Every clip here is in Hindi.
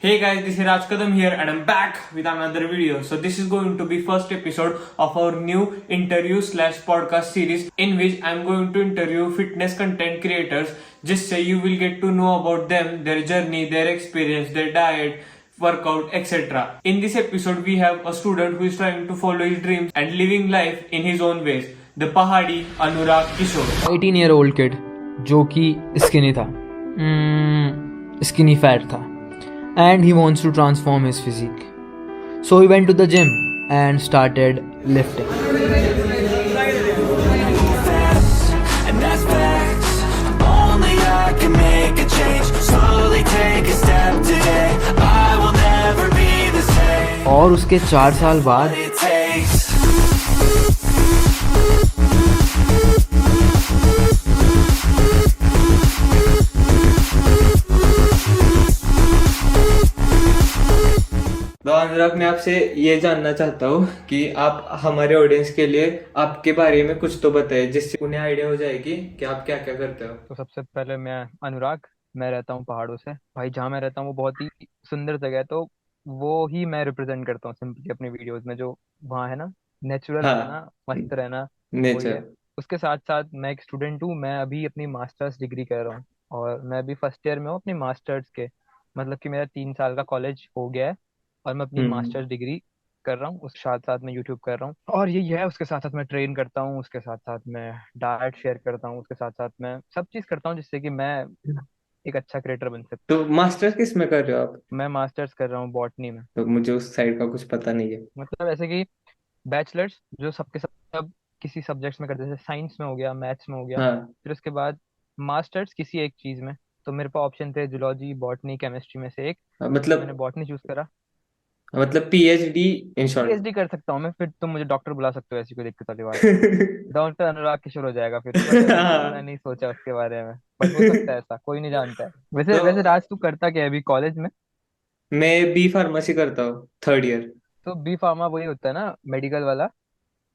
Hey guys, this is Raj Kadam here and I'm back with another video. So this is going to be first episode of our new interview slash podcast series in which I'm going to interview fitness content creators. Just say you will get to know about them, their journey, their experience, their diet, workout, etc. In this episode, we have a student who is trying to follow his dreams and living life in his own ways. The Pahadi Anurag Kishore. 18-year-old kid जो कि स्किनी था, स्किनी फैट था, and he wants to transform his physique. So he went to the gym and started lifting. And that's facts. Only I can make a change. Slowly take a step today. I will never be the same. और उसके 4 साल बाद What it takes. तो अनुराग, मैं आपसे ये जानना चाहता हूँ कि आप हमारे ऑडियंस के लिए आपके बारे में कुछ तो बताएं जिससे उन्हें आइडिया हो जाएगी कि आप क्या क्या करते हो। तो सबसे पहले मैं अनुराग, मैं रहता हूँ पहाड़ों से। भाई जहाँ मैं रहता हूँ वो बहुत ही सुंदर जगह है, तो वो ही मैं रिप्रेजेंट करता हूँ सिंपली अपनी वीडियोस में। जो वहाँ है ना, नेचुरल हाँ, रहना, मस्त रहना, वही नेचर। है। उसके साथ साथ मैं एक स्टूडेंट हूँ, मैं अभी अपनी मास्टर्स डिग्री कर रहा हूँ और मैं अभी फर्स्ट ईयर में हूँ अपनी मास्टर्स के। मतलब कि मेरा 3 साल का कॉलेज हो गया है और मैं अपनी हम्म। मास्टर्स डिग्री कर रहा हूँ। उसके साथ साथ मैं यूट्यूब कर रहा हूँ और यही है। उसके साथ साथ मैं ट्रेन करता हूँ, उसके साथ साथ मैं डाइट शेयर करता हूँ, उसके साथ साथ मैं सब चीज़ करता हूँ जिससे कि मैं एक अच्छा क्रिएटर बन सकूँ। तो मास्टर किस में कर रहे हो आप? मैं मास्टर्स कर रहा हूँ बॉटनी में। तो मुझे उस साइड का कुछ पता नहीं है। मतलब ऐसे कि बैचलर्स जो सबके सब किसी सब्जेक्ट्स में करते हैं, जैसे साइंस में हो गया, मैथ्स में हो गया, हाँ, फिर उसके बाद मास्टर्स किसी एक चीज़ में। तो मेरे पास ऑप्शन थे जूलॉजी, बॉटनी, केमिस्ट्री में से एक। तो मैंने मतलब बॉटनी चूज करा। PhD in short. पीएचडी कर सकता हूँ मैं, फिर तुम मुझे डॉक्टर बुला सकते हो, ऐसी कोई दिक्कत वाली बात नहीं। डॉक्टर अनुराग किशोर हो जाएगा फिर, बट अभी मैं हाँ। नहीं सोचा उसके बारे में। बट हो सकता है, ऐसा कोई नहीं जानता है। वैसे तो वैसे राज, तू करता क्या है अभी कॉलेज में? मैं बी फार्मेसी करता हूँ, थर्ड ईयर। तो बी फार्मा वही होता है ना, मेडिकल वाला?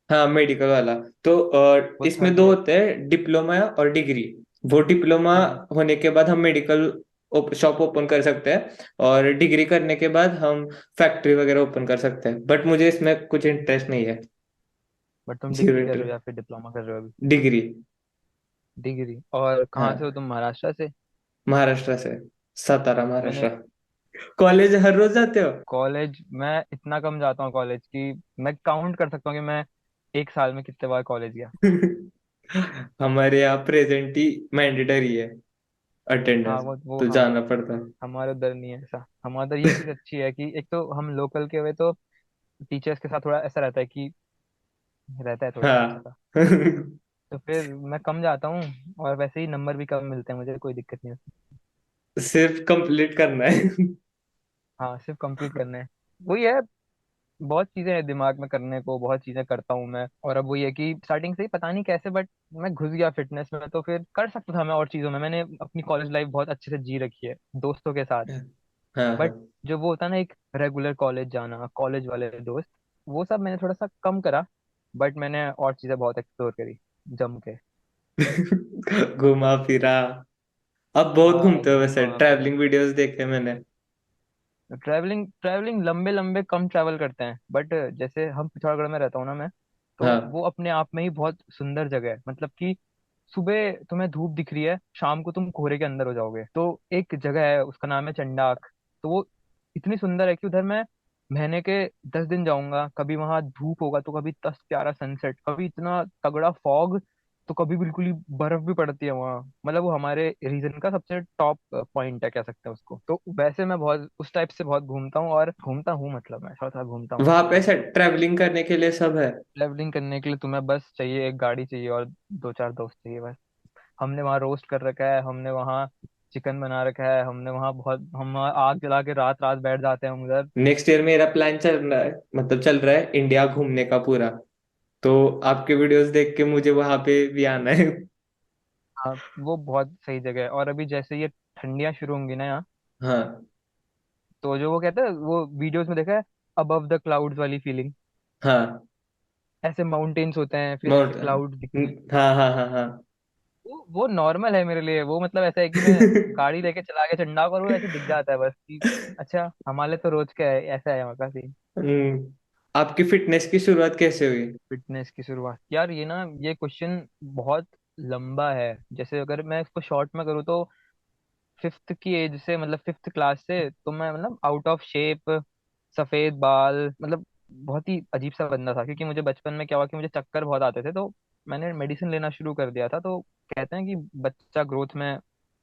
हाँ, मेडिकल वाला। तो वो इसमें थर्ड दो ईयर। होते हैं, डिप्लोमा और डिग्री। वो डिप्लोमा हम्म। होने के बाद हम मेडिकल शॉप ओपन कर सकते हैं और डिग्री करने के बाद हम फैक्ट्री वगैरह ओपन कर सकते हैं, बट मुझे इसमें कुछ इंटरेस्ट नहीं है। बट तुम जीरो डिग्री कर रहे हो या इंटरेस्ट। फिर डिप्लोमा कर रहे हो अभी? डिग्री। डिग्री। और कहाँ से हो हाँ, तुम, महाराष्ट्र से? महाराष्ट्र से। सातारा, मैंने महाराष्ट्र। कॉलेज हर रोज जाते हो? कॉलेज, मैं इतना कम जाता हूँ कॉलेज की मैं काउंट कर सकता हूँ कि मैं एक साल में कितने बार कॉलेज गया। हमारे यहाँ प्रेजेंट ही मैंडेटरी है, हाँ अटेंडेंस। वो तो हाँ, जाना पड़ता है। हमारे उधर नहीं है ऐसा। हमारे उधर ये चीज़ अच्छी है कि एक तो हम लोकल के हुए, तो टीचर्स के साथ थोड़ा ऐसा रहता है कि रहता है थोड़ा हाँ। ऐसा। तो फिर मैं कम जाता हूँ और वैसे ही नंबर भी कम मिलते हैं, मुझे कोई दिक्कत नहीं होती। सिर्फ कंप्लीट करना है। हाँ, सिर्फ कंप्लीट करना है, वही है। बहुत चीजें हैं दिमाग में करने को, बहुत चीजें करता हूँ मैं। और अब वही है कि स्टार्टिंग से ही पता नहीं कैसे, बट मैं घुस गया फिटनेस में, तो फिर कर सकता था मैं और चीजों में। मैंने अपनी कॉलेज लाइफ बहुत अच्छे से जी रखी है दोस्तों के साथ। हाँ, बट हाँ। जो वो होता है ना, एक रेगुलर कॉलेज जाना, कॉलेज वाले दोस्त, वो सब मैंने थोड़ा सा कम करा। बट मैंने और चीजें बहुत एक्सप्लोर करी जम के। घुमा फिरा। अब बहुत हाँ, घूमते हो वैसे, घूमा फिरा। ट्रैवलिंग वीडियोस देखे मैंने। ट्रैवलिंग ट्रैवलिंग लंबे लंबे कम ट्रैवल करते हैं, बट जैसे हम पिथौरागढ़ में रहता हूँ ना मैं, तो हाँ। वो अपने आप में ही बहुत सुंदर जगह है। मतलब कि सुबह तुम्हें धूप दिख रही है, शाम को तुम कोहरे के अंदर हो जाओगे। तो एक जगह है, उसका नाम है चंडाक। तो वो इतनी सुंदर है कि उधर मैं महीने के 10 दिन जाऊंगा। कभी वहां धूप होगा तो कभी इतना प्यारा सनसेट, कभी इतना तगड़ा फॉग, तो कभी बिल्कुल ही बर्फ भी पड़ती है वहाँ। मतलब वो हमारे रीजन का सबसे टॉप पॉइंट है, कह सकते हैं उसको। तो वैसे मैं बहुत उस टाइप से बहुत घूमता हूँ और घूमता हूँ, मतलब मैं थोड़ा थोड़ा घूमता हूँ। वहां पे ऐसा ट्रैवलिंग करने के लिए सब है? ट्रैवलिंग करने के लिए तुम्हें बस चाहिए, एक गाड़ी चाहिए और दो चार दोस्त चाहिए बस। हमने वहाँ रोस्ट कर रखा है, हमने वहाँ चिकन बना रखा है, हमने वहाँ बहुत, हम वहाँ आग जला के रात रात बैठ जाते हैं हम उधर। नेक्स्ट ईयर मेरा प्लान चल रहा है, मतलब चल रहा है इंडिया घूमने का पूरा। तो आपके वीडियोस देख के मुझे वहां पे भी आना है। हाँ, वो बहुत सही जगह है। और अभी जैसे ये ठंडियाँ शुरू होंगी ना यहाँ, हाँ, तो जो वो कहते हैं, वो वीडियोस में देखा है, अबव द क्लाउड्स वाली फीलिंग। हाँ। ऐसे माउंटेन्स होते हैं, फिर ऐसे माउंट क्लाउड दिखते हैं। हाँ, हाँ, हाँ, हाँ। वो नॉर्मल है मेरे लिए। वो मतलब ऐसा है कि मैं गाड़ी लेके चला गया चंडाक और वो ऐसे दिख जाता है बस कि अच्छा हमारे तो रोज का है, ऐसा है वहाँ का सीन। हम्म, आपकी फिटनेस की शुरुआत कैसे हुई? फिटनेस की शुरुआत यार, ये ना ये क्वेश्चन बहुत लंबा है। जैसे अगर मैं इसको शॉर्ट में करूँ तो फिफ्थ की एज से, मतलब फिफ्थ क्लास से तो मैं मतलब आउट ऑफ शेप, सफेद बाल, मतलब बहुत ही अजीब सा बंदा था। क्योंकि मुझे बचपन में क्या हुआ कि मुझे चक्कर बहुत आते थे, तो मैंने मेडिसिन लेना शुरू कर दिया था। तो कहते हैं कि बच्चा ग्रोथ में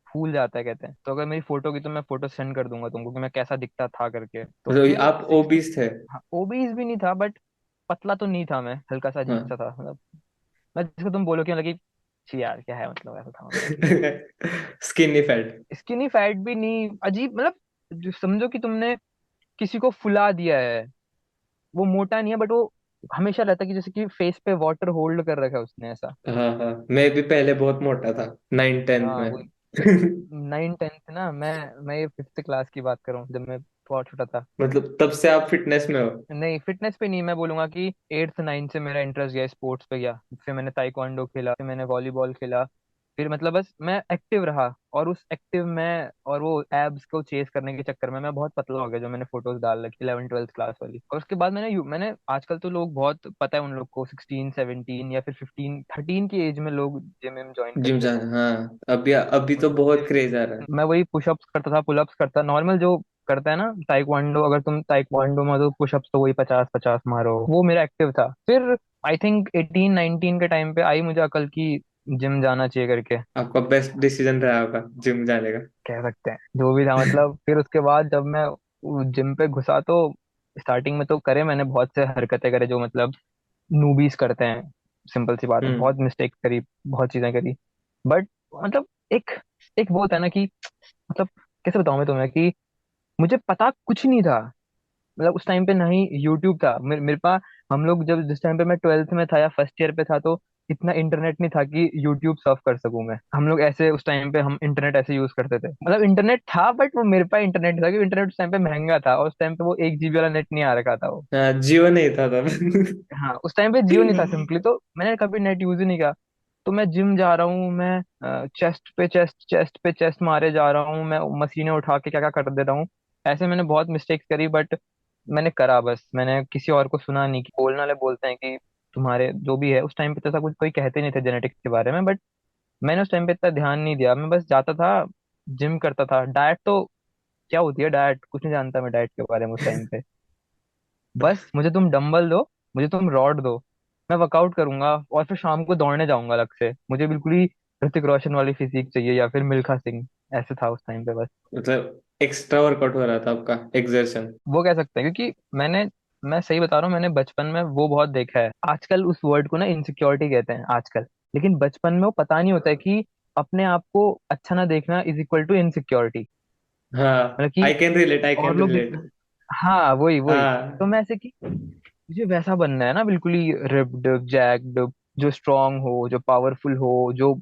फूल जाता है कहते हैं। तो अगर मेरी फोटो की तो मैं फोटो सेंड कर दूंगा तुमको कि मैं कैसा दिखता था करके। तो मतलब फिर आप सिक्स, ओबीस थे? हाँ ओबीज भी नहीं था बट पतला तो नहीं था मैं, हल्का सा अजीब सा हाँ। था मतलब। मैं जिसको तुम बोलो कि मतलब कि छी यार क्या है, मतलब ऐसा था मतलब कि स्किनी फैट? स्किनी फैट भी नहीं, अजीब मतलब जो समझो कि तुमने किसी को फुला दिया है। वो मोटा नहीं है बट वो हमेशा रहता है कि जैसे कि फेस पे वाटर होल्ड कर रखा है उसने ऐसा। हाँ हाँ, मैं भी पहले बहुत मोटा था, 9th 10th हाँ में। वो 9th 10th ना, मैं ये फिफ्थ क्लास की बात कर रहा हूँ जब मैं बहुत छोटा था। मतलब तब से आप फिटनेस में हो? नहीं फिटनेस पे नहीं, मैं बोलूंगा कि 8th 9th से मेरा इंटरेस्ट गया स्पोर्ट्स पे गया। फिर मैंने ताइक्वांडो खेला, फिर मैंने वॉलीबॉल खेला। फिर मतलब बस मैं एक्टिव रहा, और उस एक्टिव में और वो एब्स को चेस करने के चक्कर में मैं बहुत पतला हो गया, जो मैंने फोटोज डाल रखी 11th 12th क्लास वाली। और उसके बाद मैंने आजकल तो लोग बहुत पता है उन लोग को 16 17 या फिर 15 13 की एज में लोग जिम विम ज्वाइन जिम करते हैं। जाना, हाँ। अभी अभी तो बहुत क्रेज आ रहा है। मैं वही पुशअप्स करता था, पुलअप्स करता, नॉर्मल जो करता है ना ताइक्वांडो। अगर तुम ताइक्वांडो में तो पुशअप्स तो वही 50 50 मारो, वो मेरा एक्टिव था। फिर आई थिंक 18 19 के टाइम पे आई मुझे अकल की जिम जाना चाहिए करके। आपका बेस्ट डिसीजन रहा होगा जिम जाने का। कह सकते हैं जो भी था मतलब। फिर उसके बाद जब मैं जिम पे घुसा तो स्टार्टिंग में तो करे मैंने बहुत से हरकतें करे जो मतलब नूबीज करते हैं। सिंपल सी बात है, हम्म। बहुत मिस्टेक करी, बहुत चीजें करी। बट मतलब एक एक वो होता है ना कि मतलब कैसे बताऊं मैं तुम्हें कि मुझे पता कुछ नहीं था। मतलब उस टाइम पे ना ही यूट्यूब था मेरे पास। हम लोग जब जिस टाइम पे मैं 12th में था या फर्स्ट ईयर पे था तो इतना इंटरनेट नहीं था कि यूट्यूब सर्फ कर सकूं मैं। हम लोग ऐसे उस टाइम पे हम इंटरनेट ऐसे यूज करते थे, मतलब इंटरनेट था बट वो मेरे पास इंटरनेट था क्योंकि इंटरनेट उस टाइम पे महंगा था, और उस टाइम पे वो 1 GB वाला नेट नहीं आ रखा था वो। हाँ, जियो नहीं था तब। हाँ उस टाइम पे जियो नहीं था सिंपली, तो मैंने कभी नेट यूज ही नहीं किया। तो मैं जिम जा रहा हूँ, मैं चेस्ट पे चेस्ट मारे जा रहा हूँ, मैं मशीनें उठा के क्या क्या कर दे रहा हूँ। ऐसे मैंने बहुत मिस्टेक्स करी बट मैंने करा, बस मैंने किसी और को सुना नहीं। कि बोलने वाले बोलते हैं कि तुम्हारे जो भी है, उस टाइम पे तो ऐसा कुछ कोई कहते नहीं थे जेनेटिक्स के बारे में, बट मैंने उस टाइम पे इतना ध्यान नहीं दिया। मैं बस जाता था, जिम करता था। डाइट तो क्या होती है, डाइट कुछ नहीं जानता मैं डाइट के बारे में उस टाइम पे। बस मुझे तुम डंबल दो, मुझे तुम रॉड दो, मैं वर्कआउट करूंगा और फिर शाम को दौड़ने जाऊंगा अलग से। मुझे बिल्कुल ही ऋतिक रोशन वाली फिजिक चाहिए या फिर मिल्खा सिंह, ऐसे था उस टाइम पे बस। मतलब एक्स्ट्रा वर्कआउट हो रहा था आपका, एक्सर्शन। वो कह सकते हैं क्योंकि मैं सही बता रहा हूँ, मैंने बचपन में वो बहुत देखा है। आजकल उस वर्ड को ना इनसिक्योरिटी कहते हैं आजकल, लेकिन बचपन में वो पता नहीं होता है कि अपने आप को अच्छा ना देखना इज इक्वल टू इनसिक्योरिटी। हाँ, मतलब कि आई कैन रिलेट, आई और कैन लोग रिलेट। हाँ वही वही। तो हाँ। मैं ऐसे कि मुझे वैसा बनना है ना, बिल्कुल ही रिप्ड जैक्ड, जो स्ट्रांग हो, जो पावरफुल हो, जो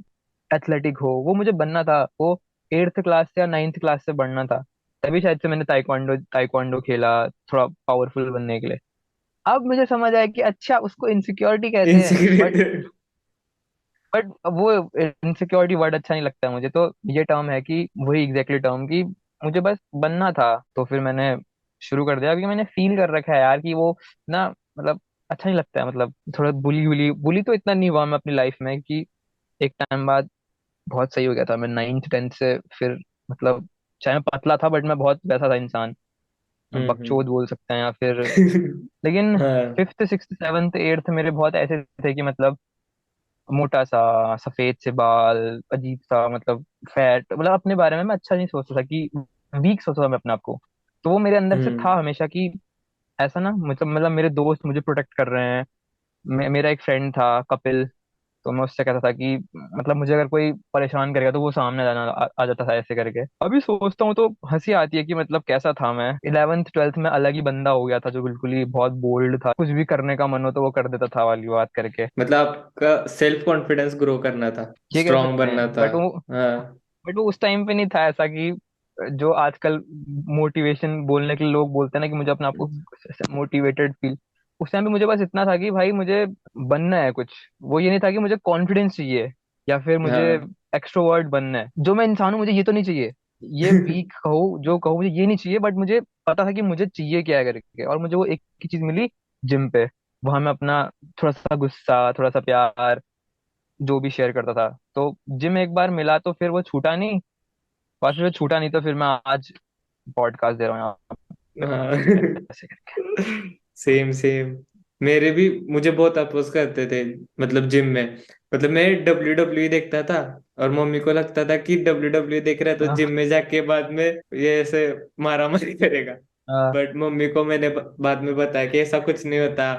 एथलेटिक हो, वो मुझे बनना था। वो 8th क्लास से या 9th क्लास से बढ़ना था। तभी शायद से मैंने ताइक्वांडो ताइक्वांडो खेला, थोड़ा पावरफुल बनने के लिए। अब मुझे समझ आया कि अच्छा उसको इनसिक्योरिटी कहते हैं। But insecurity. बट वो इनसिक्योरिटी वर्ड अच्छा नहीं लगता है मुझे, तो ये टर्म है कि वही एग्जैक्टली टर्म की मुझे बस बनना था। तो फिर मैंने शुरू कर दिया क्योंकि मैंने फील कर रखा है यार कि वो ना मतलब अच्छा नहीं लगता है। मतलब थोड़ा बुली बुली तो इतना नहीं हुआ मैं अपनी लाइफ में कि एक टाइम बाद बहुत सही हो गया था मैं 9th 10th से। फिर मतलब चाहे मैं पतला था बट मैं बहुत वैसा था इंसान, हम्म। बकचोद बोल सकते हैं या फिर। लेकिन हाँ। फिफ्थ 6th 7th 8th मेरे बहुत ऐसे थे कि मतलब मोटा सा, सफेद से बाल, अजीब सा मतलब फैट, मतलब अपने बारे में मैं अच्छा नहीं सोचता था कि वीक सोचता था मैं अपने आप को। तो वो मेरे अंदर से हम्म। था हमेशा कि ऐसा ना मतलब मेरे दोस्त मुझे प्रोटेक्ट कर रहे हैं। मेरा एक फ्रेंड था कपिल, तो मैं उससे कहता था कि मतलब मुझे अगर कोई परेशान करेगा तो वो सामने आ जाता था ऐसे करके। अभी सोचता हूँ तो हंसी आती है कि मतलब कैसा था मैं 11th 12th में, अलग ही बंदा हो गया था जो बिल्कुल ही बहुत बोल्ड था, कुछ भी करने का मन हो तो वो कर देता था वाली बात करके। मतलब आपका सेल्फ कॉन्फिडेंस ग्रो करना था, ये कह स्ट्रांग सकते बनना हैं था। हाँ। बट वो उस टाइम पे नहीं था ऐसा कि जो आजकल मोटिवेशन बोलने के लिए लोग बोलते हैं ना कि मुझे अपने आप को मोटिवेटेड फील। उस टाइम पे मुझे बस इतना था कि भाई मुझे बनना है कुछ। वो ये नहीं था कि मुझे कॉन्फिडेंस चाहिए। या फिर मुझे हाँ। एक्सट्रोवर्ट बनना है। जो मैं इंसान हूँ मुझे ये तो नहीं चाहिए, ये वीक कहो जो कहो मुझे ये नहीं चाहिए, बट मुझे पता था कि मुझे चाहिए क्या है करके, और मुझे वो एक ही चीज मिली जिम पे। वहां मैं अपना थोड़ा सा गुस्सा, थोड़ा सा प्यार, जो भी शेयर करता था। तो जिम एक बार मिला तो फिर वो छूटा नहीं, और फिर वो छूटा नहीं तो फिर मैं आज पॉडकास्ट दे रहा हूँ यहाँ हाँ। पे ऐसे करके। Same same. मेरे भी, मुझे बहुत अपोज करते थे, मतलब जिम में। मतलब मैं WWE देखता था, और मम्मी को लगता था कि WWE देख रहा है तो हाँ जिम में जाके बाद में ये ऐसे मारा मारी करेगा। हाँ बट मम्मी को मैंने बाद में बताया कि ऐसा कुछ नहीं होता,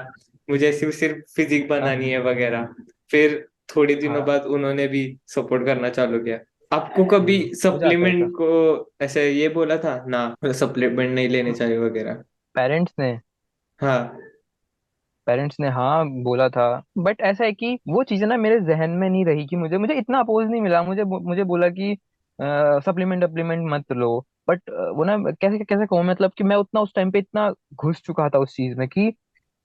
मुझे सिर्फ सिर्फ फिजिक बनानी है वगैरह। फिर थोड़े दिनों हाँ, बाद उन्होंने भी सपोर्ट करना चालू किया। आपको कभी हो जाता है ऐसा। सप्लीमेंट को ऐसे ये बोला था ना, सप्लीमेंट नहीं लेने चाहिए वगैरह? पेरेंट्स ने हाँ। पेरेंट्स ने हाँ बोला था, बट ऐसा है कि वो चीजें ना मेरे जहन में नहीं रही कि मुझे मुझे इतना अपोज नहीं मिला। मुझे बोला कि सप्लीमेंट अप्लीमेंट मत लो, बट वो ना कैसे कैसे कहूँ, मतलब कि मैं उतना उस टाइम पे इतना घुस चुका था उस चीज में कि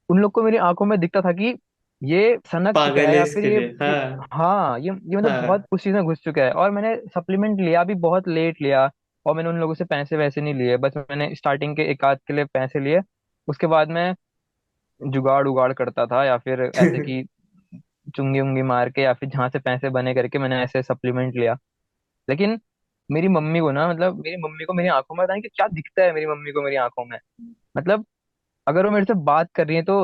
उन लोग को मेरी आंखों में दिखता था कि ये सनक चुका पागल है, है या फिर इसके लिए, ये हाँ। हाँ ये मतलब बहुत हाँ। उस चीज में घुस चुका है। और मैंने सप्लीमेंट लिया भी बहुत लेट लिया, और मैंने उन लोगों से पैसे वैसे नहीं लिए, बस मैंने स्टार्टिंग के एक आध के लिए पैसे लिए। उसके बाद मैं जुगाड़ उगाड़ करता था, या फिर ऐसे कि चुंगी उंगी मार के, या फिर जहां से पैसे बने करके मैंने ऐसे सप्लीमेंट लिया। लेकिन मेरी मम्मी को ना, मतलब मेरी मम्मी को मेरी आंखों में पता नहीं कि क्या दिखता है मेरी मम्मी को मेरी आंखों में। मतलब अगर वो मेरे से बात कर रही है तो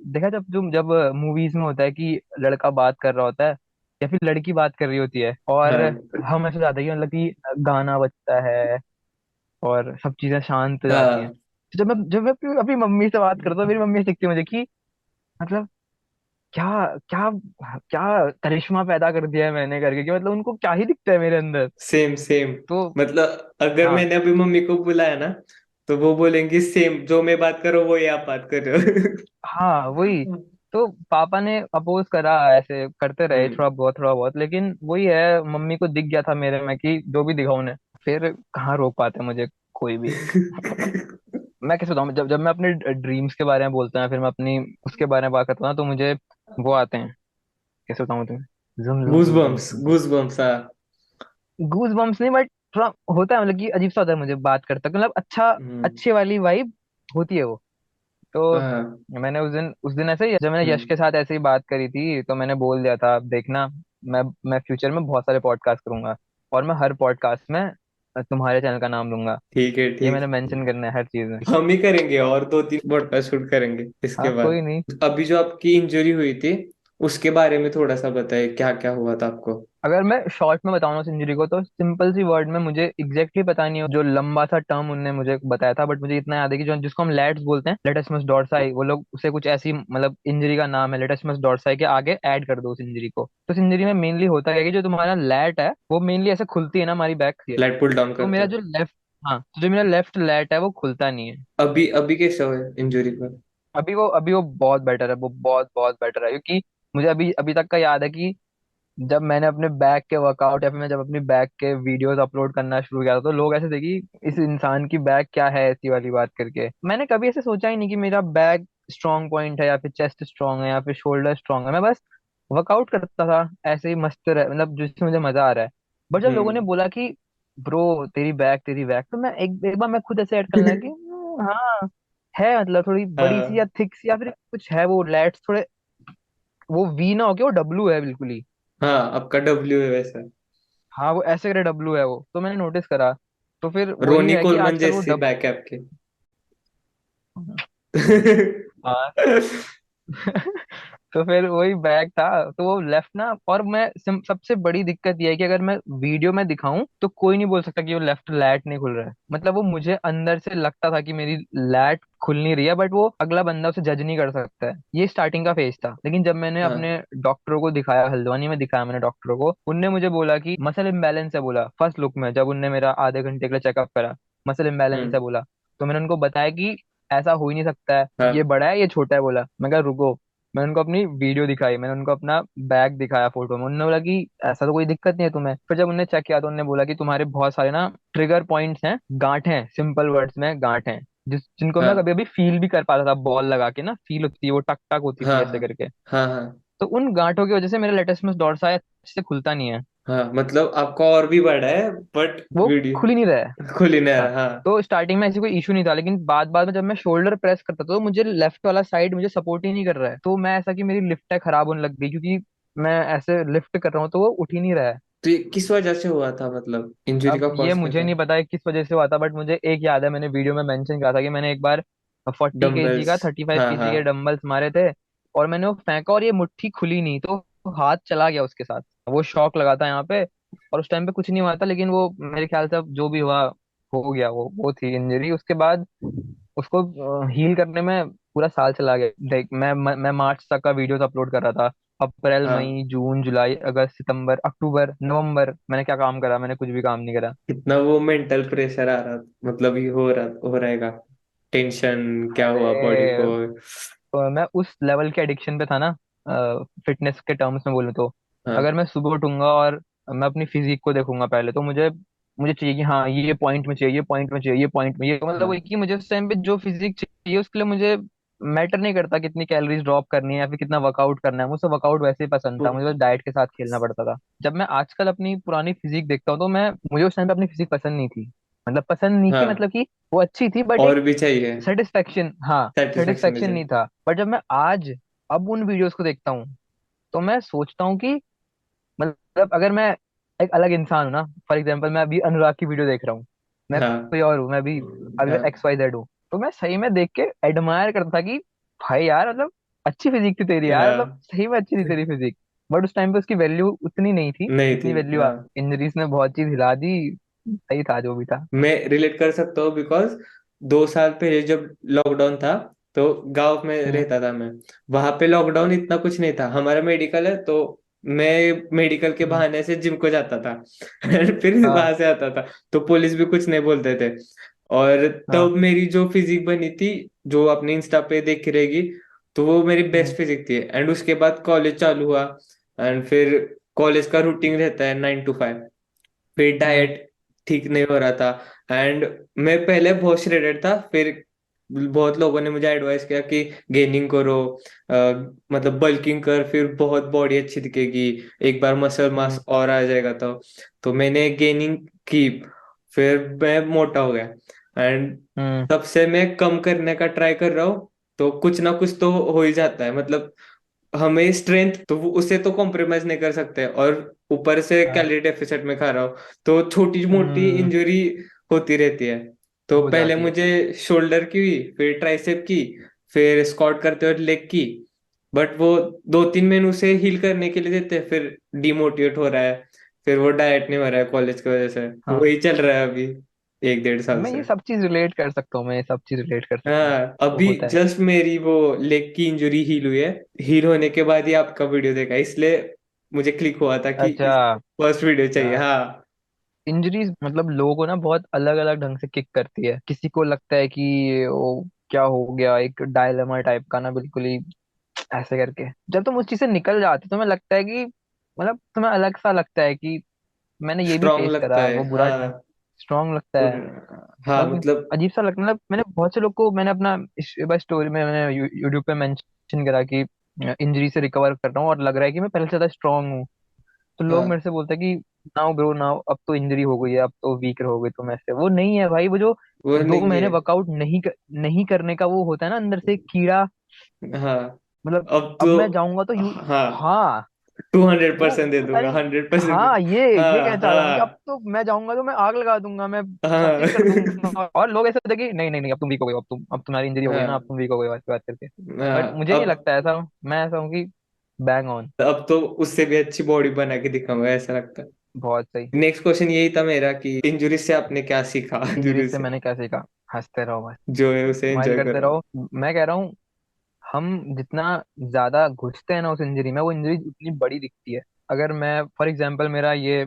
देखा जब मूवीज में होता है कि लड़का बात कर रहा होता है या फिर लड़की बात कर रही होती है, और हाँ। हम ऐसे जाते हैं कि मतलब कि गाना बजता है और सब चीजें शांत हो जाती हैं। हाँ। तो जब मैं अपनी मम्मी से बात करता हूँ, मेरी मम्मी से दिखती है मुझे कि मतलब क्या क्या क्या करिश्मा पैदा कर दिया है मैंने करके, कि मतलब उनको क्या ही दिखता है मेरे अंदर। Same same. तो मतलब अगर हाँ मैंने अभी मम्मी को बुलाया ना, तो वो बोलेंगी सेम, जो मैं बात कर रहा हूँ वो ये आप बात कर रहे हाँ वही। हो। तो पापा ने अपोज करा, ऐसे करते रहे हम्म। थोड़ा बहुत, लेकिन वही है, मम्मी को दिख गया था मेरे में कि जो भी दिखाऊं उन्हें, फिर कहाँ रोक पाते मुझे कोई भी। मैं कैसे बताऊं, जब जब मैं अपने ड्रीम्स के बारे में बोलता हूँ, फिर मैं अपनी उसके बारे में बात करता हूँ ना, तो मुझे वो आते हैं, कैसे बताऊं तुम्हें, जुम जुम गूज जुम जुम बम्स, जुम जुम। गूज बम्स, हाँ। गूज बम्स नहीं, बट थोड़ा होता है, मतलब कि अजीब सा होता है मुझे बात करता, मतलब अच्छा, हम्म। अच्छे वाली वाइब होती है वो। तो हाँ। मैंने उस दिन ऐसे ही, जब मैंने यश हम्म। के साथ ऐसे ही बात करी थी, तो मैंने बोल दिया था देखना, मैं फ्यूचर में बहुत सारे पॉडकास्ट करूंगा, और मैं हर पॉडकास्ट में तुम्हारे चैनल का नाम लूंगा। ठीक है, ये ठीक। मैंने मेंशन करना है हर चीज में। हम ही करेंगे, और 2-3 पॉडकास्ट शूट करेंगे इसके हाँ बाद। कोई नहीं। अभी जो आपकी इंजरी हुई थी, उसके बारे में थोड़ा सा बताइए, क्या क्या हुआ था आपको? अगर मैं शॉर्ट में बताऊं उस इंजरी को, तो सिंपल सी वर्ड में, मुझे एग्जैक्टली पता नहीं है जो लंबा सा टर्म उनने मुझे बताया था, बट मुझे इतना याद है कि जो जिसको हम लैट्स बोलते हैं, लेटस्मस डॉर्साई, वो लोग उसे कुछ ऐसी, मतलब इंजरी का नाम है लेटस्मस डॉर्साई के आगे ऐड कर दो उस इंजरी को। तो उस इंजरी में मेनली होता है कि जो तुम्हारा लैट है वो मेनली ऐसे खुलती है ना हमारी बैक से। लाइट पुल डाउन तो करते मेरा हो? जो लेफ्ट, हाँ, तो जो मेरा लेफ्ट लैट है वो खुलता नहीं है। अभी अभी कैसा हुआ इंजरी पर? अभी वो बहुत बेटर है, वो बहुत बहुत बेटर है, क्योंकि मुझे अभी अभी तक का याद है कि जब मैंने अपने बैक के वर्कआउट, या फिर मैं जब अपनी बैक के वीडियोस अपलोड करना शुरू किया था, तो लोग ऐसे थे कि इस इंसान की बैक क्या है, ऐसी वाली बात करके। मैंने कभी ऐसे सोचा ही नहीं कि मेरा बैक स्ट्रांग पॉइंट है, या फिर चेस्ट स्ट्रांग है, या फिर शोल्डर स्ट्रांग है। मैं बस वर्कआउट करता था ऐसे ही मस्त रह, मतलब जिससे मुझे मजा आ रहा है। बट जब लोगों ने हम्म। बोला कि ब्रो तेरी बैक, तो मैं एक बार मैं खुद ऐसे ऐड करने लगा कि हाँ है, मतलब थोड़ी बड़ी सी हाँ। या थिक सी, या फिर कुछ है, वो लैट्स थोड़े, वो वी ना होके वो डब्लू है बिल्कुल ही। हाँ, आपका डब्ल्यू है वैसा। हाँ वो ऐसे करे डब्लू है वो, तो मैंने नोटिस करा। तो फिर वही रोनी है कि कोलमन आजकल वो जैसी बैक है आपके। हाँ तो फिर वही बैग था, तो वो लेफ्ट ना, और मैं सबसे बड़ी दिक्कत ये है कि अगर मैं वीडियो में दिखाऊं तो कोई नहीं बोल सकता कि वो लेफ्ट लैट नहीं खुल रहा है। मतलब वो मुझे अंदर से लगता था कि मेरी लैट खुल नहीं रही है, बट वो अगला बंदा उसे जज नहीं कर सकता है। ये स्टार्टिंग का फेज था, लेकिन जब मैंने हाँ। अपने डॉक्टरों को दिखाया, हल्द्वानी में दिखाया मैंने डॉक्टरों को, उनने मुझे बोला कि मसल इम्बैलेंस है, बोला फर्स्ट लुक में, जब उनने मेरा आधे घंटे के लिए चेकअप करा, मसल इम्बैलेंस है हम्म। बोला। तो मैंने उनको बताया कि ऐसा हो ही नहीं सकता है, ये हाँ। बड़ा है ये छोटा है, बोला। मैं कहा रुको, मैंने उनको अपनी वीडियो दिखाई, मैंने उनको अपना बैग दिखाया फोटो में, उन्होंने बोला कि ऐसा तो कोई दिक्कत नहीं है तुम्हें। फिर जब उन्होंने चेक किया तो उन्होंने बोला कि तुम्हारे बहुत सारे ना ट्रिगर पॉइंट्स हैं, गांठ हैं, सिंपल वर्ड्स में गांठ हैं, जिनको मैं कभी हाँ। अभी फील भी कर पाता था, बॉल लगा के ना फील होती है, वो टक टक होती थी हाँ। ऐसे हाँ। करके। हाँ। हाँ। तो उन गांठों की वजह से मेरा लेटेस्मस डॉर्सा अच्छे से खुलता नहीं है। हाँ मतलब आपका और भी बड़ा है, बट वो खुल ही वीडियो नहीं रहा है। खुल ही नहीं हाँ, रहा। हाँ तो स्टार्टिंग में ऐसी कोई इशू नहीं था, लेकिन बाद बाद में जब मैं शोल्डर प्रेस करता था तो मुझे लेफ्ट वाला साइड मुझे सपोर्ट ही नहीं कर रहा है। तो मैं ऐसा कि मेरी लिफ्ट है खराब होने लग गई, क्योंकि मैं ऐसे लिफ्ट कर रहा हूँ तो वो उठ ही नहीं रहा है। तो ये किस वजह से हुआ था, मतलब इंजरी अब का ये कॉज क्या मुझे था? नहीं पता है किस वजह से हुआ था, बट मुझे एक याद है, मैंने वीडियो में मेंशन करा था कि मैंने एक बार 40 केजी डंबल्स। का 35 केजी हाँ के डंबल्स मारे थे, और मैंने वो फेंका और ये मुट्ठी खुली नहीं, तो हाथ चला गया उसके साथ। वो शॉक लगा था यहाँ पे, और उस टाइम पे कुछ नहीं हुआ था, लेकिन वो मेरे ख्याल से अब जो भी हुआ हो गया, वो थी इंजरी। उसके बाद उसको हील करने में पूरा साल चला गया। देख मैं मार्च तक का वीडियोस अपलोड कर रहा था। अप्रैल, हाँ। मई, जून, जुलाई, अगस्त, सितंबर, अक्टूबर, नवंबर, मैंने क्या काम करा? मैंने कुछ भी काम नहीं करा। कितना वो मेंटल प्रेशर आ रहा, मतलब ये हो रहेगा, टेंशन क्या हुआ बॉडी अरे, को। मैं उस लेवल के एडिक्शन पे था ना, फिटनेस के टर्म्स में बोलूँ तो। हाँ अगर मैं सुबह उठूंगा और मैं अपनी फिजिक को देखूंगा पहले, तो मुझे मुझे चाहिए कि हाँ ये पॉइंट में चाहिए, ये पॉइंट में चाहिए, ये पॉइंट में, ये मतलब वो हाँ कि मुझे उस टाइम पे जो फिजिक चाहिए उसके लिए मुझे मैटर नहीं करता कितनी कैलोरीज ड्रॉप करनी है या फिर कितना वर्कआउट करना है। मुझे वर्कआउट वैसे ही पसंद तो था, मुझे बस डाइट के साथ खेलना पड़ता था। जब मैं आजकल अपनी पुरानी फिजिक देखता हूँ तो मैं मुझे उस टाइम पे अपनी फिजिक पसंद नहीं थी। मतलब पसंद नहीं थी, हाँ मतलब कि वो अच्छी थी, बट और एक भी चाहिए, सेटिस्फेक्शन, हाँ, सेटिस्फेक्शन सेटिस्फेक्शन चाहिए। नहीं था। बट जब मैं आज अब उन वीडियोस को देखता हूँ तो मैं सोचता हूँ कि मतलब अगर मैं एक अलग इंसान हूँ ना, फॉर एग्जाम्पल मैं अभी अनुराग की वीडियो देख रहा हूँ, मैं हाँ कोई और हूँ, मैं अभी अभी हाँ एक्स वाई जेड हूँ, तो मैं सही में देख के एडमायर करता था कि भाई यार, मतलब अच्छी फिजिक थी तेरी यार, मतलब हाँ सही में अच्छी थी तेरी फिजिक। बट उस टाइम पे उसकी वैल्यू उतनी नहीं थी नहीं थी। जितनी वैल्यू हाँ इंजरीज ने बहुत चीज हिला दी। सही था जो भी था। मैं रिलेट कर सकता हूँ, बिकॉज 2 साल पहले जब लॉकडाउन था, तो गांव में हम्म। रहता था मैं। वहां पे लॉकडाउन इतना कुछ नहीं था, हमारा मेडिकल है, तो मैं मेडिकल के हम्म। बहाने से जिम को जाता था फिर हाँ। वहां से आता था, तो पुलिस भी कुछ नहीं बोलते थे। और हाँ। तब मेरी जो फिजिक बनी थी, जो अपने इंस्टा पे देखी रहेगी, तो वो मेरी बेस्ट हम्म। फिजिक थी। एंड उसके बाद कॉलेज चालू हुआ, एंड फिर कॉलेज का रूटीन रहता है 9 to 5, फिर हम्म। डाइट ठीक नहीं हो रहा था। एंड मैं पहले बहुत श्रेडेड था, फिर बहुत लोगों ने मुझे एडवाइस किया कि गेनिंग करो, अ, मतलब बल्किंग कर, फिर बहुत बॉडी अच्छी दिखेगी, एक बार मसल हम्म। मास और आ जाएगा। तो मैंने गेनिंग की, फिर मैं मोटा हो गया। एंड हम्म। तब से मैं कम करने का ट्राई कर रहा हूँ, तो कुछ ना कुछ तो हो ही जाता है। मतलब हमें स्ट्रेंथ तो उसे तो कॉम्प्रोमाइज नहीं कर सकते, और ऊपर से हाँ। कैलोरी डेफिसिट में खा रहा हूँ, तो छोटी मोटी हम्म। इंजरी होती रहती है। तो हो पहले जाती है। मुझे शोल्डर की हुई, फिर ट्राइसेप की, फिर स्क्वाट करते हुए लेग की। बट वो 2-3 महीने उसे हील करने के लिए देते हैं, फिर डिमोटिवेट हो रहा है, फिर वो डाइट नहीं हो रहा है कॉलेज की वजह से, हाँ, वही चल रहा है अभी 1-1.5 साल मैं ये से। सब चीज रिलेट कर सकता हूँ, मैं ये सब चीज रिलेट कर सकता हूँ। हाँ वो अभी होता है। जस्ट मेरी वो लेग की इंजरी हील हुई है, हील होने के बाद ही आपका वीडियो देखा, इसलिए मुझे क्लिक हुआ था कि अच्छा। फर्स्ट वीडियो चाहिए। हाँ इंजरीज मतलब लोगों को ना बहुत अलग अलग ढंग से किक करती है। किसी को लगता है कि वो क्या हो गया, एक डायलेमा टाइप का ना, बिल्कुल ही ऐसे करके जब तुम उस चीज से निकल जाते हो तुम्हें लगता है कि मतलब तुम्हें अलग सा लगता है कि मैंने ये भी स्ट्रांग फेस लगता करा, है। वो बुरा हाँ स्ट्रांग लगता है। हाँ मतलब मतलब अजीब सा लगता है। मतलब मैंने बहुत से लोग को, मैंने अपना स्टोरी में मैंने यूट्यूब पे मेंशन करा कि इंजरी से रिकवर कर रहा हूँ और लग रहा है कि मैं पहले से ज्यादा स्ट्रांग हूँ। तो लोग हाँ मेरे से बोलते हैं कि नाउ ब्रो, नाउ अब तो इंजरी हो गई है, अब तो वीक हो गई तुम ऐसे। वो नहीं है भाई, वो जो वो दो नहीं महीने है। वर्कआउट नहीं करने का वो होता है ना अंदर से एक कीड़ा। हाँ मतलब अब अब तो, मैं जाऊंगा तो यू, हाँ हाँ, टू हंड्रेड वो परसेंट दे पता दूंगा, नहीं। 100% दे। हाँ, ये हाँ कहना चाह रहा हूँ कि अब हाँ तो मैं जाऊंगा तो मैं आग लगा दूंगा, मैं सब हाँ चीज कर दूंगा। और लोग ऐसे होते हैं कि नहीं नहीं नहीं, अब तुम वीक हो गए हो, अब तुम्हारी इंजरी हो गई ना, अब हाँ तुम वीक हो गए हो, बात करके। बट हाँ मुझे नहीं लगता ऐसा। मैं ऐसा हूँ कि बैंग ऑन। अब तो उससे भी अच्छी बॉडी बना के दिखाऊंगा, ऐसा लगता है। बहुत सही। नेक्स्ट क्वेश्चन यही था मेरा कि इंजुरी से आपने क्या सीखा इंजरी इंजुरी से से, मैंने क्या सीखा? हंसते रहो बस, जो है उसे स्माइल एंजॉय करते करो। रहो। मैं कह रहा हूँ, हम जितना ज्यादा घुसते हैं ना उस इंजरी में, वो इंजरी उतनी बड़ी दिखती है। अगर मैं फॉर एग्जांपल मेरा ये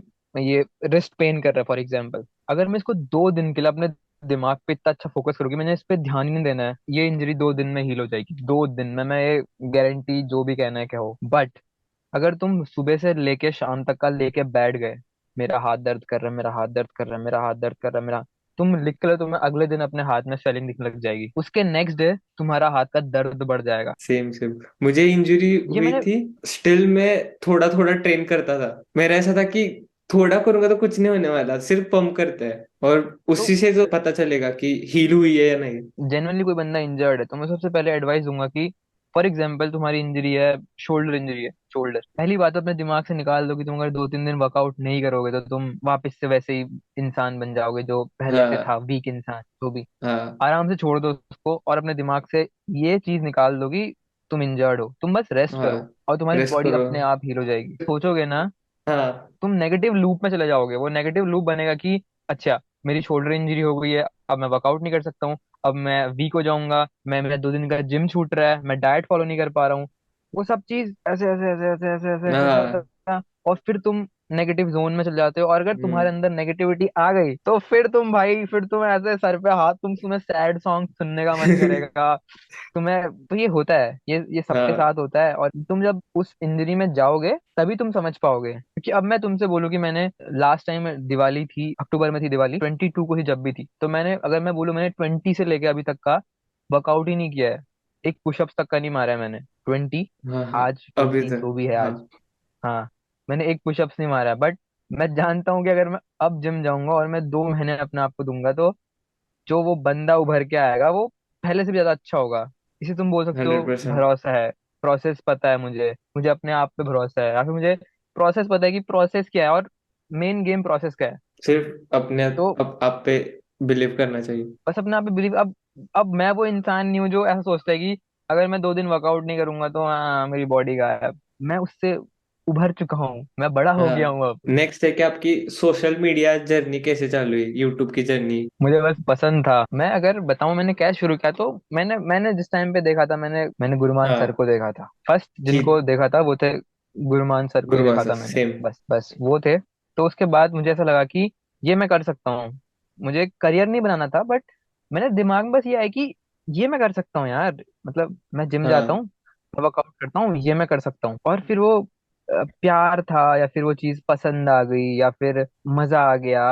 रिस्ट पेन कर रहा है फॉर एग्जांपल, अगर मैं इसको 2 दिन के लिए अपने दिमाग पे इतना अच्छा फोकस करूँ कि मैंने इस पे ध्यान ही नहीं देना है, ये इंजरी 2 दिन में हील हो जाएगी। 2 दिन में, मैं ये गारंटी, जो भी कहना है कहो। बट अगर तुम सुबह से लेके शाम तक का लेके बैठ गए, मेरा हाथ दर्द कर रहा है, मेरा हाथ दर्द कर रहा है, मेरा हाथ दर्द कर रहा है, मेरा तुम लिख लो, तुम्हें अगले दिन अपने हाथ में स्वेलिंग दिखने लग जाएगी, उसके नेक्स्ट डे तुम्हारा हाथ का दर्द बढ़ जाएगा। Same same. मुझे इंजरी ये हुई मैंने थी, स्टिल मैं थोड़ा थोड़ा ट्रेन करता था। मेरा ऐसा था कि थोड़ा करूंगा तो कुछ नहीं होने वाला, सिर्फ पंप करते हैं और तो उसी से तो पता चलेगा कि हील हुई है या नहीं। जेनुअनली कोई बंदा इंजर्ड है तो मैं सबसे पहले एडवाइस दूंगा कि फॉर एग्जाम्पल तुम्हारी इंजरी है, शोल्डर इंजरी है, शोल्डर, पहली बात तो अपने दिमाग से निकाल दो कि तुम अगर 2-3 दिन वर्कआउट नहीं करोगे तो तुम वापस से वैसे ही इंसान बन जाओगे जो पहले से था, हाँ वीक इंसान जो भी। हाँ। आराम से छोड़ दो उसको और अपने दिमाग से ये चीज निकाल दो कि तुम इंजर्ड हो, तुम बस रेस्ट हाँ करो और तुम्हारी रेस्ट बॉडी करो। अपने आप हील हो जाएगी। सोचोगे ना, हाँ तुम नेगेटिव लूप में चले जाओगे, वो नेगेटिव लूप बनेगा कि अच्छा मेरी शोल्डर इंजरी हो गई है, अब मैं वर्कआउट नहीं कर सकता हूँ, अब मैं वीक हो जाऊंगा, मैं मेरा 2 दिन का जिम छूट रहा है, मैं डाइट फॉलो नहीं कर पा रहा हूँ। वो सब चीज ऐसे ऐसे ऐसे ऐसे ऐसे ऐसे ऐसे ऐसे हाँ। होता है और फिर तुम नेगेटिव जोन में चले जाते हो। और अगर तुम्हारे हम्म। अंदर नेगेटिविटी आ गई तो फिर तुम भाई, फिर तुम ऐसे सर पे हाथ, तुम्हें सैड सॉन्ग सुनने का मन करेगा तुम्हें। तो ये होता है, ये सबके हाँ साथ होता है और तुम जब उस इंजरी में जाओगे तभी तुम समझ पाओगे। क्योंकि अब मैं तुमसे बोलूँ कि मैंने लास्ट टाइम दिवाली थी, अक्टूबर में थी दिवाली, 22 को ही जब भी थी, तो मैंने, अगर मैं बोलूँ, मैंने 20 से लेके अभी तक का वर्कआउट ही नहीं किया है, एक पुशअप्स तक का नहीं मारा है मैंने 20, हाँ हाँ। आज अभी 20 तो जो भी है हाँ। आज। हाँ, मैंने एक पुशअप्स नहीं मारा है, बट मैं जानता हूँ कि अगर मैं अब जिम जाऊंगा और मैं 2 महीने अपने आप को दूंगा तो जो वो बंदा उभर के आएगा वो पहले से भी ज्यादा अच्छा होगा। इसे तुम बोल सकते हो 100%। भरोसा है, प्रोसेस पता है मुझे, मुझे अपने आप पे भरोसा है, या फिर मुझे प्रोसेस पता है कि प्रोसेस क्या है और मेन गेम प्रोसेस का है। सिर्फ अपने तो आप पे बिलीव करना चाहिए। बस अपने आप पे बिलीव। अब मैं वो इंसान नहीं हूँ जो ऐसा सोचता है कि अगर मैं 2 दिन वर्कआउट नहीं करूंगा तो हाँ मेरी बॉडी गायब। मैं उससे उभर चुका हूँ, मैं बड़ा हो गया हाँ। हूँ अब। नेक्स्ट है कि आपकी सोशल मीडिया जर्नी कैसे चालू हुई, यूट्यूब की जर्नी। मुझे बस पसंद था। मैं अगर बताऊं मैंने क्या शुरू किया, तो मैंने मैंने जिस टाइम पे देखा था, मैंने गुरुमान सर हाँ को देखा था, फर्स्ट जी। जिनको देखा था वो थे गुरुमान सर को ही गुरुमान देखा सर था मैंने, सेम। बस बस वो थे। तो उसके बाद मुझे ऐसा लगा कि ये मैं कर सकता हूँ। मुझे करियर नहीं बनाना था, बट मैंने दिमाग में बस ये है कि ये मैं कर सकता हूँ यार, मतलब मैं जिम जाता हाँ हूँ, वर्कआउट करता हूँ, ये मैं कर सकता हूँ। और फिर वो प्यार था या फिर वो चीज पसंद आ गई या फिर मजा आ गया,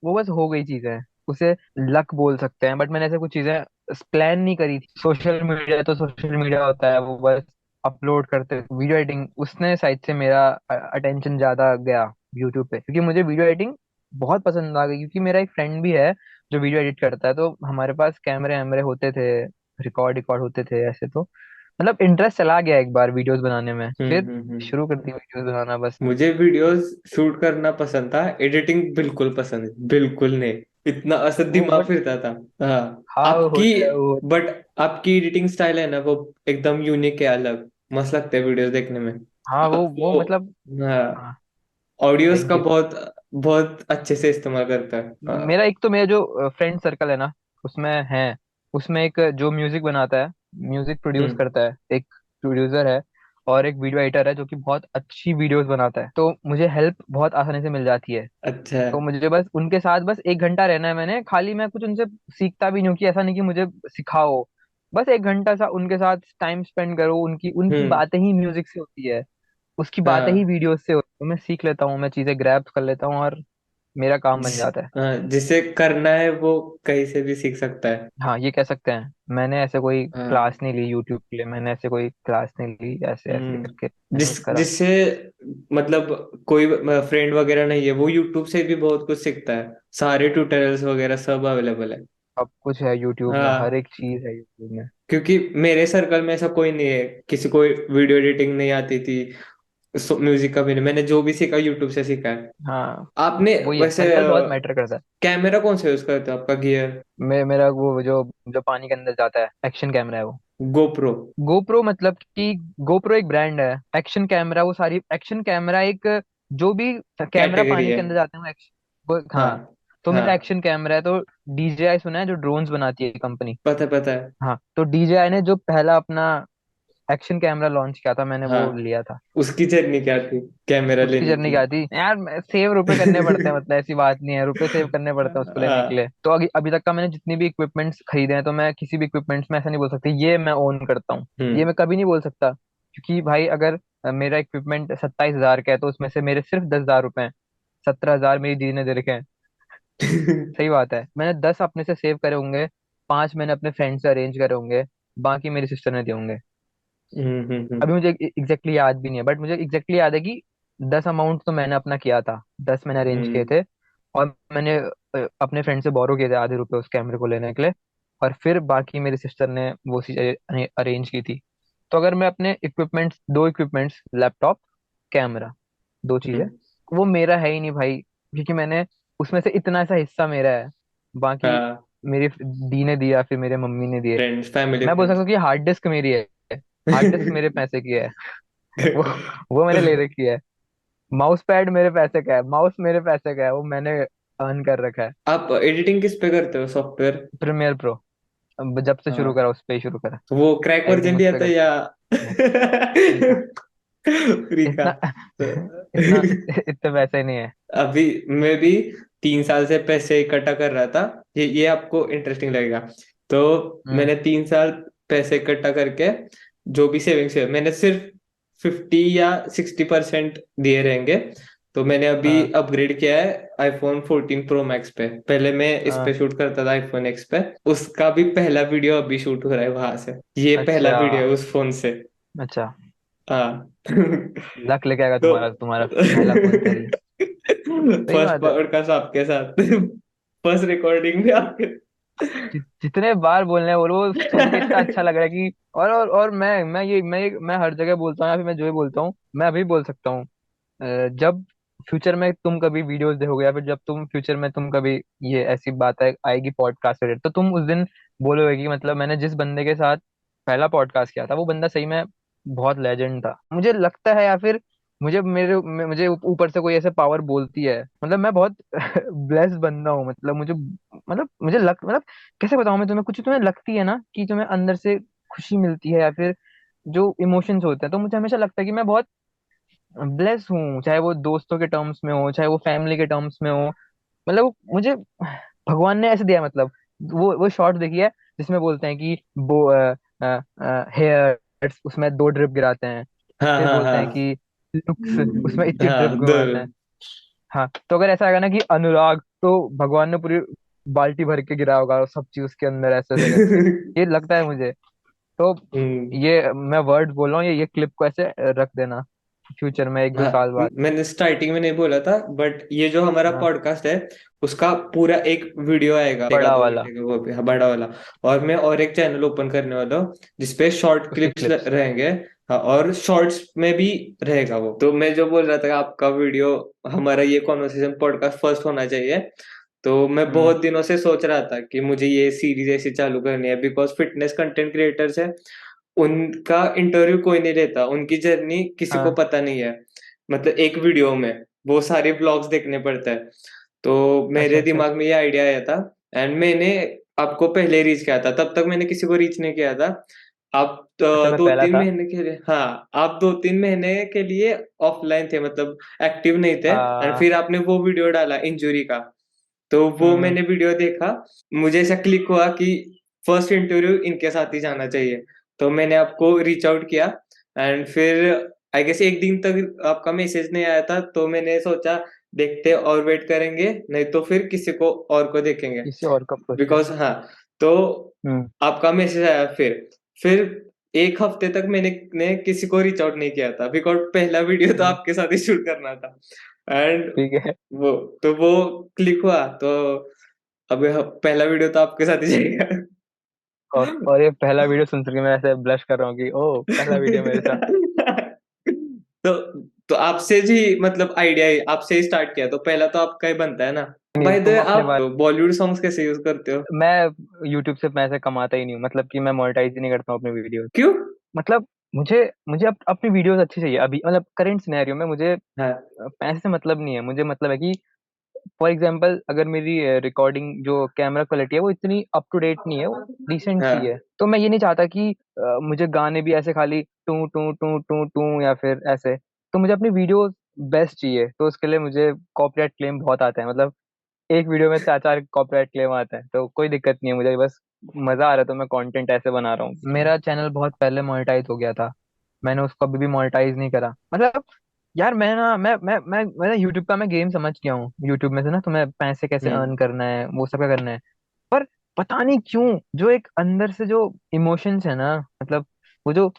वो बस हो गई चीजें, उसे लक बोल सकते हैं। बट मैंने ऐसे कुछ चीजें प्लान नहीं करी थी। सोशल मीडिया तो सोशल मीडिया होता है, वो बस अपलोड करते, वीडियो एडिटिंग उसने साइड से मेरा अटेंशन ज्यादा गया यूट्यूब पे, क्योंकि मुझे वीडियो एडिटिंग बहुत पसंद आ गई। क्योंकि मेरा एक फ्रेंड भी है जो वीडियो एडिट करता है, तो हमारे पास कैमरे वैमरे होते थे, रिकॉर्ड रिकॉर्ड होते थे ऐसे, तो मतलब इंटरेस्ट चला गया एक बार वीडियोस बनाने में, फिर शुरू कर दी वीडियोस बनाना बस। मुझे वीडियोस शूट करना पसंद था, एडिटिंग बिल्कुल पसंद नहीं, बिल्कुल नहीं। इतना असद वो दिमाग बट फिरता था। हाँ। हाँ वो आपकी होता है वो। बट आपकी एडिटिंग स्टाइल है ना, वो एकदम यूनिक है, अलग मस्त लगता है वीडियोस देखने में। हाँ वो वो मतलब। हाँ, हाँ, ऑडियोस का थैंक यू। बहुत बहुत अच्छे से इस्तेमाल करता है। मेरा एक तो, मेरा जो फ्रेंड सर्कल है ना, उसमें है, उसमें एक जो म्यूजिक बनाता है, म्यूजिक प्रोड्यूस हम्म। करता है, एक प्रोड्यूसर है और एक वीडियो एडिटर है जो कि बहुत अच्छी वीडियोस बनाता है, तो मुझे हेल्प बहुत आसानी से मिल जाती है। अच्छा है। तो मुझे बस उनके साथ बस 1 घंटा रहना है, मैंने खाली, मैं कुछ उनसे सीखता भी नहीं हूँ, कि ऐसा नहीं कि मुझे सिखाओ, बस 1 घंटा सा उनके साथ टाइम स्पेंड करो, उनकी उनकी हम्म। बातें ही म्यूजिक से होती है, उसकी बातें ही हाँ वीडियोस से होती है, तो मैं सीख लेता हूँ, मैं चीजें ग्रैब कर लेता हूँ और मेरा काम बन जिस जाता है। हाँ, जिसे करना है वो कहीं से भी सीख सकता है। हाँ ये कह सकते हैं, मैंने ऐसे कोई हाँ। क्लास नहीं ली यूट्यूब के लिए, मैंने ऐसे कोई क्लास नहीं ली, ऐसे ऐसे करके मैंने करा। जिससे मतलब कोई फ्रेंड वगैरह नहीं है, वो यूट्यूब से भी बहुत कुछ सीखता है, सारे ट्यूटोरियल्स वगैरह सब अवेलेबल है। सब कुछ है यूट्यूब में, हर हाँ। एक चीज है यूट्यूब में। क्योंकि मेरे सर्कल में ऐसा कोई नहीं है, किसी को वीडियो एडिटिंग नहीं आती थी, म्यूजिक का भी नहीं, मैंने जो भी सीखा यूट्यूब से सीखा है। हाँ आपने वही है, वैसे सर्कल बहुत मैटर करता है। कैमरा कौन सा यूज करते हो, आपका गियर? मेरा वो जो जो पानी के अंदर जाता है, एक्शन कैमरा है वो। गोप्रो गोप्रो मतलब कि गोप्रो एक ब्रांड है, एक्शन कैमरा वो सारी, एक्शन कैमरा एक, जो भी कैमरा कैटेगरी पानी है। के अंदर जाते हैं वो एक्शन, वो हाँ। हाँ तो मेरा हाँ। एक्शन कैमरा है, तो DJI सुना है, जो ड्रोन्स बनाती है कंपनी। पता है। हाँ, तो DJI ने जो पहला अपना एक्शन कैमरा लॉन्च किया था, मैंने वो हाँ, लिया था। उसकी जर्नी क्या थी कैमरा उसकी लेने जर्नी की? क्या थी यार, सेव रुपए करने पड़ते हैं, मतलब ऐसी बात नहीं है, रुपए सेव करने पड़ते हैं उसको लेने के लिए। हाँ। तो अभी अभी तक का मैंने जितनी भी इक्विपमेंट्स खरीदे हैं, तो मैं किसी भी इक्विपमेंट्स में ऐसा नहीं बोल सकता ये मैं ओन करता हूँ, ये हम्म। मैं कभी नहीं बोल सकता। क्योंकि भाई अगर मेरा इक्विपमेंट 27,000 का है तो उसमें से मेरे सिर्फ 10,000 रुपए हैं, 17,000 मेरी दीदी ने दे रखे हैं। सही बात है, मैंने 10 अपने से सेव करे होंगे, 5 मैंने अपने फ्रेंड से अरेंज करे होंगे, बाकी मेरी सिस्टर ने दिए होंगे। अभी मुझे एग्जैक्टली याद भी नहीं है, बट मुझे एग्जैक्टली याद है कि 10 अमाउंट तो मैंने अपना किया था, 10 मैंने अरेंज किए हम्म। थे। और मैंने अपने फ्रेंड से बोरो किए थे आधे रुपए उस कैमरे को लेने के लिए। और फिर बाकी मेरी सिस्टर ने वो चीज अरेंज की थी। तो अगर मैं अपने इक्विपमेंट्स, दो इक्विपमेंट्स, लैपटॉप, कैमरा, दो चीजें, हम्म। वो मेरा है ही नहीं भाई, क्योंकि मैंने उसमें से इतना सा हिस्सा मेरा है, बाकी हाँ, मेरी दी ने दिया, फिर मेरे मम्मी ने दिए। फ्रेंड्स, फैमिली, मैं बोल सकता फ्रेंड्स। हूँ कि हार्ड डिस्क मेरी है, हार्ड डिस्क मेरे पैसे की है। वो वो मैंने ले रखी है। माउस पैड मेरे पैसे का है, माउस मेरे पैसे का है, वो मैंने अर्न कर रखा है। आप एडिटिंग किस पे करते हो, सॉफ्टवेयर? प्रीमियर प्रो, जब से शुरू हाँ, करा उस पे ही शुरू करा। तो वो क्रैक वर्जन एडिटिंग उस लिया पे था करता या हूँ फ्री का। फ्री का? इतना तो इतना इतने पैसे नहीं है। अभी मैं भी 3 साल से पैसे इकट्ठा कर रहा था। ये आपको इंटरेस्टिंग लगेगा। तो हम्म। मैंने 3 साल पैसे इकट्ठा करके जो भी सेविंग्स है, मैंने सिर्फ 50 या 60% दिए रहेंगे। तो मैंने अभी हाँ अपग्रेड किया है आईफोन 14 प्रो मैक्स पे। पहले मैं इस पे हाँ। शूट करता था, आईफोन एक्स पे। उसका भी पहला वीडियो अभी शूट हो रहा है वहां से। ये पहला अच्छा वीडियो है उस फोन से। अच्छा। हाँ। लक लेके आएगा तो तुम्हारा, तुम्हारा पहला फोन सही। सही फर्स्ट बात है। पॉडकास्ट आपके साथ, फर्स्ट रिकॉर्डिंग भी आपके। जितने बार बोलने हैं बोलो, वो सुन के इतना अच्छा लग रहा है कि और मैं हर जगह बोलता हूँ, या फिर मैं जो भी बोलता हूँ मैं अभी बोल सकता हूँ। जब फ्यूचर में तुम कभी वीडियोस देखोगे, या फिर जब तुम फ्यूचर में तुम कभी ये ऐसी बात आएगी पॉडकास्ट रिलेटेड, तो तुम उस दिन बोलोगे कि मतलब मैंने जिस बंदे के साथ पहला पॉडकास्ट किया था, वो बंदा सही में बहुत लेजेंड था, मुझे लगता है। या फिर मुझे ऊपर से कोई ऐसे पावर बोलती है, मतलब मैं बहुत ब्लेस्ड बंदा हूँ। मतलब मुझे मतलब कैसे बताऊँ मैं तुम्हें, कुछ तुम्हें लगती है ना कि तुम्हें अंदर से खुशी मिलती है, या फिर जो इमोशंस होते हैं, तो मुझे हमेशा लगता है कि मैं बहुत ब्लेस हूँ, चाहे वो दोस्तों के टर्म्स में हो, चाहे वो फैमिली के टर्म्स में हो। मतलब मुझे भगवान ने ऐसे दिया है, मतलब वो शॉर्ट देखी है जिसमें बोलते हैं कि वो हेयर्स उसमें 2 ड्रिप गिराते हैं, हाँ फिर हाँ बोलते हैं हाँ कि लुक्स उसमें इतनी ड्रिप हाँ, गिराते हैं। हाँ, तो अगर ऐसा आएगा ना कि अनुराग, तो भगवान ने पूरी बाल्टी भर के गिराया होगा और सब चीज उसके अंदर ऐसे ऐसे करके, ये लगता है मुझे। तो हम्म। ये मैं वर्ड बोल रहा हूँ, ये क्लिप को ऐसे रख देना फ्यूचर में 1-2 साल हाँ, बाद। मैंने स्टार्टिंग में नहीं बोला था, बट ये जो हमारा हाँ, पॉडकास्ट है उसका पूरा एक वीडियो आएगा, बड़ा 2 घंटे वाला का, वो भी, हाँ, बड़ा वाला। और मैं और एक चैनल ओपन करने वाला हूँ जिसपे शॉर्ट उसकी क्लिप्स क्लिप्स। रहेंगे। हाँ, और शॉर्ट्स में भी रहेगा वो। तो मैं जो बोल रहा था, आपका वीडियो, हमारा ये कॉन्वर्सेशन पॉडकास्ट फर्स्ट होना चाहिए। तो मैं हम्म। बहुत दिनों से सोच रहा था कि मुझे ये सीरीज ऐसी चालू करनी है, बिकॉज फिटनेस कंटेंट क्रिएटर्स है, उनका इंटरव्यू कोई नहीं लेता, उनकी जर्नी किसी को हाँ पता नहीं है। मतलब एक वीडियो में वो सारे ब्लॉग्स देखने पड़ते हैं। तो अच्छा मेरे अच्छा। दिमाग में ये आइडिया आया था, एंड मैंने आपको पहले रीच किया था। तब तक मैंने किसी को रीच नहीं किया था। आप अच्छा मैं दो पहला तीन था। महीने के लिए, हाँ, आप 2-3 महीने के लिए ऑफलाइन थे, मतलब एक्टिव नहीं थे। एंड आ, फिर आपने वो वीडियो डाला इंजुरी का। तो वो हम्म। मैंने वीडियो देखा, मुझे ऐसा क्लिक हुआ कि फर्स्ट इंटरव्यू इनके साथ ही जाना चाहिए। तो मैंने आपको रीच आउट किया। एंड फिर आई गेस एक दिन तक आपका मैसेज नहीं आया था, तो मैंने सोचा देखते और वेट करेंगे, नहीं तो फिर किसी को और को देखेंगे। किसी और का प्रोसेस। बिकॉज हाँ, तो हम्म। आपका मैसेज आया। फिर एक हफ्ते तक मैंने किसी को रीच आउट नहीं किया था, बिकॉज पहला वीडियो तो हम्म, आपके साथ ही शूट करना था। एंड ठीक है। वो वो क्लिक हुआ। तो अब पहला वीडियो तो आपके साथ ही जाएगा। और ये पहला वीडियो सुन के मैं ऐसे ब्लश कर रहा हूँ कि ओ पहला वीडियो मेरे साथ। तो तो आपसे ही, मतलब आइडिया ही आपसे ही स्टार्ट किया, तो पहला तो आपका ही बनता है ना। नहीं, बाय द वे, तुम अपने आप बारे। बॉलीवुड सॉन्ग्स कैसे यूज करते हो? मैं यूट्यूब से पैसे कमाता ही नहीं हूँ, मतलब कि मैं मोनेटाइज ही नहीं करता हूँ अपने वीडियो। क्यों? मतलब मुझे मुझे अपनी वीडियोस अच्छी चाहिए अभी, मतलब करंट सिनेरियो में मुझे हाँ पैसे से मतलब नहीं है। मुझे मतलब है कि फॉर एग्जाम्पल अगर मेरी रिकॉर्डिंग जो कैमरा क्वालिटी है वो इतनी अप टू डेट नहीं है, वो रिसेंट सी है, हाँ तो मैं ये नहीं चाहता कि मुझे गाने भी ऐसे खाली टू टू टू टू टू या फिर ऐसे। तो मुझे अपनी वीडियो बेस्ट चाहिए, तो उसके लिए मुझे कॉपीराइट क्लेम बहुत आता है। मतलब एक वीडियो में 4-4 कॉपीराइट क्लेम आता है, तो कोई दिक्कत नहीं है मुझे, बस मजा आ रहा है तो मैं कंटेंट ऐसे बना रहा हूँ। मेरा चैनल बहुत पहले मोनेटाइज हो गया था, मैंने उसको अभी भी मोनेटाइज नहीं करा। मतलब यार मैं ना यूट्यूब का मैं गेम समझ गया हूँ। यूट्यूब में से ना तुम्हें पैसे कैसे हम्म। अर्न करना है, वो सब क्या करना है। पर पता नहीं क्यों जो एक अंदर से जो इमोशंस है ना, मतलब वो जो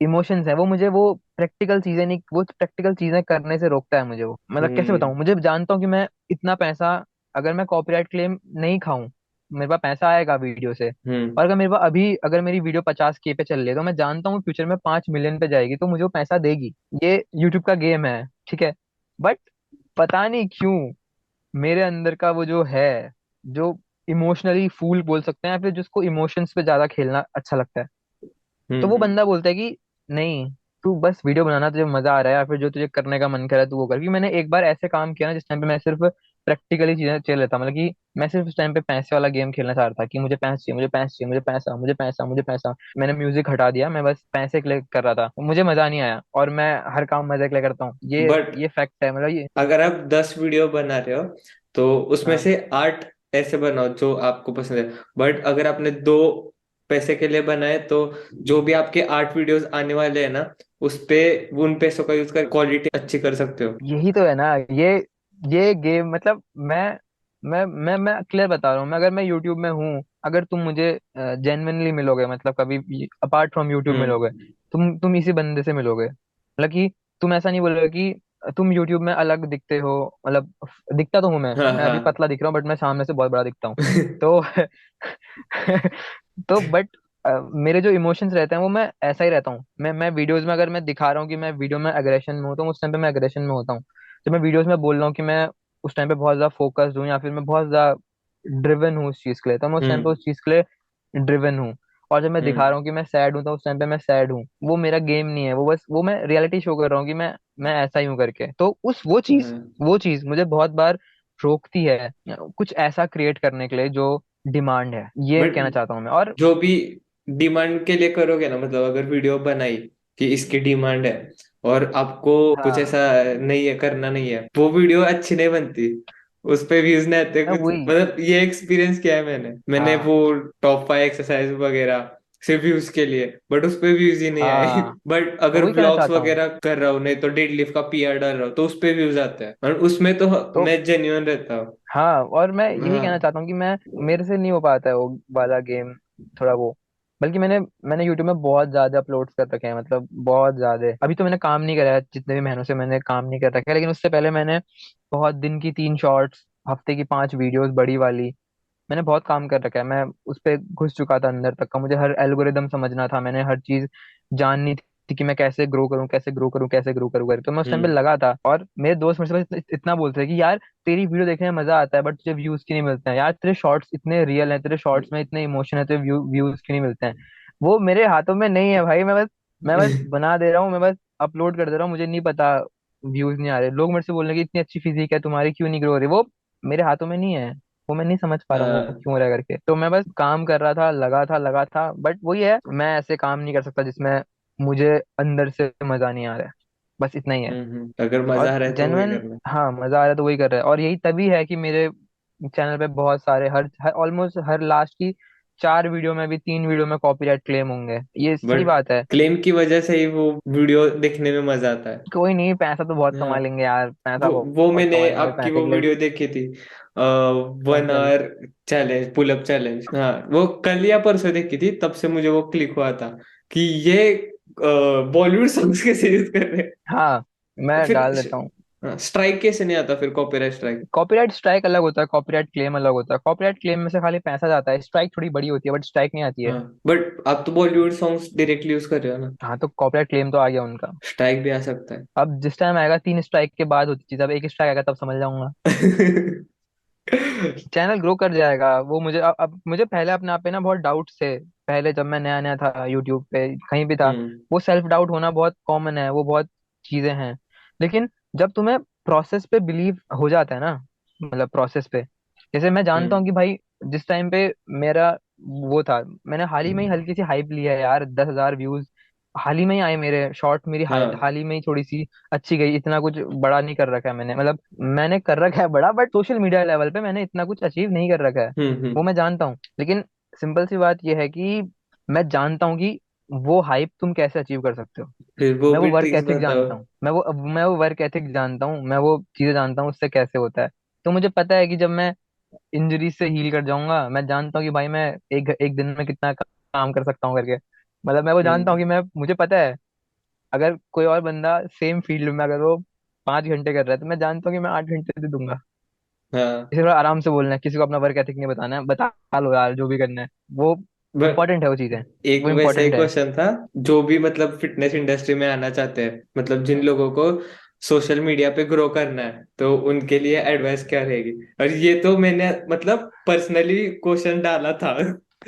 इमोशंस है वो मुझे वो प्रैक्टिकल चीजें नहीं, वो प्रैक्टिकल चीजें करने से रोकता है मुझे। वो मतलब कैसे हम्म। बताऊं, मुझे जानता हूँ कि मैं इतना पैसा, अगर मैं कॉपीराइट क्लेम नहीं खाऊं, मेरे पास पैसा आएगा वीडियो से। हम्म। और अगर मेरे पास अभी अगर मेरी वीडियो 50K पे चल रही है तो मैं जानता हूँ फ्यूचर में 5 मिलियन पे जाएगी तो मुझे वो पैसा देगी। ये यूट्यूब का गेम है, ठीक है। बट पता नहीं क्यों मेरे अंदर का वो जो है, जो इमोशनली फूल बोल सकते हैं या फिर जिसको इमोशंस पे ज्यादा खेलना अच्छा लगता है, तो वो हम्म। बंदा बोलता है कि नहीं, तू बस वीडियो बनाना, तुझे मजा आ रहा है या फिर जो तुझे करने का मन कर रहा है तू वो कर। क्योंकि मैंने एक बार ऐसे काम किया ना जिस टाइम पे मैं सिर्फ प्रैक्टिकली चीजें चल रहा था, मतलब कि मैं सिर्फ उस टाइम पे पैसे वाला गेम खेलना चाह रहा था कि मुझे पैसे चाहिए, मुझे पैसे चाहिए, मुझे पैसा, मुझे पैसा, मुझे पैसा। मैंने म्यूजिक हटा दिया, मैं बस पैसे के लिए कर रहा था, मुझे मजा नहीं आया। और मैं हर काम मजे के लिए करता हूँ, ये बट ये फैक्ट है, मतलब ये। अगर आप 10 वीडियो बना रहे हो तो उसमें हाँ। से 8 ऐसे बनाओ जो आपको पसंद है। बट अगर आपने 2 पैसे के लिए बनाए तो जो भी आपके 8 वीडियोस आने वाले हैं ना, उस पे उन पैसों का यूज कर क्वालिटी अच्छी कर सकते हो। यही तो है ना, ये गेम, मतलब मैं क्लियर बता रहा हूँ। मैं अगर मैं यूट्यूब में हूँ, अगर तुम मुझे जेन्युइनली मिलोगे, मतलब कभी अपार्ट फ्रॉम यूट्यूब मिलोगे, हम्म। तुम इसी बंदे से मिलोगे, मतलब कि तुम ऐसा नहीं बोलोगे कि तुम यूट्यूब में अलग दिखते हो। मतलब दिखता तो हूँ, हाँ मैं अभी हाँ। पतला दिख रहा हूँ बट मैं सामने से बहुत बड़ा दिखता हूँ। तो तो बट मेरे जो इमोशंस रहते हैं वो मैं ऐसा ही रहता हूँ। मैं वीडियोस में अगर मैं दिखा रहा हूँ कि मैं वीडियो में अग्रेशन में हूँ तो उस टाइम पे मैं अग्रेशन में होता हूँ। जब मैं वीडियोस में बोल रहा हूँ कि मैं उस टाइम पे बहुत ज्यादा फोकस्ड हूँ या फिर मैं बहुत ज्यादा ड्रिवन हूँ उस चीज के लिए, तो मैं उस टाइम पे हम्म। उस चीज के लिए ड्रिवन हूँ। और जब मैं दिखा हम्म। रहा हूँ कि मैं सैड हूँ तो उस टाइम पे मैं सैड हूँ। वो मेरा गेम नहीं है, वो बस वो मैं रियलिटी शो कर रहा हूँ कि मैं ऐसा ही हूँ करके। तो उस हाँ। वो चीज मुझे बहुत बार रोकती है कुछ ऐसा क्रिएट करने के लिए जो डिमांड है, ये बट कहना चाहता हूँ मैं। और जो भी डिमांड के लिए करोगे ना, मतलब अगर वीडियो बनाई कि इसकी डिमांड है और आपको कुछ ऐसा हाँ, नहीं है, करना नहीं है, वो वीडियो अच्छी नहीं बनती। उस पे व्यूज नहीं आते मैं कुछ, वही। मतलब ये एक्सपीरियंस किया है मैंने वो हाँ टॉप 5 एक्सरसाइज वगैरह सिर्फ व्यूज के लिए, बट उस पे व्यूज ही नहीं आए। हाँ, बट मैं अगर वही कहना ब्लॉग्स चाहता हूँ। वगैरह कर रहा हूँ, नहीं तो डेडलिफ्ट का पीआर डाल रहा हूँ, तो उस पे व्यूज आते हैं और उसमें तो तो मैं जेन्युइन रहता हूँ। हाँ, और मैं यही कहना हाँ। चाहता हूँ कि मैं मेरे से नहीं हो पाता है वो वाला गेम, थोड़ा वो। बल्कि मैंने यूट्यूब में बहुत ज्यादा अपलोड्स कर रखे हैं, मतलब बहुत ज्यादा। अभी तो मैंने काम नहीं करा है, जितने भी महीनों से मैंने काम नहीं कर रखा है, लेकिन उससे पहले मैंने बहुत दिन की 3 शॉर्ट्स, हफ्ते की 5 वीडियोस बड़ी वाली, मैंने बहुत काम कर रखा है। मैं उस पे घुस चुका था अंदर तक का, मुझे हर एल्गोरिदम समझना था, मैंने हर चीज जाननी थी कि मैं कैसे ग्रो करूं, कैसे ग्रो करूं, कैसे ग्रो करूं करके। तो मैं उस टाइम पे हम्म। लगा था। और मेरे दोस्त मेरे से बस इतना बोलते थे कि यार तेरी वीडियो देखने में मजा आता है बट तुझे व्यूज क्यों नहीं मिलते हैं यार, तेरे शॉर्ट्स इतने रियल हैं, तेरे शॉर्ट्स में इतने इमोशन है, तुझे व्यूज क्यों नहीं मिलते हैं। वो मेरे हाथों में नहीं है भाई, मैं बस बना दे रहा हूँ, मैं बस अपलोड कर दे रहा हूँ, मुझे नहीं पता व्यूज नहीं आ रहे। लोग मेरे से बोल रहे हैं कि इतनी अच्छी फिजिक है तुम्हारी, क्यों नहीं ग्रो हो रही। वो मेरे हाथों में नहीं है, वो मैं नहीं समझ पा रहा हूँ वो हाँ। क्यों रहा करके। तो मैं बस काम कर रहा था, लगा था। बट वही है, मैं ऐसे काम नहीं कर सकता जिसमें मुझे अंदर से मजा नहीं आ रहा है। बस इतना ही है। अगर मजा और आ रहा है तो वही जेन्युइन, करना हाँ, मजा आ रहा है तो वही कर रहा है। और यही तभी है कि मेरे चैनल पे बहुत सारे, हर ऑलमोस्ट हर लास्ट की 4 वीडियो में भी 3 वीडियो में कॉपीराइट क्लेम होंगे, ये सही बट बात है। क्लेम की वजह से ही वो वीडियो देखने में मजा आता है। कोई नहीं, पैसा तो बहुत कमा हाँ। लेंगे यार, पैसा वो बहुत मैंने कमा लेंगे आपकी पैसे वो के लिए। वीडियो देखी थी, कौन सी 1 आवर चैलेंज, पुलअप चैलेंज। हाँ, वो कल या परसों देखी थी, तब से मुझे वो क्लिक हुआ था कि ये बॉलीवुड सॉन्ग्स कैसे यूज कर रहे हाँ, हैं। मैं फिर डाल देता हूँ। स्ट्राइक कैसे नहीं आता, फिर कॉपीराइट स्ट्राइक। कॉपीराइट स्ट्राइक अलग होता है, कॉपीराइट क्लेम अलग होता है। कॉपीराइट क्लेम में से खाली पैसा जाता है, स्ट्राइक थोड़ी बड़ी होती है बट स्ट्राइक नहीं आती है। हाँ, बट आप तो बॉलीवुड सॉन्ग्स डायरेक्टली यूज कर रहे हो ना, हाँ, तो कॉपीराइट क्लेम तो आ गया उनका। स्ट्राइक भी आ सकता अब जिस टाइम आएगा 3 स्ट्राइक के बाद होती चीज, अब एक स्ट्राइक आएगा तब समझ जाऊंगा। है। चैनल ग्रो कर जाएगा वो। मुझे अब मुझे पहले अपने आप पे ना बहुत डाउट्स थे। पहले जब मैं नया नया था यूट्यूब पे कहीं भी था, हम्म। वो सेल्फ डाउट होना बहुत कॉमन है, वो बहुत चीजें हैं। लेकिन जब तुम्हें प्रोसेस पे बिलीव हो जाता है ना, मतलब प्रोसेस पे, जैसे मैं जानता हूँ हम्म। कि भाई जिस टाइम पे मेरा वो था, मैंने हाल ही में ही हल्की सी हाइप लिया है यार, 10,000 व्यूज हाल ही में ही आए मेरे शॉर्ट, मेरी हाँ। हाल ही में ही थोड़ी सी अच्छी गई। इतना कुछ बड़ा नहीं कर रखा है मैंने, मतलब मैंने कर रखा है बड़ा बट सोशल मीडिया लेवल पे मैंने इतना कुछ अचीव नहीं कर रखा है, हम्म। वो मैं जानता हूँ। लेकिन सिंपल सी बात यह है कि मैं जानता हूँ कि वो हाइप तुम कैसे अचीव कर सकते हो। फिर वो मैं वो भी वर्क ट्रिक्स एथिक बताओ। जानता हूँ, मैं वो वर्क एथिक जानता हूँ, मैं वो चीजें जानता हूँ उससे कैसे होता है। तो मुझे पता है कि जब मैं इंजरी से हील कर जाऊंगा, मैं जानता हूँ कि भाई मैं एक दिन में कितना काम कर सकता हूँ करके। मतलब मैं वो जानता हूँ हम्म। कि मैं, मुझे पता है अगर कोई और बंदा सेम फील्ड में अगर वो 5 घंटे कर रहा है तो मैं जानता हूँ कि मैं 8 घंटे दे दूंगा। हाँ। इसे थोड़ा आराम से बोलना है, किसी को अपना वर्क एथिक नहीं बताना है, बता लो यार जो भी करना है। वो ब- इम्पोर्टेंट है, वो चीजें एक वो वैसे ही इम्पोर्टेंट है। क्वेश्चन था, जो भी मतलब फिटनेस इंडस्ट्री में आना चाहते हैं, मतलब जिन लोगों को सोशल मीडिया पे ग्रो करना है, तो उनके लिए एडवाइस क्या रहेगी? और ये तो मैंने मतलब पर्सनली क्वेश्चन डाला था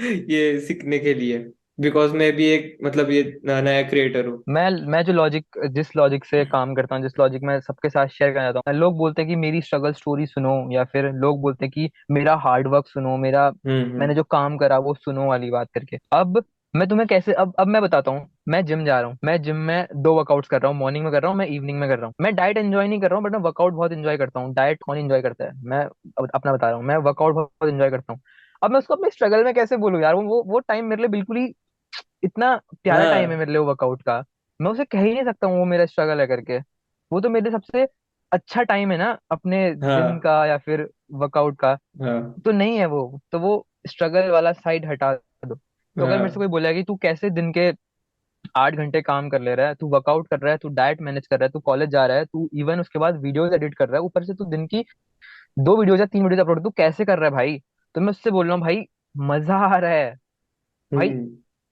ये सीखने के लिए, बिकॉज मैं भी एक मतलब ये नया क्रिएटर हूँ। मैं जो लॉजिक, जिस लॉजिक से काम करता हूँ, जिस लॉजिक मैं सबके साथ शेयर करना चाहता हूँ, लोग बोलते हैं कि मेरी स्ट्रगल स्टोरी सुनो, या फिर लोग बोलते हैं कि मेरा हार्ड वर्क सुनो, मेरा मैंने हम्म। जो काम करा वो सुनो वाली बात करके। अब मैं तुम्हें कैसे, अब मैं बताता हूँ। मैं जिम जा रहा हूँ, मैं जिम में 2 वर्कआउट्स कर रहा हूँ, मॉर्निंग में कर रहा हूँ, मैं इवनिंग में कर रहा हूँ। मैं डाइट एंजॉय नहीं कर रहा हूँ, बट मैं वर्कआउट बहुत एंजॉय करता हूँ। डाइट कौन एंजॉय करता है, मैं अपना बता रहा हूँ, मैं वर्कआउट बहुत एंजॉय करता हूँ। अब मैं उसको अपने स्ट्रगल में कैसे बोलूँ यार, वो टाइम मेरे लिए बिल्कुल ही इतना प्यारा टाइम है हाँ मेरे लिए वो वर्कआउट का। मैं उसे कह ही नहीं सकता हूँ वो मेरा स्ट्रगल है करके। वो तो मेरे लिए सबसे अच्छा टाइम है ना अपने दिन हाँ का या फिर वर्कआउट का। हाँ तो नहीं है वो, तो वो स्ट्रगल वाला साइड हटा दो। तो अगर मेरे से हाँ कोई बोला कि तू कैसे दिन के 8 घंटे काम कर ले रहा है, तू वर्कआउट कर रहा है, तू डाइट मैनेज कर रहा है, तू कॉलेज जा रहा है, तू इवन उसके बाद वीडियोज एडिट कर रहा है, ऊपर से तू दिन की 2 वीडियोज या 3 वीडियोज अपलोड, तू कैसे कर रहा है भाई? तो मैं उससे बोल रहा हूँ भाई, मजा आ रहा है भाई, हम्म।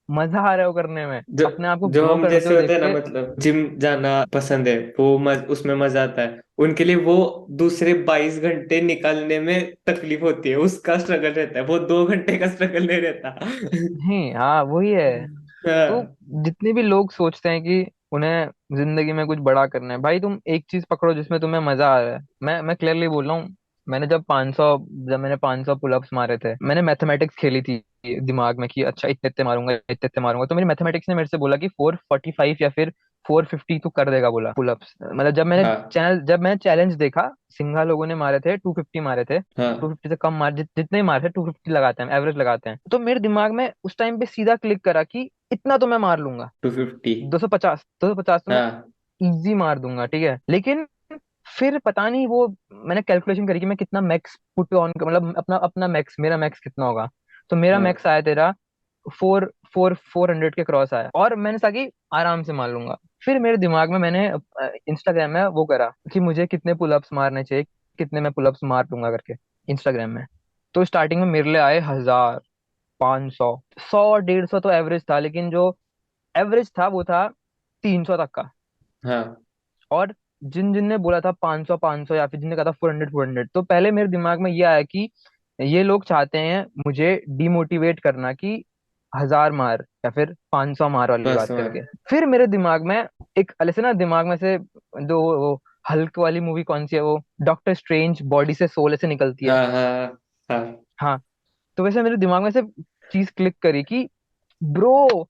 मजा आ रहा है वो करने में, जो अपने आप को जो ग्रो हम करते जैसे हुए होते देख हैं ना, के। मतलब जिम जाना पसंद है, वो उसमें मजा आता है, उनके लिए वो दूसरे 22 घंटे निकालने में तकलीफ होती है, उसका स्ट्रगल रहता है, वो 2 घंटे का स्ट्रगल नहीं रहता। नहीं, हाँ वही है। तो हाँ। जितने भी लोग सोचते हैं कि उन्हें जिंदगी में कुछ बड़ा करना है, भाई तुम एक चीज पकड़ो जिसमें तुम्हें मजा आ रहा है। मैं क्लियरली बोल रहा हूँ, मैंने जब मैंने 500 पुलअप्स मारे थे, मैंने मैथमेटिक्स खेली थी दिमाग में कि अच्छा इतने इतने मारूंगा, इतने इतने मारूंगा। तो मेरी मैथमेटिक्स ने मेरे से बोला कि 445 या फिर 450 तू कर देगा, बोला पुलअप्स। मतलब हाँ जब मैंने चैलेंज देखा, सिंघा लोगों ने मारे थे 250 मारे थे, हाँ। 250 से कम मार, जितने ही मारे थे 250 लगाते हैं, एवरेज लगाते हैं। तो मेरे दिमाग में उस टाइम पे सीधा क्लिक करा कि इतना तो मैं मार लूंगा, 250। 250 तो मैं हाँ। इजी मार दूंगा, ठीक है। लेकिन फिर पता नहीं वो, मैंने कैलकुलेशन करी कि मैं कितना मैक्स पुट ऑन, मतलब अपना अपना मैक्स, मेरा मैक्स कितना होगा। तो मेरा हाँ। मैक्स आया तेरा 400 के क्रॉस आया, और मैंने कहा कि आराम से मार लूंगा। फिर मेरे दिमाग में मैंने इंस्टाग्राम में वो करा कि मुझे कितने पुलअप्स मारने चाहिए, कितने मैं पुलअप्स मार लूंगा करके इंस्टाग्राम में। तो स्टार्टिंग में मेरे लिए आए 1000, 500, 100, 150 तो एवरेज था, लेकिन जो एवरेज था वो था 300 तक का। हाँ। और जिन जिन ने बोला था 500 500, या फिर जिनने कहा था 400 400, तो पहले मेरे दिमाग में ये आया कि ये लोग चाहते हैं मुझे डिमोटिवेट करना कि 1000 मार या फिर 500 मार वाली बस बात हाँ करके। फिर मेरे दिमाग में एक अलग से ना, दिमाग में से जो वो हल्क वाली मूवी कौन सी है, वो डॉक्टर स्ट्रेंज, बॉडी से सोल ऐसे निकलती है। हाँ हाँ हाँ। हाँ। तो वैसे मेरे दिमाग में से चीज क्लिक करी कि ब्रो,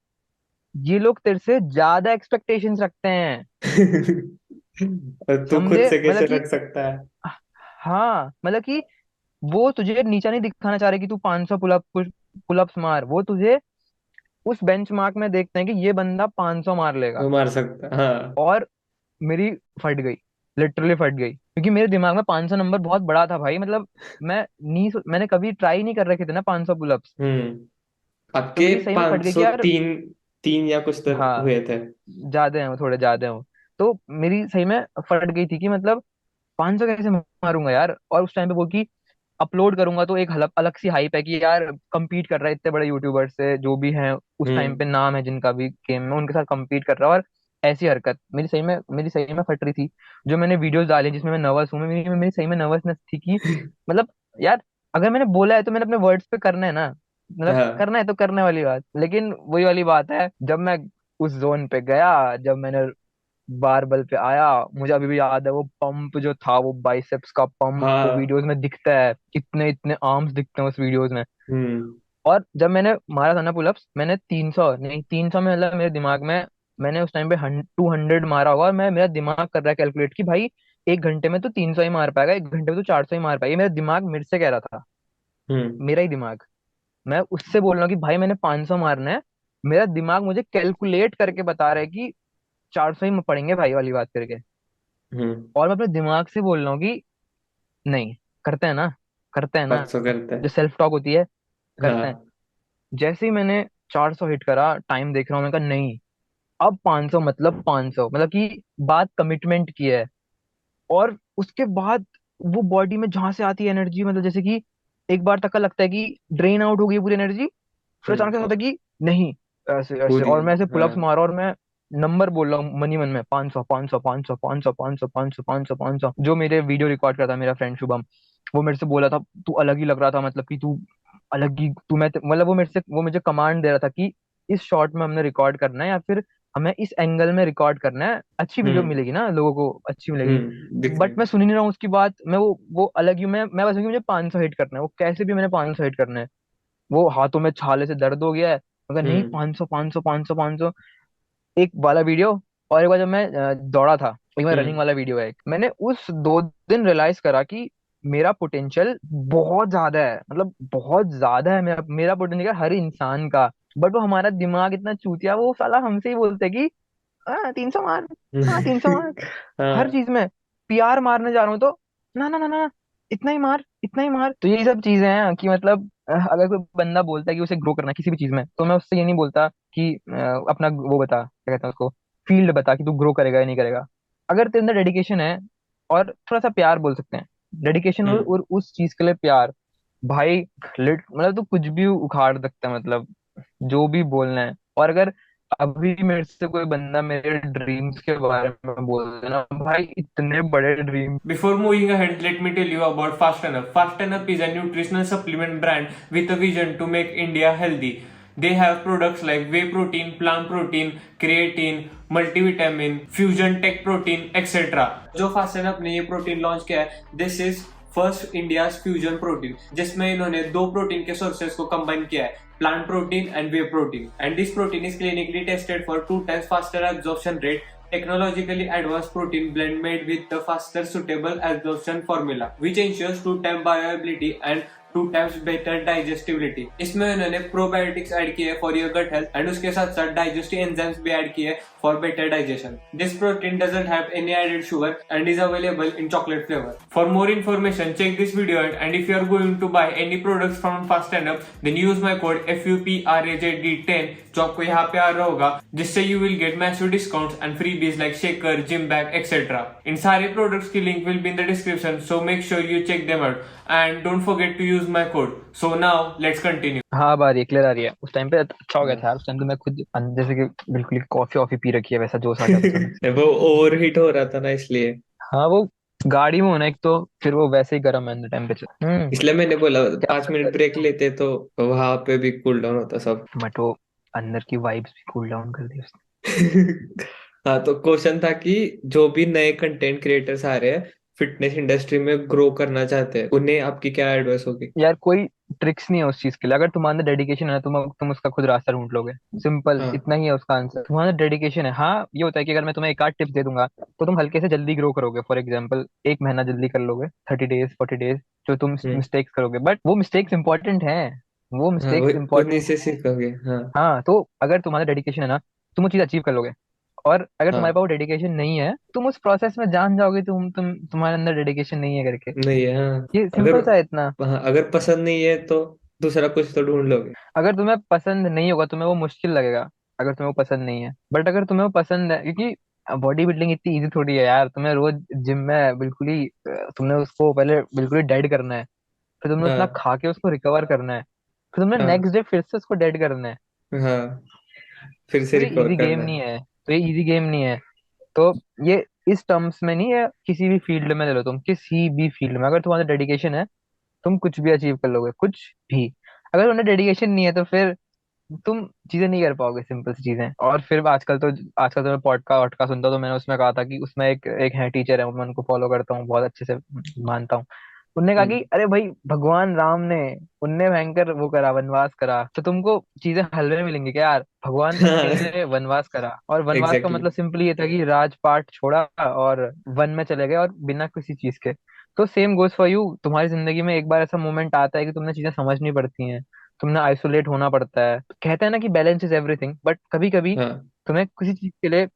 ये लोग तेरे से ज्यादा एक्सपेक्टेशंस रखते हैं। और तू खुद समझे से मतलब कैसे कि, रख सकता है? हाँ मतलब कि वो तुझे नीचा नहीं दिखाना चाह रहे कि तू 500 पुलअप्स मार, वो तुझे उस बेंचमार्क में देखते हैं कि ये बंदा 500 मार लेगा। वो मार सकता है, हाँ। और मेरी फट गई, लिटरली फट गई, क्योंकि मेरे दिमाग में 500 नंबर बहुत बड़ा था भाई। मतलब मैंने कभी ट्राई नहीं कर रखे थे ना 500 पुलअप्स। तो आपके मेरी सही में फट गई कि यार, 503, तीन या कुछ तो हाँ हुए थे। ज्यादा है वो, थोड़े ज्यादा है वो। तो मेरी सही में फट गई थी कि मतलब 500 कैसे मारूंगा यार। और उस टाइम पे वो कि अपलोड करूंगा तो एक अलग अलग सी हाइप है कि यार compete कर रहा है इतने बड़े यूट्यूबर से जो भी हैं उस टाइम पे, हम्म। नाम है जिनका भी गेम में, उनके साथ compete कर रहा है। और ऐसी हरकत मेरी सही में फट रही थी। जो मैंने वीडियोस डाली जिसमें मैं नर्वस हूँ, मेरी मेरी सही में नर्वसनेस थी कि मतलब यार, अगर मैंने बोला है तो मैंने अपने वर्ड्स पे करना है ना, मतलब हाँ। करना है तो करने वाली बात। लेकिन वही वाली बात है, जब मैं उस जोन पे गया, जब मैंने बारबल पे आया, मुझे अभी भी याद है वो पंप जो था, वो बाइसेप्स का पंप, वो हाँ। वीडियोस में दिखता है, इतने इतने आर्म्स दिखते हैं उस वीडियोस में। हम्म। और जब मैंने मारा था ना पुलअप्स, मैंने 300 नहीं, 300 में मतलब मेरे दिमाग में, मैंने उस टाइम पे 200 मारा होगा, और मेरा दिमाग कर रहा है कैलकुलेट कि भाई 1 घंटे में तो 300 ही मार पाएगा, 1 घंटे में तो 400 ही मार पाएगा। मेरा दिमाग मेरे से कह रहा था, हम्म। मेरा ही दिमाग। मैं उससे बोल रहा हूँ कि भाई मैंने 500 मारना है, मेरा दिमाग मुझे कैलकुलेट करके बता रहा है कि 400 ही पढ़ेंगे भाई वाली बात करके। हम्म। और मैं अपने दिमाग से बोल रहा हूँ कि नहीं, करते हैं ना, करते हैं ना। 500 करते जो हैं। सेल्फ टॉक होती है, करते हैं। हाँ। जैसे ही मैंने 400 हिट करा, टाइम देख रहा हूँ, मैं कहा नहीं, अब 500 मतलब 500, मतलब कि बात कमिटमेंट की है। और उसके बाद वो बॉडी में जहां से आती है एनर्जी, मतलब जैसे कि एक बार तक का लगता है कि ड्रेन आउट हो गई पूरी एनर्जी, फिर अचानक ऐसा होता है कि नहीं, ऐसे ऐसे। पूरी। और मैं ऐसे हाँ। पुलअप्स मारा, और मैं नंबर बोल रहा हूँ मनी मन में, 500 500 500 500 500 500 500 500। जो मेरे वीडियो रिकॉर्ड करता मेरा फ्रेंड शुभम, वो मेरे से बोला था तू अलग ही लग रहा था, मतलब कि तू अलग ही, तू मैं मतलब वो मेरे से, वो मुझे कमांड दे रहा था कि इस शॉट में हमने रिकॉर्ड करना है, या फिर हमें इस एंगल में रिकॉर्ड करना है, अच्छी वीडियो हम्म। मिलेगी ना लोगों को, अच्छी मिलेगी। दिख रही। बट मैं सुन ही नहीं रहा हूँ उसकी बात, मैं वो अलग ही, मैं बस मुझे 500 हिट करना है, वो कैसे भी मैंने 500 हिट करना है। वो हाथों में छाले से दर्द हो गया है, मगर नहीं, हम्म। 500 500 500 500। एक वाला वीडियो, और एक बार जब मैं दौड़ा था, एक बार रनिंग हम्म। वाला वीडियो है एक। मैंने उस 2 दिन रियलाइज करा कि मेरा पोटेंशियल बहुत ज्यादा है, मतलब बहुत ज्यादा है मेरा मेरा पोटेंशियल हर इंसान का। बट वो हमारा दिमाग इतना चूतिया, वो साला हमसे ही बोलते है कि 300 मार, हाँ 300 मार, हर हाँ। चीज में। पीआर मारने जा रहा हूँ तो ना ना ना ना, इतना ही मार, इतना ही मार। तो यही सब चीजें हैं कि मतलब अगर कोई बंदा बोलता है कि उसे ग्रो करना है किसी भी चीज में, तो मैं उससे ये नहीं बोलता कि अपना वो बता, क्या कहते हैं उसको, फील्ड बता कि तू ग्रो करेगा या नहीं करेगा। अगर तेरे अंदर डेडिकेशन है, और थोड़ा सा प्यार बोल सकते हैं, डेडिकेशन हम्म। और उस चीज के लिए प्यार, भाई लिट मतलब तू कुछ भी उखाड़ सकता है, मतलब जो भी बोलना है। और अगर अभी मेरे से कोई बंदा मेरे ड्रीम्स के बारे में बोल देना, भाई इतने बड़े dream. Before moving ahead, let me tell you about Fasten Up. Fasten Up is a nutritional supplement brand with a vision to make India healthy. They have products like whey protein, plant protein, creatine, multivitamin, fusion tech protein, etc. जो फास्टन अप ने ये प्रोटीन लॉन्च किया है, this is first India fusion protein, जिसमें इन्होंने 2 प्रोटीन के सोर्सेज को कंबाइन किया है, plant protein and whey protein. And this protein is clinically tested for 2 times faster absorption rate, technologically advanced protein blend made with the faster suitable absorption formula, which ensures 2 times bioavailability and 2 times better digestibility. इसमें उन्होंने प्रोबायोटिक्स ऐड किए for your gut health, and उसके साथ साथ डाइजेस्टिव एंजाइम्स भी ऐड किए for better digestion. This protein doesn't have any added sugar and is available in chocolate flavor. For more information, check this video out, and if you are going to buy any products from Fasten Up, then use my code FUPRAJD10 जो आपको यहाँ पे आ रहा होगा, जिससे you will get massive discounts and freebies like shaker, gym bag, etc. इन सारे products की link will be in the description, so make sure you check them out and don't forget to use my code. So now let's continue. हाँ, बात ये क्लियर आ रही है। उस टाइम पे अच्छा हो गया था यार, उस टाइम तो मैं खुद जैसे कि बिल्कुल ही कॉफी ऑफी पी रखी है, वैसा जोश आ गया था उसमें। वो ओवर हीट हो रहा था ना, इसलिए हाँ, वो गाड़ी में होना एक तो, फिर वो वैसे ही गर्म है अंदर टेम्परेचर। इसलिए मैंने बोला क्या 5 मिनट कर ब्रेक लेते तो वहां पे भी कूल डाउन होता सब. बट वो अंदर की वाइब्स भी कूल डाउन कर दी उसने। हाँ, तो क्वेश्चन था कि जो भी नए कंटेंट क्रिएटर्स आ रहे हैं, फिटनेस इंडस्ट्री में ग्रो करना चाहते हैं, उन्हें आपकी क्या एडवाइस होगी? यार कोई ट्रिक्स नहीं है उस चीज के लिए, अगर तुम्हारे अंदर डेडिकेशन है ना, तुम उसका खुद रास्ता ढूंढ लोगे। सिंपल हाँ. इतना ही है उसका आंसर, तुम्हारा डेडिकेशन है। हाँ, ये होता है कि अगर मैं तुम्हें एक आध टिप्स दे दूंगा, तो तुम हल्के से जल्दी ग्रो करोगे। फॉर एग्जाम्पल, 1 महीना जल्दी कर लोगे, 30 डेज 40 डेज, जो तुम हम्म. मिस्टेक्स करोगे, बट वो मिस्टेक्स इंपॉर्टेंट हैं, वो हाँ, वो मिस्टेक्स उन्हीं इंपॉर्टेंट। से सीखोगे. हाँ. हाँ, तो अगर तुम्हारा डेडिकेशन है ना, तुम वो चीज अचीव कर लोगे। और अगर तुम्हारे पास हाँ. वो डेडिकेशन नहीं है, तुम उस प्रोसेस में जान जाओगे, तुम्हारे अंदर डेडिकेशन नहीं है करके। नहीं है. हाँ. ये अगर. सिंपल सा है इतना। हाँ, अगर पसंद नहीं है तो दूसरा कुछ तो ढूंढ लोगे. अगर तुम्हें पसंद नहीं होगा, तुम्हें वो मुश्किल लगेगा, अगर तुम्हें वो पसंद नहीं है। बट अगर तुम्हें वो पसंद है, क्योंकि बॉडी बिल्डिंग इतनी इजी थोड़ी है यार, तुम्हें रोज जिम में बिल्कुल ही तुमने उसको पहले बिल्कुल ही डेड करना है, फिर तुमने उतना हाँ. खा के उसको रिकवर करना है, फिर तुमने हाँ. नेक्स्ट डे फिर से उसको डेड करना है। हाँ. फिर से तो ये रिकवर इजी गेम करना है. नहीं है, तो ये इजी गेम नहीं है। तो ये इस टर्म्स में नहीं है, किसी भी फील्ड में ले लो, तुम किसी भी फील्ड में अगर तुम्हारा डेडिकेशन है, तुम कुछ भी अचीव कर लोगे, कुछ भी। अगर तुम्हारा डेडिकेशन नहीं है, तो फिर तुम चीजें नहीं कर पाओगे, सिंपल सी चीजें। और फिर आजकल तो मैं पॉडकास्ट वॉडकास्ट सुनता हूँ, तो मैंने उसमें कहा था कि उसमें एक एक है टीचर है, मैं उनको फॉलो करता हूँ, बहुत अच्छे से मानता हूँ। उनने कहा कि हम्म. अरे भाई, भगवान राम ने, उनने भयंकर वो करा, वनवास करा, तो तुमको चीजें हलवे में मिलेंगी क्या यार? भगवान हाँ. ने वनवास करा, और वनवास का एग्जैक्टली. मतलब सिंपली ये था कि राजपाट छोड़ा और वन में चले गए, और बिना किसी चीज के। तो सेम गोज फॉर यू, तुम्हारी जिंदगी में एक बार ऐसा मोमेंट आता है कि तुमने चीजें समझनी पड़ती हैं, तुमने आइसोलेट होना पड़ता है। कहते हैं ना कि बैलेंस इज एवरीथिंग, बट कभी कभी हाँ, तुम्हें किसी चीज के लिए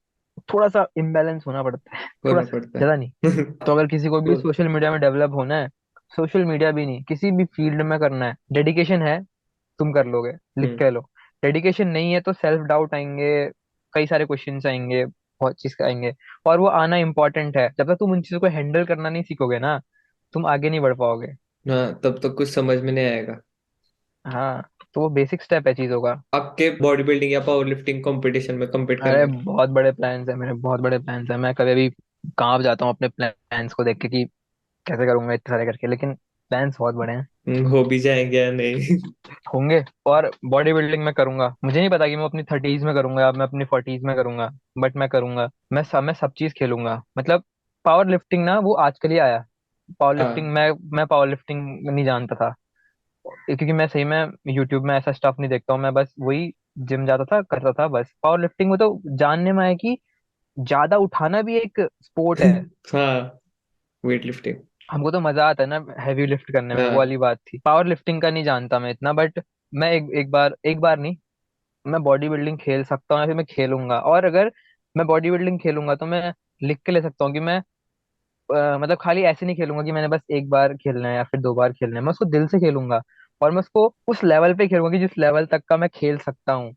थोड़ा सा इम्बैलेंस होना पड़ता है, थोड़ा होना सा, पड़ता ज्यादा नहीं। है। तो अगर किसी को भी तो सोशल मीडिया में डेवलप होना है, सोशल मीडिया भी नहीं, किसी भी फील्ड में करना है, डेडिकेशन है, तुम कर लोगे, लिख हम्म, के लो। डेडिकेशन नहीं है तो सेल्फ डाउट आएंगे, कई सारे क्वेश्चंस आएंगे, बहुत चीज आएंगे। और वो आना इंपॉर्टेंट है, जब तक तुम उन चीजों को हैंडल करना नहीं सीखोगे ना, तुम आगे नहीं बढ़ पाओगे। हाँ, तब तो कुछ समझ में नहीं आएगा। हाँ, तो वो बेसिक स्टेप है चीजों का। आपके बॉडी बिल्डिंग या पावर लिफ्टिंग कंपटीशन में compete अरे करने के? बहुत बड़े प्लान्स है मेरे, बहुत बड़े प्लान्स है। मैं कभी भी कांप जाता हूँ अपने प्लान्स को देख के कि कैसे करूंगा इतने सारे करके, लेकिन प्लान्स बहुत बड़े हैं। हो भी जाएंगे या नहीं? होंगे। और बॉडी बिल्डिंग में करूंगा, मुझे नहीं पता कि मैं अपनी थर्टीज में करूंगा या मैं अपनी फोर्टीज में करूंगा, बट मैं करूंगा। मैं सब चीज खेलूंगा, मतलब पावर लिफ्टिंग ना वो आजकल ही आया। पावर लिफ्टिंग, हाँ, मैं पावर लिफ्टिंग नहीं जानता था, क्योंकि मैं सही में यूट्यूब में ऐसा स्टफ नहीं देखता हूँ। मैं बस वही जिम जाता था, करता था बस। पावर लिफ्टिंग में तो जानने में आया कि ज्यादा उठाना भी एक स्पोर्ट है। हाँ, वेट लिफ्टिंग। हमको तो मजा आता है ना हैवी लिफ्ट करने में, वो हाँ, वाली बात थी। पावर लिफ्टिंग का नहीं जानता मैं इतना, बट मैं एक बार नहीं, मैं बॉडी बिल्डिंग खेल सकता हूँ या फिर मैं खेलूंगा। और अगर मैं बॉडी बिल्डिंग खेलूंगा तो मैं लिख के ले सकता हूँ कि मैं मतलब खाली ऐसे नहीं खेलूंगा कि मैंने बस एक बार खेलना है या फिर 2 बार खेलना है। मैं उसको दिल से खेलूंगा, और मैं उसको उस लेवल पे खेलूंगा कि जिस लेवल तक का मैं खेल सकता हूँ।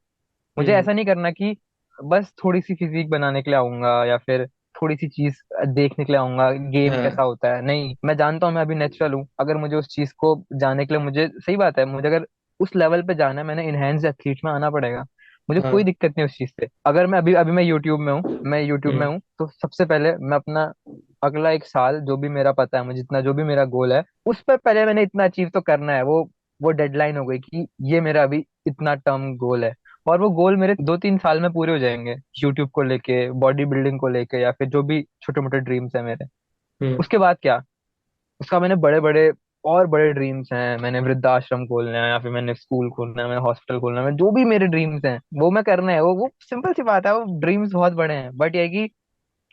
मुझे हम्म, ऐसा नहीं करना कि बस थोड़ी सी फिजिक बनाने के लिए आऊंगा या फिर थोड़ी सी चीज देखने के लिए आऊंगा, गेम कैसा हाँ, होता है। नहीं, मैं जानता हूँ मैं अभी नेचुरल हूँ। अगर मुझे उस चीज को जाने के लिए, मुझे सही बात है, मुझे अगर उस लेवल पे जाना है, मैंने इनहेंस एथलीट में आना पड़ेगा। मुझे कोई हाँ, दिक्कत नहीं उस चीज से। अगर मैं अभी अभी मैं यूट्यूब में हम्म, हूँ, तो सबसे पहले मैं अपना अगला 1 साल जो भी मेरा पता है मुझे, जितना जो भी मेरा गोल है, उस पर पहले मैंने इतना अचीव तो करना है। वो डेडलाइन हो गई कि ये मेरा अभी इतना टर्म गोल है। और वो गोल मेरे 2-3 साल में पूरे हो जाएंगे, यूट्यूब को लेके, बॉडी बिल्डिंग को लेके, या फिर जो भी छोटे मोटे ड्रीम्स है मेरे। हम्म, उसके बाद क्या, उसका मैंने बड़े बड़े और बड़े ड्रीम्स हैं। मैंने वृद्धाश्रम खोलना है, या फिर मैंने स्कूल खोलना है, मैंने हॉस्पिटल खोलना है, जो भी मेरे ड्रीम्स हैं वो मैं करना है। वो सिंपल सी बात है, वो ड्रीम्स बहुत बड़े हैं, बट ये है कि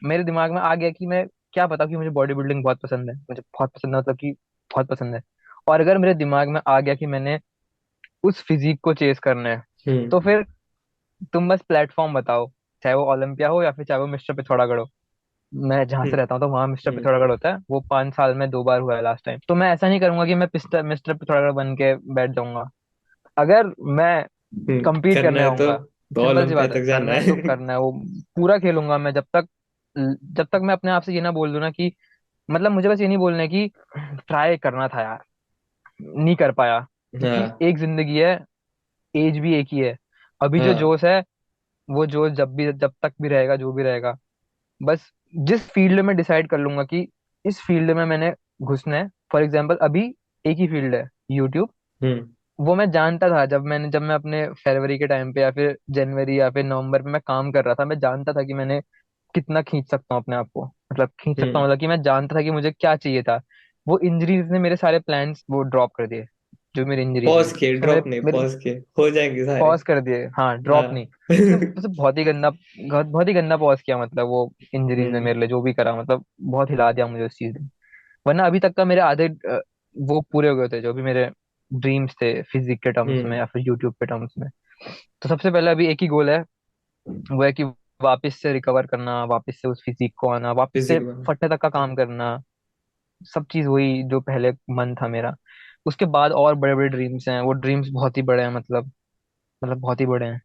मेरे दिमाग में आ गया कि मैं, क्या पता कि मुझे बॉडी बिल्डिंग बहुत पसंद है, मुझे बहुत पसंद है, मतलब कि बहुत पसंद है। और अगर मेरे दिमाग में आ गया कि मैंने उस फिजिक को चेस करना है, हम्म, तो फिर तुम बस प्लेटफॉर्म बताओ, चाहे वो ओलंपिया हो या फिर चाहे वो मिस्टर पिथौरागढ़ हो। मैं जहां से हम्म, रहता हूँ तो वहां मिस्टर हम्म, पिथौरागढ़ होता है, वो 5 साल में 2 बार हुआ है लास्ट टाइम। तो मैं ऐसा नहीं करूंगा कि मैं मिस्टर पिथौरागढ़ बन के बैठ जाऊंगा। अगर मैं compete करना करने है आऊंगा, तो सिंपल सी ओलंपिया बात है, तक जाना करना है तो है। करना है, वो पूरा खेलूंगा मैं। जब तक मैं अपने आप से ये ना बोल दूं ना कि, मतलब मुझे बस ये नहीं बोलना है कि ट्राई करना था यार, नहीं कर पाया, क्योंकि हाँ, एक जिंदगी है, एज भी एक ही है। अभी जो हाँ, जोश है, वो जोश जब तक भी रहेगा, जो भी रहेगा। बस जिस फील्ड में डिसाइड कर लूंगा कि इस फील्ड में मैंने घुसना है, फॉर एग्जाम्पल अभी एक ही फील्ड है, यूट्यूब। हम्म, वो मैं जानता था, जब मैं अपने फरवरी के टाइम पे या फिर जनवरी या फिर नवंबर में मैं काम कर रहा था, मैं जानता था कि मैंने कितना खींच सकता हूँ अपने आप को, मतलब खींच सकता हूँ, हम्म। मतलब कि मैं जानता था कि मुझे क्या चाहिए था। वो इंजरीज ने मेरे सारे प्लान्स वो ड्रॉप कर दिए, जो मेरी इंजरीज हुई पॉज थी किए, उसने मेरे ड्रॉप नहीं, मेरे पॉज किए, हो जाएंगे सारे। पॉज कर दिए। हाँ, ड्रॉप हाँ। नहीं, उसने बहुत ही गंदा, बहुत ही गंदा पॉज किया, मतलब वो इंजरीज ने हम्म, मेरे लिए जो भी करा, मतलब बहुत हिला दिया मुझे उस चीज ने। वरना अभी तक का मेरे आधे वो पूरे हो गए थे, जो भी मेरे ड्रीम्स थे फिजिक के टर्म्स में हम्म, या फिर यूट्यूब के टर्म्स में। तो सबसे पहले अभी एक ही गोल है, वो है कि वापस से रिकवर करना, वापस से उस फिजिक को आना, वापस से फिजिक बना। फटने तक का काम करना। सब चीज वही जो पहले मन था मेरा। उसके बाद और बड़े बड़े ड्रीम्स हैं, वो ड्रीम्स बहुत ही बड़े हैं, मतलब बहुत ही बड़े हैं,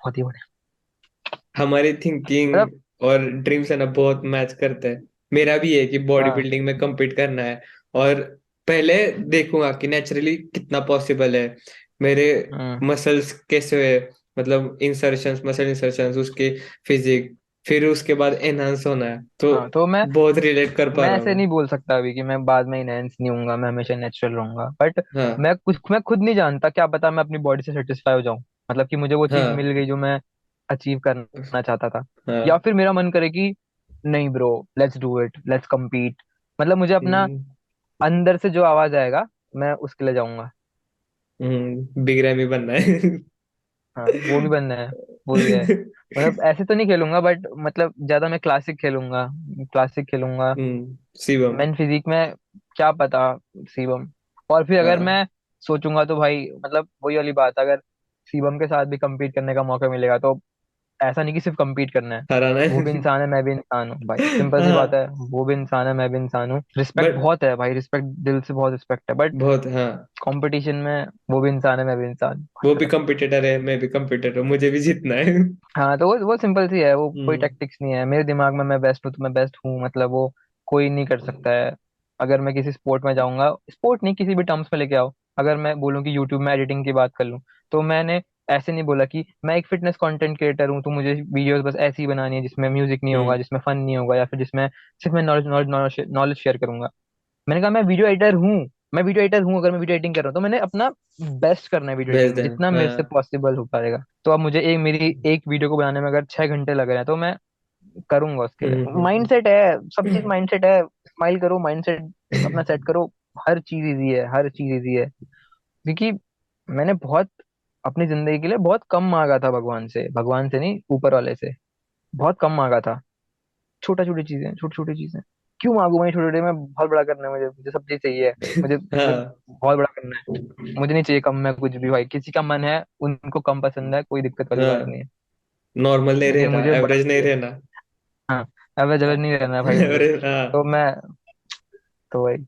बहुत ही बड़े हैं। हमारी थिंकिंग मतलब और ड्रीम्स है ना, बहुत मैच करते हैं। मेरा भी है कि बॉडी हाँ। बिल्डिंग में compete करना है। और पहले देखूंगा कि नेचुरली कितना पॉसिबल है, मेरे हम्म। मसल्स कैसे हुए, मतलब इंसर्शंस, मसल इंसर्शंस, उसके फिजिक, फिर उसके बाद एनहांस होना है। तो हाँ, तो मैं बहुत रिलेट कर पा मैं रहा ऐसे हूँ नहीं बोल सकता अभी कि मैं बाद में इनहेंस नहीं हूंगा, मैं हमेशा नेचुरल रहूंगा, बट मैं। हाँ, मैं खुद नहीं जानता, क्या पता मैं अपनी बॉडी से सेटिस्फाई हो जाऊं, मतलब कि मुझे वो चीज मिल हाँ, गई जो मैं अचीव करना चाहता था। या हाँ, फिर मेरा मन करे कि नहीं bro, let's do it, let's compete। मतलब मुझे अपना अंदर से जो आवाज आएगा, मैं उसके लिए जाऊंगा। बिग रैमी बनना है। हाँ, वो भी बनना है, वो भी है। मतलब ऐसे तो नहीं खेलूंगा, बट मतलब ज्यादा मैं क्लासिक खेलूंगा। शिवम। मेन फिजिक में क्या पता, शिवम। और फिर अगर हाँ, मैं सोचूंगा तो भाई मतलब वही वाली बात, अगर शिवम के साथ भी compete करने का मौका मिलेगा तो ऐसा नहीं कि सिर्फ compete करना है, हराना वो भी है। इंसान है मैं भी इंसान हूँ भाई, सिंपल सी बात हाँ है। वो भी इंसान है मैं भी इंसान हूँ, रिस्पेक्ट बट बहुत है भाई, रिस्पेक्ट दिल से बहुत रिस्पेक्ट है, बट बहुत, हाँ, कंपटीशन में वो भी इंसान है मैं भी इंसान हूँ, वो भी खत्म। कंपिटिटर है, मैं भी कंपिटिटर हूँ, मुझे भी जीतना है। हाँ तो वो सिंपल सी है, वो कोई हम्म। टैक्टिक्स नहीं है मेरे दिमाग में, मैं बेस्ट हूँ तो मैं बेस्ट हूँ, मतलब वो कोई नहीं कर सकता है। अगर मैं किसी स्पोर्ट में जाऊंगा, स्पोर्ट नहीं किसी भी टर्म्स में लेके आओ, अगर मैं बोलूँ कि यूट्यूब में एडिटिंग की बात कर लूँ, तो मैंने ऐसे नहीं बोला कि मैं एक फिटनेस कंटेंट क्रिएटर हूँ तो मुझे वीडियोस बस ऐसी ही बनानी है जिसमें म्यूजिक नहीं होगा, हम्म। जिसमें फन नहीं होगा, या फिर जिसमें सिर्फ मैं नॉलेज नॉलेज नॉलेज शेयर करूंगा। मैंने कहा मैं वीडियो एडिटर हूँ, मैं वीडियो एडिटर हूँ, अगर मैं वीडियो एडिटिंग कर रहा हूँ तो मैंने अपना बेस्ट करना है वीडियो भेज एडिटिंग में, देना, जितना मेरे से हाँ। पॉसिबल हो पाएगा। तो अब मुझे एक मेरी एक वीडियो को बनाने में अगर 6 घंटे लग रहे हैं तो मैं करूंगा उसके लिए। हम्म। माइंडसेट है, सब चीज माइंडसेट है, स्माइल करो, माइंडसेट अपना सेट करो, हर चीज इजी है, हर चीज इजी है। क्योंकि मैंने बहुत अपनी जिंदगी के लिए बहुत कम मांगा था भगवान से नहीं, ऊपर वाले से बहुत कम मांगा था। छोटा छोटी चीजें, छोटी छोटी चीजें क्यों मांगू मैं, छोटे छोटे में बहुत बड़ा करना है मुझे, मुझे सब चीज चाहिए, मुझे मुझे हाँ, बहुत बड़ा करना है, मुझे नहीं चाहिए कम में कुछ भी भाई। किसी का मन है, उनको कम पसंद है, कोई दिक्कत वाली बात हाँ, नहीं है, नॉर्मल नहीं लेकिन रहना, मुझे बड़ा एवरेज नहीं चाहिए। रहना। हाँ, अवेलेबल नहीं रहना है भाई मुझे। एवरेज, तो हाँ। मैं, तो वही,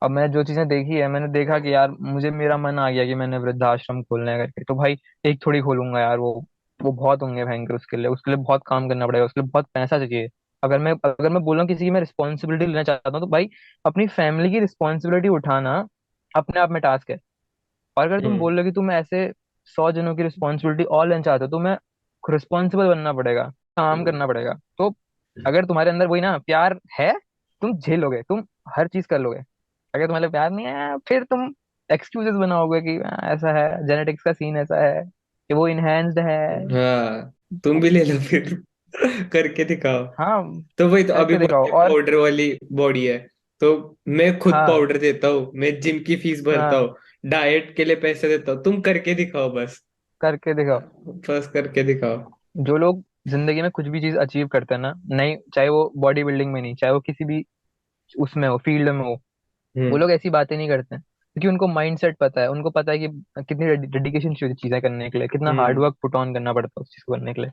अब मैंने जो चीजें देखी है, मैंने देखा कि यार मुझे मेरा मन आ गया कि मैंने वृद्धाश्रम खोलना है करके, तो भाई एक थोड़ी खोलूंगा यार, वो बहुत होंगे भयंकर, उसके लिए बहुत काम करना पड़ेगा, उसके लिए बहुत पैसा चाहिए। अगर मैं बोल रहा हूँ किसी की मैं रिस्पॉन्सिबिलिटी लेना चाहता हूँ तो भाई अपनी फैमिली की रिस्पॉन्सिबिलिटी उठाना अपने आप में टास्क है। और अगर तुम हम्म। बोल रहे हो कि तुम ऐसे 100 जनों की रिस्पॉन्सिबिलिटी और लेना चाहते हो, तो मैं रिस्पॉन्सिबल बनना पड़ेगा, काम करना पड़ेगा। तो अगर तुम्हारे अंदर वही ना प्यार है, तुम झेलोगे, तुम हर चीज कर लोगे। अगर तुम्हारे प्यार नहीं है फिर तुम एक्सक्यूजेस बनाओगे कि ऐसा है, जेनेटिक्स का सीन ऐसा है कि वो इनहेंस्ड है। हाँ, तुम भी ले लो फिर। करके दिखाओ। हाँ, तो वही तो, अभी करके दिखाओ। बोलते और पाउडर वाली बॉडी है, तो मैं खुद हाँ पाउडर देता हूँ, मैं जिम की फीस भरता हाँ, हूँ, डाइट के लिए पैसे देता हूँ, तुम करके दिखाओ बस। करके दिखाओ। बस करके दिखाओ। जो लोग जिंदगी में कुछ भी चीज अचीव करते हैं ना, नहीं चाहे वो बॉडी बिल्डिंग में नहीं, चाहे वो किसी भी उसमें हो, फील्ड में हो, वो हम्म। लोग ऐसी बातें नहीं करते हैं, क्योंकि उनको माइंडसेट पता है, उनको पता है कि कितनी डेडिकेशन चाहिए चीजें करने के लिए, कितना hard hmm. Work put on करना पड़ता है उस चीज को करने के लिए।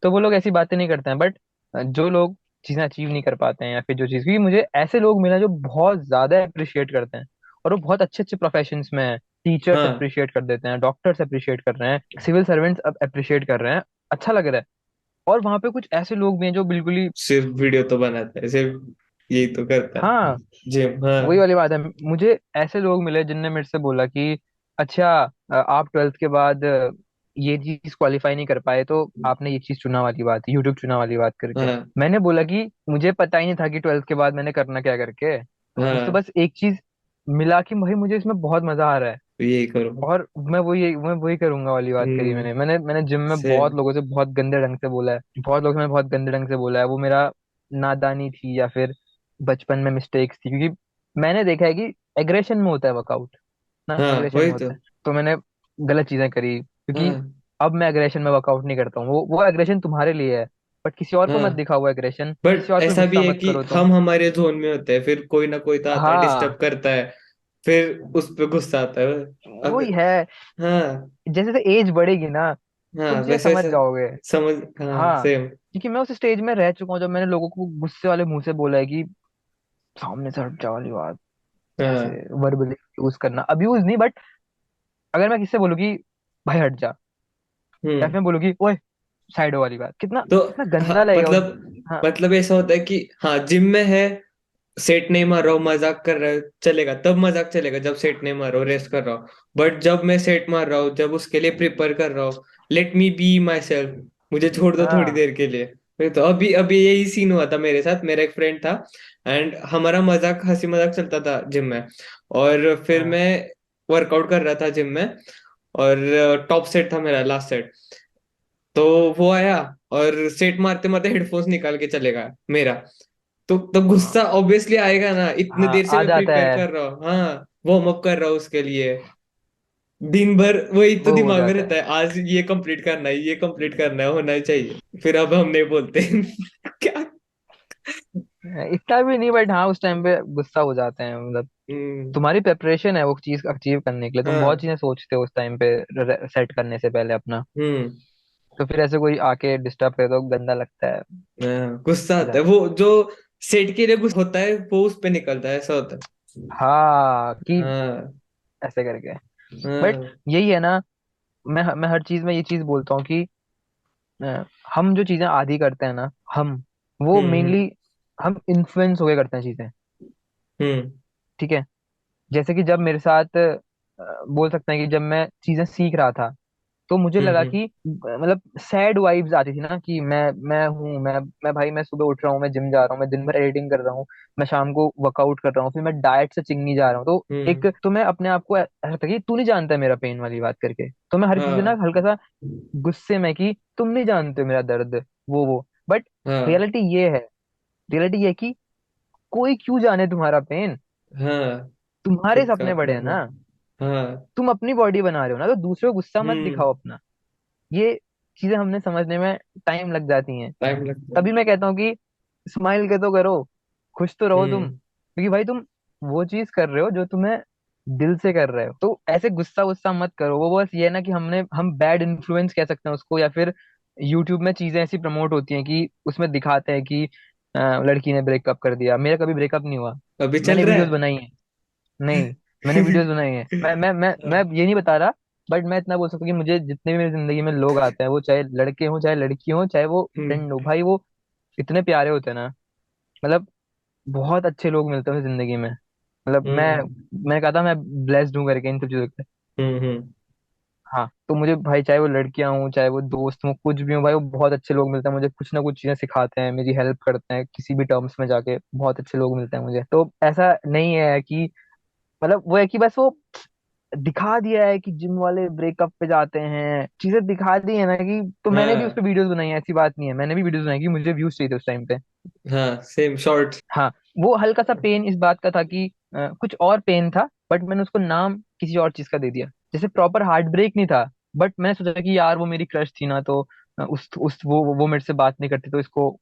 तो वो लोग ऐसी बातें नहीं करते हैं। बट जो लोग चीजें अचीव नहीं कर पाते हैं, या फिर जो चीज, क्योंकि मुझे ऐसे लोग मिले जो बहुत ज्यादा अप्रिशिएट करते हैं, और वो बहुत अच्छे अच्छे प्रोफेशन में है। टीचर्स हाँ, अप्रिशिएट कर देते हैं, डॉक्टर्स अप्रिशिएट कर रहे हैं, सिविल सर्वेंट्स अप्रिशिएट कर रहे हैं, अच्छा लग रहा है। और वहां पे कुछ ऐसे लोग भी हैं जो बिल्कुल ही, सिर्फ वीडियो तो बनाता है, सिर्फ यही तो करता है, हाँ जिम, हाँ। वही वाली बात है। मुझे ऐसे लोग मिले जिनने मेरे से बोला कि अच्छा, आप 12th के बाद ये चीज क्वालिफाई नहीं कर पाए तो आपने ये चीज चुना वाली बात, यूट्यूब चुना वाली बात करके। हाँ, मैंने बोला कि मुझे पता ही नहीं था कि 12th के बाद मैंने करना क्या करके, मुझे तो हाँ, बस एक चीज मिला कि भाई मुझे इसमें बहुत मजा आ रहा है, तो यही करो। और मैं वही करूंगा वाली बात करी हम्म। मैंने जिम में बहुत सेम। लोगों से बहुत गंदे ढंग से बोला है, बहुत लोगों से मैंने बहुत गंदे ढंग से बोला है, वो मेरा नादानी थी या फिर बचपन में मिस्टेक्स थी, क्योंकि मैंने देखा है कि एग्रेशन में होता है वर्कआउट ना, हाँ, एग्रेशन वही में तो। होता है। तो मैंने गलत चीजें करी, क्योंकि हाँ, अब मैं एग्रेशन में वर्कआउट नहीं करता हूँ, वो एग्रेशन तुम्हारे लिए है, बट किसी और को मत हाँ, दिखाओ वो एग्रेशन, किसी बट और पे ऐसा भी गुस्सा है मत कि करो तुम। हम हमारे जोन में होते हैं, फिर कोई ना कोई तो आता है, डिस्टर्ब हाँ करता है, फिर उस पे गुस्सा आता है। अब, वही है, हाँ, जैसे जैसे एज बढ़ेगी ना हाँ, तुम चीजें वैसे समझ वैसे जाओगे। समझ, हाँ, हाँ, सेम। क्योंकि मैं उस स्टेज में रह चुका हूँ जब मैंने लोगों को गुस्से वाले मुंह से बोला है कि सामने से हट जा वाली बात, ऐसे हाँ। वर्बली यूज करना, अब्यूज नहीं, बट अगर मैं किससे बोलूँ कि भाई हट जा, या हम्म। फिर बोलूँ कि ओए साइड हो वाली बात, कितना तो, कितना हाँ, गंदा लगेगा उस। मतलब हाँ मतलब ऐसा होता है कि हाँ, जिम में है, सेट नहीं मार रहा हूँ, मजाक कर रहा है, चलेगा, तब मजाक चलेगा जब सेट नहीं मार रहा हूँ, रेस्ट कर रहा हूँ। बट जब मैं सेट मार रहा हूँ, जब उसके लिए प्रिपेयर कर रहा हूँ, let me be my self, मुझे छोड़ दो थोड़ी हाँ देर के लिए। तो अभी अभी यही सीन हुआ था मेरे साथ, मेरा एक फ्रेंड था, एंड हमारा मजाक, हंसी मजाक चलता था जिम में। और फिर हाँ मैं वर्कआउट कर रहा था जिम में, और टॉप सेट था मेरा, लास्ट सेट। तो वो आया और सेट मारते मारते हेडफोन्स निकाल के चलेगा मेरा। तो गुस्सा ऑब्वियसली आएगा ना, इतने हाँ देर से आ मैं जाता प्रिपेयर है, कर रहा हूँ, हाँ, वार्म अप कर रहा हूँ उसके लिए, दिन भर वही तो वो हो दिमाग में जाता रहता है, आज ये कंप्लीट करना है, ये कंप्लीट करना है, होना ही चाहिए। फिर अब हम नहीं बोलते। क्या। है, इतना भी नहीं, बट हाँ उस टाइम पे गुस्सा हो जाते हैं, मतलब हम्म, तुम्हारी प्रेपरेशन है वो चीज अचीव करने के लिए, तुम बहुत हाँ, चीजें सोचते हो उस टाइम पे सेट करने से पहले अपना। हम्म, तो फिर ऐसे कोई आके डिस्टर्ब करे तो गंदा लगता है। हाँ, गुस्सा आता है, ऐसा, वो जो सेट के लिए गुस्सा होता है वो उस पे निकलता है, ऐसा होता है। हाँ कि हाँ, ऐसे करके। बट हाँ, यही है ना, मैं हर चीज में ये चीज बोलता हूँ कि अ, हम जो चीजें आधी करते हैं ना, हम वो हम्म, मेनली हम इन्फ्लुएंस होके करते हैं चीजें। हम्म, ठीक है, जैसे कि जब मेरे साथ बोल सकते हैं कि जब मैं चीजें सीख रहा था, तो मुझे हम्म, लगा कि मतलब सैड वाइब्स आती थी ना कि मैं भाई मैं सुबह उठ रहा हूँ, मैं जिम जा रहा हूँ, मैं दिन भर एडिटिंग कर रहा हूँ, मैं शाम को वर्कआउट कर रहा हूँ, फिर मैं डाइट से चिंगनी जा रहा हूँ। तो एक हम्म, तो मैं अपने आप को ऐसा था कि तू नहीं जानता है मेरा पेन वाली बात करके, तो मैं हर किसी से ना हाँ, हल्का सा गुस्से में कि तुम नहीं जानते हो मेरा दर्द, वो। बट हाँ, रियलिटी ये है, रियलिटी ये है कि कोई क्यों जाने तुम्हारा पेन, हाँ, तुम्हारे खुद का सपने बड़े अपना हैं वो, ना, हाँ, तुम अपनी बॉडी बना रहे हो ना, तो दूसरों को गुस्सा मत हम्म, दिखाओ अपना। ये चीजें हमने समझने में टाइम लग जाती हैं। टाइम लगता है। तभी मैं कहता हूँ कि स्माइल के तो करो, खुश तो रहो तुम, हम्म, क्योंकि भाई तुम वो चीज कर रहे हो जो तुम्हें दिल से कर रहे हो। तो ऐसे गुस्सा गुस्सा मत करो। वो बस ये है ना कि हम बैड इन्फ्लुएंस कह सकते हैं उसको, या फिर यूट्यूब में चीजें ऐसी प्रमोट होती हैं कि उसमें दिखाते हैं कि लड़की ने ब्रेकअप कर दिया। मेरा कभी ब्रेकअप नहीं हुआ, अभी चल मैंने रहा वीडियोस है। बनाई है। नहीं, मैंने वीडियोस बनाई है। मैं ये नहीं बता रहा, बट मैं इतना बोल सकता हूँ कि मुझे जितने भी मेरी जिंदगी में लोग आते हैं, वो चाहे लड़के हों चाहे लड़की हों चाहे वो हम्म, फ्रेंड हो, भाई वो इतने प्यारे होते हैं ना। मतलब बहुत अच्छे लोग मिलते हैं जिंदगी में। मतलब हम्म, मैं कहता मैं ब्लेस्ड हूँ करके इन सब चीजों से। हम्म, हम्म, हाँ, तो मुझे भाई चाहे वो लड़कियां हों चाहे वो दोस्त हों कुछ भी हो, भाई वो बहुत अच्छे लोग मिलते हैं मुझे, कुछ ना कुछ चीजें सिखाते हैं, मेरी हेल्प करते हैं किसी भी टर्म्स में जाके, बहुत अच्छे लोग मिलते हैं मुझे। तो ऐसा नहीं है कि मतलब वो है कि बस वो दिखा दिया है कि जिम वाले ब्रेकअप पे जाते हैं, चीजें दिखा दी है ना कि, तो मैंने भी उस हाँ, पर वीडियोस बनाई है, ऐसी बात नहीं है, मैंने भी वीडियोस बनाई कि मुझे व्यूज चाहिए थे उस टाइम पे। हाँ, सेम शॉर्ट। हाँ, वो हल्का सा पेन इस बात का था कि कुछ और पेन था, बट मैंने उसको नाम किसी और चीज का दे दिया। जैसे प्रॉपर हार्ट ब्रेक नहीं था, बट मैंने सोचा कि यार वो मेरी क्रश थी ना, तो उस वो मेरे से बात नहीं करती, तो इसको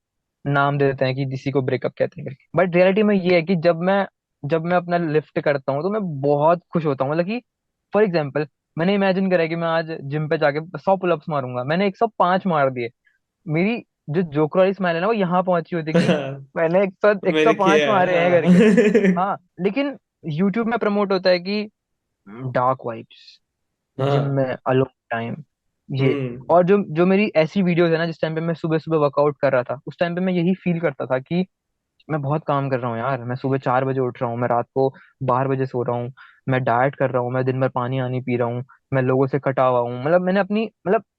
नाम दे देते हैं कि किसी को ब्रेकअप कहते हैं करके। बट रियलिटी में ये है कि जब मैं अपना लिफ्ट करता हूँ तो मैं बहुत खुश होता हूँ। मतलब कि फॉर एग्जाम्पल, मैंने इमेजिन करा कि मैं आज जिम पे जाके 100 पुलअप्स मारूंगा, मैंने 105 मार दिए। मेरी जो जोकर वाली स्माइल है ना वो यहाँ पहुंची होती कि हाँ, मैंने एक सौ मैंने पांच किया है, मारे हैं करके। हाँ। हाँ, लेकिन यूट्यूब में प्रमोट होता है कि डार्क वाइब्स, जिम हाँ, में अलोन टाइम, ये। हम्म, और जो जो मेरी ऐसी वीडियोस है ना, जिस टाइम पे मैं सुबह सुबह वर्कआउट कर रहा था, उस टाइम पे मैं यही फील करता था कि मैं बहुत काम कर रहा हूँ यार, मैं सुबह 4 बजे उठ रहा हूँ, मैं रात को 12 बजे सो रहा हूँ, मैं डाइट कर रहा हूँ, मैं दिन भर पानी आनी पी रहा हूँ, मैं लोगों से कटा हुआ हूँ। मतलब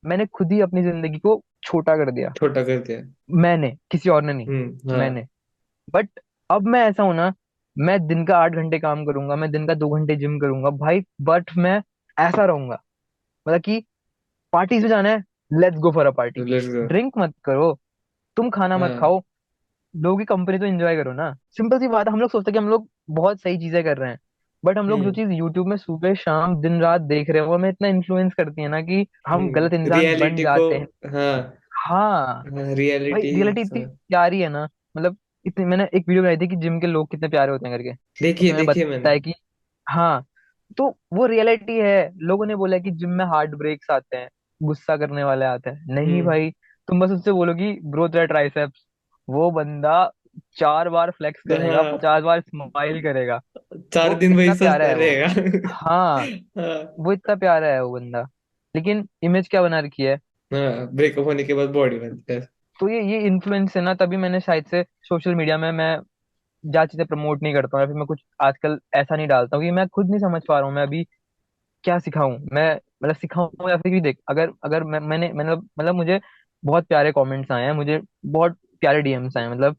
मैंने खुद ही अपनी जिंदगी को छोटा कर दिया। छोटा कर दिया। मैंने, किसी और ने नहीं, हाँ, मैंने। बट अब मैं ऐसा हूं ना, मैं दिन का 8 घंटे काम करूंगा, मैं दिन का 2 घंटे जिम करूंगा भाई, बट मैं ऐसा रहूंगा, मतलब कि पार्टी से जाना है, let's go for a party. Let's go. Drink मत करो, तुम खाना मत हाँ, खाओ, लोगों की कंपनी तो एंजॉय करो ना। सिंपल सी बात है, हम लोग सोचते हैं कि हम लोग बहुत सही चीजें कर रहे हैं, बट हम लोग जो हम्म, चीज यूट्यूब में सुबह शाम दिन रात देख रहे हैं वो हमें इतना इन्फ्लुएंस करती है ना कि हम गलत इंसान बन रियलिटी को, जाते हैं। हाँ, हाँ हाँ, भाई, रियलिटी। रियलिटी इतनी प्यारी है ना। मतलब इतनी, मैंने एक वीडियो बनाई थी कि जिम के लोग कितने प्यारे होते हैं करके, देखिए, उसमें मैंने देखिए मैंने। बताया कि हाँ, तो वो रियलिटी है। लोगों ने बोला कि जिम में हार्ट ब्रेक्स आते हैं, गुस्सा करने वाले आते हैं, नहीं हम्म, भाई, तुम बस उससे बोलो कि ब्रो तेरा ट्राइसेप्स, वो बंदा 4 बार फ्लेक्स करेगा, हाँ, 50 बार स्माइल करेगा। 4 दिन वही इतना प्यारा सोचता है वो। रहेगा। हाँ, हाँ, वो इतना प्यारा है वो बंदा, लेकिन इमेज क्या बना रखी है। हाँ, ब्रेकअप होने के बाद बॉडी बनती है। तो ये इन्फ्लुएंस है ना, तभी मैंने शायद से सोशल मीडिया में मैं ज्यादा चीजें प्रमोट नहीं करता हूँ, या फिर मैं कुछ आजकल ऐसा नहीं डालता हूँ कि मैं खुद नहीं समझ पा रहा हूँ मैं अभी क्या सिखाऊं मैं। मतलब सिखाऊं या फिर भी देख, अगर अगर मैंने मतलब मुझे बहुत प्यारे कमेंट्स आए हैं, मुझे बहुत प्यारे डीएम्स आए हैं। मतलब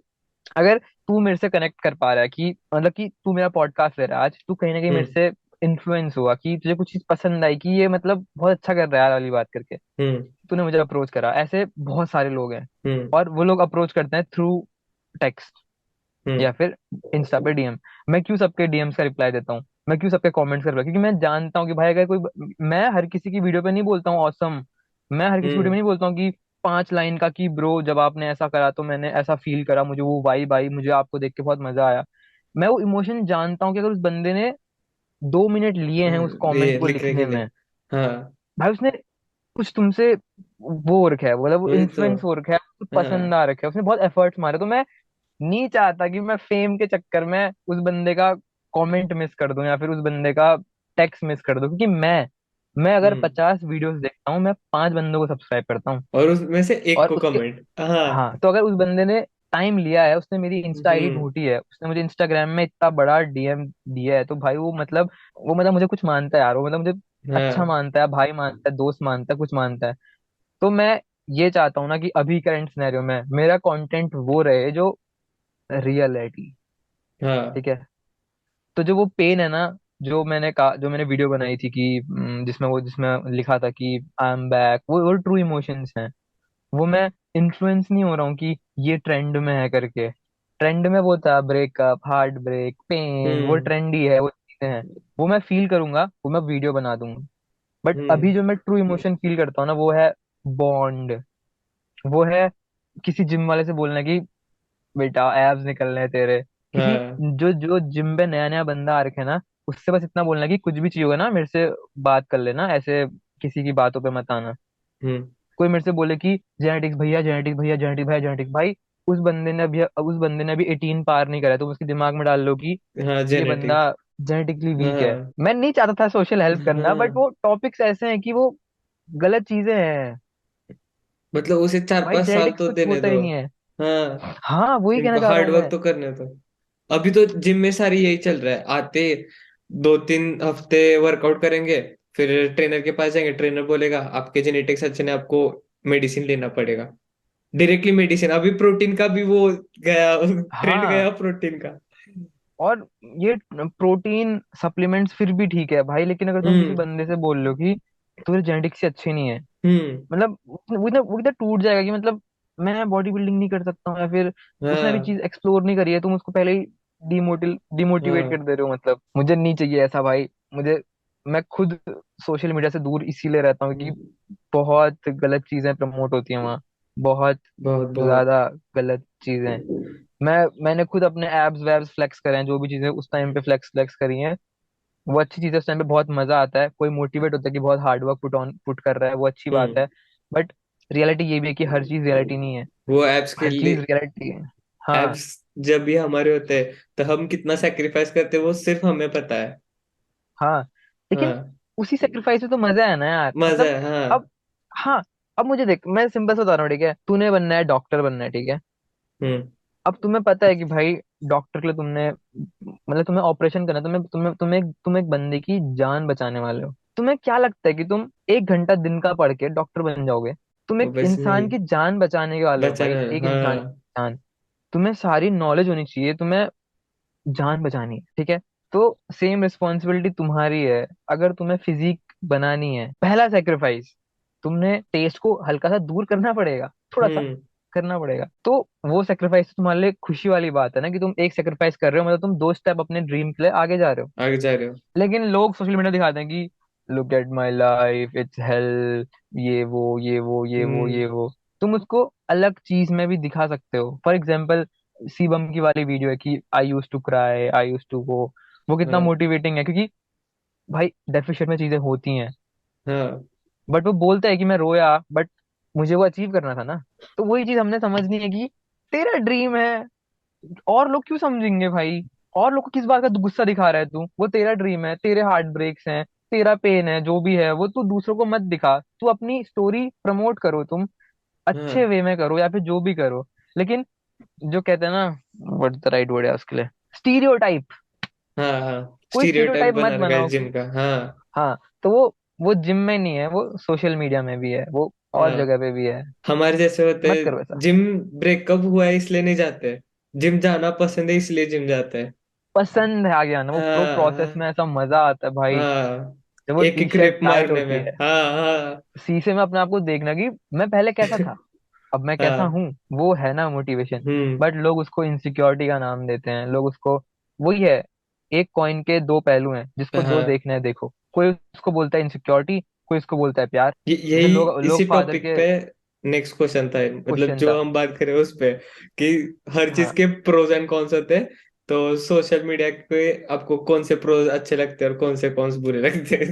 अगर तू मेरे से कनेक्ट कर पा रहा है कि मतलब कि तू मेरा पॉडकास्ट ले रहा है आज, तू कहीं ना कहीं मेरे हम्म, से इन्फ्लुएंस हुआ कि तुझे कुछ चीज पसंद आई कि ये मतलब बहुत अच्छा कर रहा है यार वाली बात करके, हम्म, तूने मुझे अप्रोच करा। ऐसे बहुत सारे लोग हैं, हम्म, और वो लोग अप्रोच करते हैं थ्रू टेक्स्ट हम्म, या फिर इंस्टा पे डीएम। मैं क्यों सबके डीएम्स का रिप्लाई देता हूँ, मैं क्यों सबके कमेंट्स का रिप्लाई, क्योंकि मैं जानता हूँ कि भाई अगर कोई, मैं हर किसी की वीडियो पे नहीं बोलता हूँ ऑसम, मैं हर किसी वीडियो में हम्म, नहीं बोलता हूँ कि 5 लाइन का कि ब्रो जब आपने ऐसा करा तो मैंने ऐसा फील करा, मुझे वो वाइब आई, मुझे आपको देख के बहुत मजा आया। मैं वो इमोशन जानता हूँ कि अगर उस बंदे ने 2 मिनट लिए हैं उस कमेंट ये को लिखने के लिखने लिए। में, हाँ भाई उसने कुछ तुमसे वो रखा है, मतलब वो वही तो। इन्फ्लुएंस हो रखा है, उसको पसंद हाँ। आ रखा है, उसने बहुत एफर्ट्स मारे। तो मैं नहीं चाहता कि मैं फेम के चक्कर में उस बंदे का कमेंट मिस कर दूं या फिर उस बंदे का टेक्स्ट मिस कर दूं, क्योंकि मैं अगर हम्म। 50 वीडियोस देखता हूँ, मैं 5 बंदों को सब्सक्राइब करता हूँ। और उसमें से एक और को उसके, कमेंट। हाँ। हाँ, तो अगर उस बंदे ने टाइम लिया है, उसने मेरी इंस्टा आईडी हम्म। ढूंढी है, उसने मुझे इंस्टाग्राम में इतना बड़ा डीएम दिया है, तो भाई वो मतलब मुझे कुछ मानता है यार, वो मतलब मुझे अच्छा हाँ मानता है, भाई मानता है, दोस्त मानता है, कुछ मानता है। तो मैं ये चाहता हूँ ना कि अभी करंट सिनेरियो में मेरा कंटेंट वो रहे जो रियलिटी, हाँ। ठीक है। तो जो वो पेन है ना, जो मैंने वीडियो बनाई थी कि जिसमें लिखा था कि आई एम बैक, वो ट्रू इमोशंस हैं। वो मैं इन्फ्लुएंस नहीं हो रहा हूँ कि ये ट्रेंड में है करके। ट्रेंड में वो था ब्रेकअप, हार्ट ब्रेक, पेन, वो हम्म। ट्रेंडी है, वो चीजें हैं। वो मैं फील करूंगा, वो मैं वीडियो बना दूंगा। बट हम्म। अभी जो मैं ट्रू इमोशन फील करता हूँ ना, वो है बॉन्ड, वो है किसी जिम वाले से बोलना कि बेटा एब्स निकल रहे हैं तेरे। किसी हाँ। जो जो जिम पे नया नया बंदा आ रखे ना, उससे बस इतना बोलना कि कुछ भी चाहिए होगा ना मेरे से बात कर लेना, ऐसे किसी की बातों पे मत आना। हम्म। कोई मेरे से बोले कि जेनेटिक्स भैया, जेनेटिक्स भैया, जेनेटिक्स भैया, जेनेटिक्स भाई, उस बंदे ने अभी 18 पार नहीं करा है, तुम उसके दिमाग में डाल लो कि हाँ ये बंदा जेनेटिक्स। जेनेटिकली वीक है। हाँ। मैं नहीं चाहता था सोशल हेल्प करना, बट हाँ वो टॉपिक्स ऐसे हैं कि वो गलत चीजें हैं। मतलब उसे चार भाई पांच साल जेनेटिक्स तो कुछ देने होता दो। ही नहीं है। हाँ हाँ, वही कहना इनको चाह रहा हार्ड हूँ वर्क मैं। तो करने दो। अभी तो जिम में सारी यही चल रहा है, आते 2-3 हफ्ते वर्कआउट करेंगे, फिर ट्रेनर के पास जाएंगे, ट्रेनर बोलेगा आपके जेनेटिक्स अच्छे ने, आपको मेडिसिन लेना पड़ेगा। डायरेक्टली मेडिसिन, अभी प्रोटीन का भी वो गया, ट्रेंड हाँ, गया प्रोटीन का। और ये प्रोटीन सप्लीमेंट्स फिर भी ठीक है भाई, लेकिन अगर तुम किसी हम्म। बंदे से बोल लो कि तुम्हारे जेनेटिक्स से अच्छे नहीं है, हम्म। मतलब वो इतना टूट जाएगा कि मतलब मैं बॉडी बिल्डिंग नहीं कर सकता हूँ, या फिर उसने अभी हाँ। चीज एक्सप्लोर नहीं करी है, तुम उसको पहले ही डिमोटिवेट हाँ। कर दे रहे हो। मतलब मुझे नहीं चाहिए ऐसा भाई। मुझे मैं खुद सोशल मीडिया से दूर इसीलिए रहता हूँ कि बहुत गलत चीजें प्रमोट होती हैं वहाँ, बहुत बहुत बहुत। ज्यादा गलत चीजें। मैंने खुद अपने एब्स वैब्स फ्लेक्स करे हैं, जो भी चीजें उस टाइम पे फ्लेक्स फ्लेक्स करी हैं, वो अच्छी चीज है। उस टाइम पे बहुत मजा आता है, कोई मोटिवेट होता है कि बहुत हार्ड वर्क पुट कर रहा है, वो अच्छी बात हम्म। है। बट रियलिटी ये भी है कि हर चीज रियलिटी नहीं है। वो एप्स के हर चीज लिए, रियलिटी है। हाँ। एप्स जब भी हमारे होते हैं तो हम कितना सेक्रीफाइस करते हैं वो सिर्फ हमें पता है। हाँ, लेकिन हाँ उसी सेक्रीफाइस में तो मजा है ना यार, मजा मतलब। है। हाँ। अब, हाँ, अब मुझे देख, मैं सिंपल सा बता रहा हूँ, ठीक है, तूने बनना है, डॉक्टर बनना है, ठीक है। हम्म। अब तुम्हें पता है कि भाई डॉक्टर के लिए तुमने, मतलब तुम्हें ऑपरेशन करना है, तुम एक बंदे की जान बचाने वाले हो। तुम्हें क्या लगता है कि तुम 1 घंटा दिन का पढ़ के डॉक्टर बन जाओगे? तुम एक बस इंसान नहीं, की जान बचाने वाले हो भाई, बचाना है। एक इंसान की हाँ। जान। तुम्हें सारी नॉलेज होनी चाहिए, तुम्हें जान बचानी है, ठीक है। तो सेम रिस्पॉन्सिबिलिटी तुम्हारी है। अगर तुम्हें फिजिक बनानी है, पहला सेक्रीफाइस तुमने टेस्ट को हल्का सा दूर करना पड़ेगा, थोड़ा सा हम्म। करना पड़ेगा। तो वो सेक्रीफाइस तुम्हारे लिए खुशी वाली बात है ना, कि तुम एक सेक्रीफाइस कर रहे हो, मतलब तुम 2 स्टेप अपने ड्रीम के लिए आगे जा रहे हो। आगे जा रहे हो। लेकिन लोग सोशल मीडिया दिखाते हैं कि look at my life, it's hello, ये वो ये वो ये वो हम्म। ये वो। तुम उसको अलग चीज में भी दिखा सकते हो। फॉर एग्जाम्पल, सीबम की वाली वीडियो है कि I use to cry, I use to वो कितना हाँ। मोटिवेटिंग है, क्योंकि भाई डेफिनेट में चीजें होती हैं, हाँ। बट वो बोलता है कि मैं रोया, बट मुझे वो अचीव करना था ना। तो वही चीज हमने समझनी है कि तेरा ड्रीम है, और लोग क्यों समझेंगे भाई? और लोग को किस बात का गुस्सा दिखा रहा है तू? वो तेरा ड्रीम है, तेरे हार्ट ब्रेक्स हैं, तेरा पेन है, जो भी है वो तू दूसरों को मत दिखा। तू अपनी स्टोरी प्रमोट करो, तुम अच्छे हाँ। वे में करो, या फिर जो भी करो। लेकिन जो कहते हैं ना, व्हाट द राइट वर्ड है उसके लिए, स्टीरियोटाइप। हाँ। हाँ कोई स्टीरियोटाइप स्टीरियोटाइप मत बना रखा है बनाओ जिम कि, का। हाँ। हाँ, तो वो जिम में नहीं है, वो सोशल मीडिया में भी है, वो और हाँ जगह पे भी है। हमारे जैसे होते मत करो हैं, ऐसा। जिम ब्रेकअप हुआ है इसलिए नहीं जाते, जिम जाना पसंद है इसलिए जिम जाते हैं। पसंद है आ गया ना, वो प्रोसेस हाँ। में ऐसा मजा आता है भाई। हाँ जब वो एक टी एक शर्ट रिप टाइट मारने होती में। है, हाँ। हाँ। शीशे में अपने आप को देखना कि मैं पहले कैसा था, अब मैं कैसा हाँ। हूँ, वो है ना मोटिवेशन। हम्म। बट लोग उसको इनसिक्योरिटी का नाम देते हैं, लोग उसको, वही है, एक कॉइन के दो पहलू हैं, जिसको दो हाँ देखने हैं देखो। कोई उसको बोलता है इनसिक्योरिटी, कोई उसको बोलता है प्यार। जैसे यही लोग लोग इसी फादर टॉपिक के पे नेक्स्ट क्वेश्चन था, मतलब क्वेश्चन जो था। हम बात करें उस पे, कि हर चीज हाँ, के प्रोज एंड कॉन्स होते हैं, तो सोशल मीडिया पे आपको कौन से प्रोज अच्छे लगते हैं और कौन से कॉन्स बुरे लगते हैं?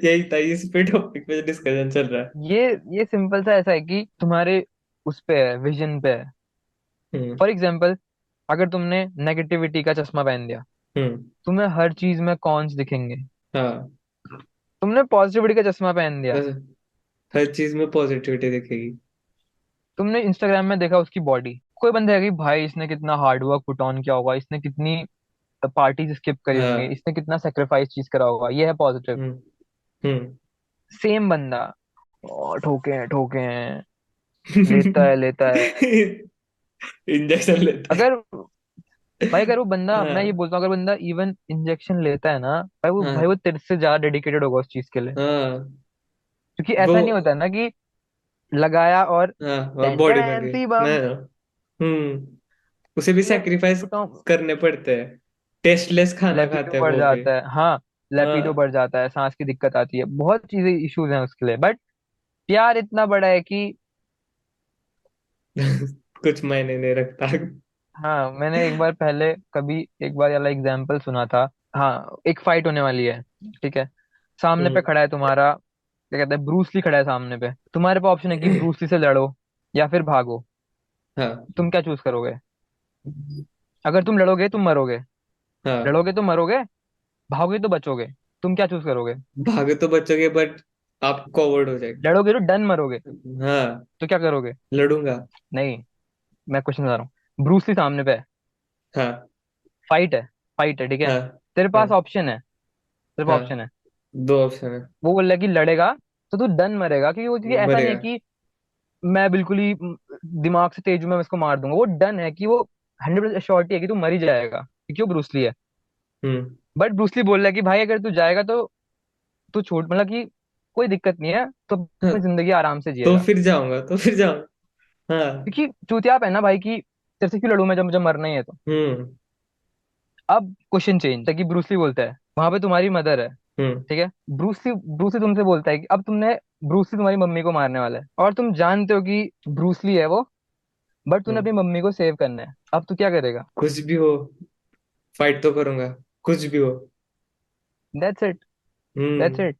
यही था, इस पे टॉपिक पे डिस्कशन चल रहा है। ये ये सिंपल सा ऐसा है कि तुम्हारे उस पे है, विजन पे है। हम्म। फॉर एग्जाम्पल, अगर तुमने नेगेटिविटी का चश्मा पहन दिया, हम्म। तुम्हें हर चीज में कॉन्स दिखेंगे। हाँ। तुमने पॉजिटिविटी का चश्मा पहन दिया, बस हर चीज में पॉजिटिविटी दिखेगी। तुमने इंस्टाग्राम में देखा उसकी बॉडी, कोई बंदा है कि भाई इसने कितना हार्ड वर्क पुट ऑन किया होगा, इसने कितनी पार्टीज स्किप करी होंगी, हाँ। इसने कितना सेक्रीफाइस चीज करा होगा, ये है पॉजिटिव। हम्म। हम्म। सेम बंदा ठोके हैं ठोके हैं, लेता है लेता है। इंजेक्शन लेता है। अगर भाई अगर वो बंदा, मैं ये हाँ। बोलता हूँ, अगर बंदा इवन इंजेक्शन लेता है ना, भाई हाँ। वो तेरे से ज्यादा डेडिकेटेड होगा उस चीज के लिए। हाँ। क्योंकि वो ऐसा नहीं होता ना कि लगाया और हाँ, और टेन बॉडी बन टेन गई सी ना। बम। उसे भी मैं सैक्रिफाइस बताऊं, करने पड़ते हैं। टेस्टलेस खाना लेपिडो खाते हैं बढ़ वो भी। जाता है, हाँ, लेपिडो हाँ। बढ़ जाता है, सांस की दिक्कत आती है, बहुत चीजें इश्यूज हैं उसके लिए। बट प्यार इतना बड़ा है कि कुछ मायने नहीं रखता। हाँ, मैंने एक बार पहले कभी एक बार वाला एग्जाम्पल सुना था। हाँ, एक फाइट होने वाली है, ठीक है, सामने पे हम्म। खड़ा है तुम्हारा, क्या कहते हैं, ब्रूस ली खड़ा है सामने पे, तुम्हारे पास ऑप्शन है कि ब्रूस ली से लड़ो या फिर भागो। हाँ। तुम क्या चूज करोगे? अगर तुम लड़ोगे तुम मरोगे, हाँ। लड़ोगे तो मरोगे, भागोगे तो बचोगे। तुम क्या चूज करोगे? भागे तो बचोगे बट आप कवर्ड हो जाएंगे। लड़ोगे तो डन मरोगे। हाँ। तो क्या करोगे? लड़ूंगा। नहीं, मैं क्वेश्चन बता रहा हूँ, ब्रूस ली सामने पे है, हाँ। फाइट है, फाइट है, ठीक है, हाँ। तेरे हाँ। पास ऑप्शन है, तेरे पास हाँ। ऑप्शन है। दो ऑप्शन है। वो बोल रहा है कि लड़ेगा तो तू डन मरेगा, क्योंकि वो, क्योंकि ऐसा नहीं है मरेगा। कि मैं बिल्कुल ही दिमाग से तेज हूं, मैं इसको मार दूंगा। वो डन है कि वो 100% श्योरिटी है कि तू मर ही जाएगा, क्योंकि वो ब्रूसली है। हम्म। बट ब्रूसली बोल रहा है कि भाई अगर तू जाएगा तो तू छूट, मतलब कि कोई दिक्कत नहीं है, तो हाँ। अपनी जिंदगी आराम से तो जिएगा। फिर जाऊंगा, तो फिर जाऊंगा। हाँ। क्योंकि चूतियाप है ना भाई, कि तेरे से क्यों लड़ूं मैं जब मुझे मरना ही है तो। हम्म। अब क्वेश्चन चेंज है कि ब्रूसली बोलता है वहां पे तुम्हारी मदर है, हम्म। ठीक है, ब्रूसली ब्रूसली तुमसे बोलता है कि अब तुमने, ब्रूसली तुम्हारी मम्मी को मारने वाला है और तुम जानते हो कि ब्रूसली है वो, बट तूने अपनी हम्म। मम्मी को सेव करना है। अब तू क्या करेगा? कुछ भी हो, फाइट तो करूंगा, कुछ भी हो। That's it, that's hmm. It.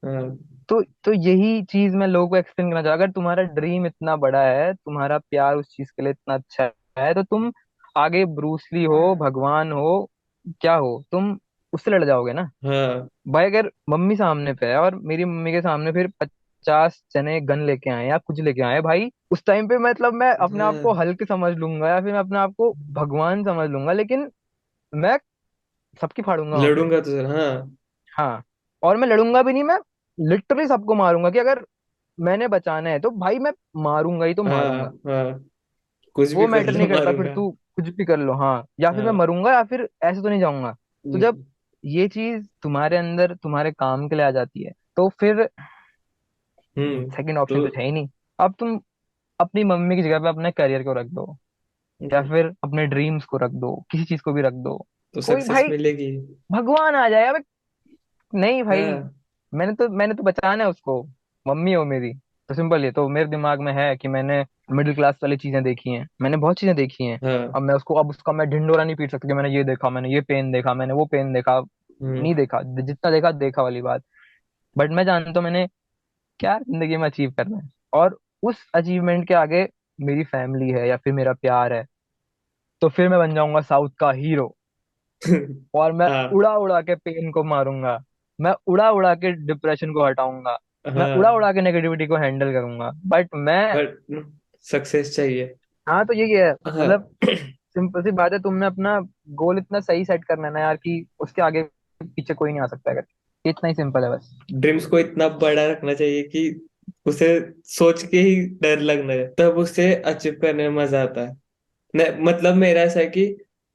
हाँ। तो यही चीज मैं लोगों को एक्सप्लेन करना चाहूँ, अगर तुम्हारा ड्रीम इतना बड़ा है, तुम्हारा प्यार उस चीज के लिए इतना अच्छा है, तो तुम आगे ब्रूसली हो, भगवान हो, क्या हो, तुम उससे लड़ जाओगे ना। हाँ। भाई अगर मम्मी सामने पे है और मेरी मम्मी के सामने फिर 50 जने गन लेके आए या कुछ लेके आए, भाई उस टाइम पे मतलब मैं अपने आप को हाँ। हल्क समझ लूंगा या फिर मैं अपने आप को भगवान समझ लूंगा, लेकिन मैं सबकी फाड़ूंगा वहां पे। लड़ूंगा तो सर, हाँ। हाँ, और मैं लड़ूंगा भी नहीं, मैं लिटरली सबको मारूंगा, कि अगर मैंने बचाना है तो भाई मैं मारूंगा ही तो हाँ। मारूंगा। हाँ। कुछ भी वो कर मैटर लो नहीं करता, फिर मारूंगा। तू कुछ भी कर लो, हाँ, या फिर मैं हाँ। मरूंगा या फिर ऐसे तो नहीं जाऊंगा। तो जब हम्म। ये चीज तुम्हारे अंदर तुम्हारे काम के लिए आ जाती है, तो फिर सेकंड तो ऑप्शन कुछ है ही नहीं। अब तुम अपनी मम्मी की जगह पे अपने करियर को रख दो, या फिर अपने ड्रीम्स को रख दो, किसी चीज को भी रख दो, तो कोई सक्सेस भाई मिलेगी। भगवान आ जाए। अब नहीं भाई, हाँ। मैंने तो बचाना है उसको, मम्मी हो मेरी। तो सिंपल, ये तो मेरे दिमाग में है कि मैंने मिडिल क्लास वाली चीजें देखी हैं, मैंने बहुत चीजें देखी हैं। हाँ। अब उसका मैं ढिंडोरा नहीं पीट सकता कि मैंने ये देखा, मैंने ये पेन देखा, मैंने वो पेन देखा। हम्म। नहीं देखा, जितना देखा देखा वाली बात। बट मैं जानता हूँ मैंने क्या जिंदगी में अचीव करना है, और उस अचीवमेंट के आगे मेरी फैमिली है या फिर मेरा प्यार है, तो फिर मैं बन जाऊंगा साउथ का हीरो। और मैं हाँ। उड़ा उड़ा के पेन को मारूंगा, मैं उड़ा उड़ा के डिप्रेशन को हटाऊंगा, मैं उड़ा हाँ। उड़ा के नेगेटिविटी को हैंडल करूंगा। बट मैं, बट सक्सेस चाहिए। हाँ, तो यही है मतलब, हाँ। सिंपल सी बात है, तुमने अपना गोल इतना सही सेट करना है ना यार, कि उसके आगे पीछे कोई नहीं आ सकता है, इतना ही सिंपल है बस। ड्रीम्स को इतना बड़ा रखना चाहिए कि उसे सोच के ही डर लगना है, तब उसे अचीव करने में मजा आता है। मतलब मेरा ऐसा है कि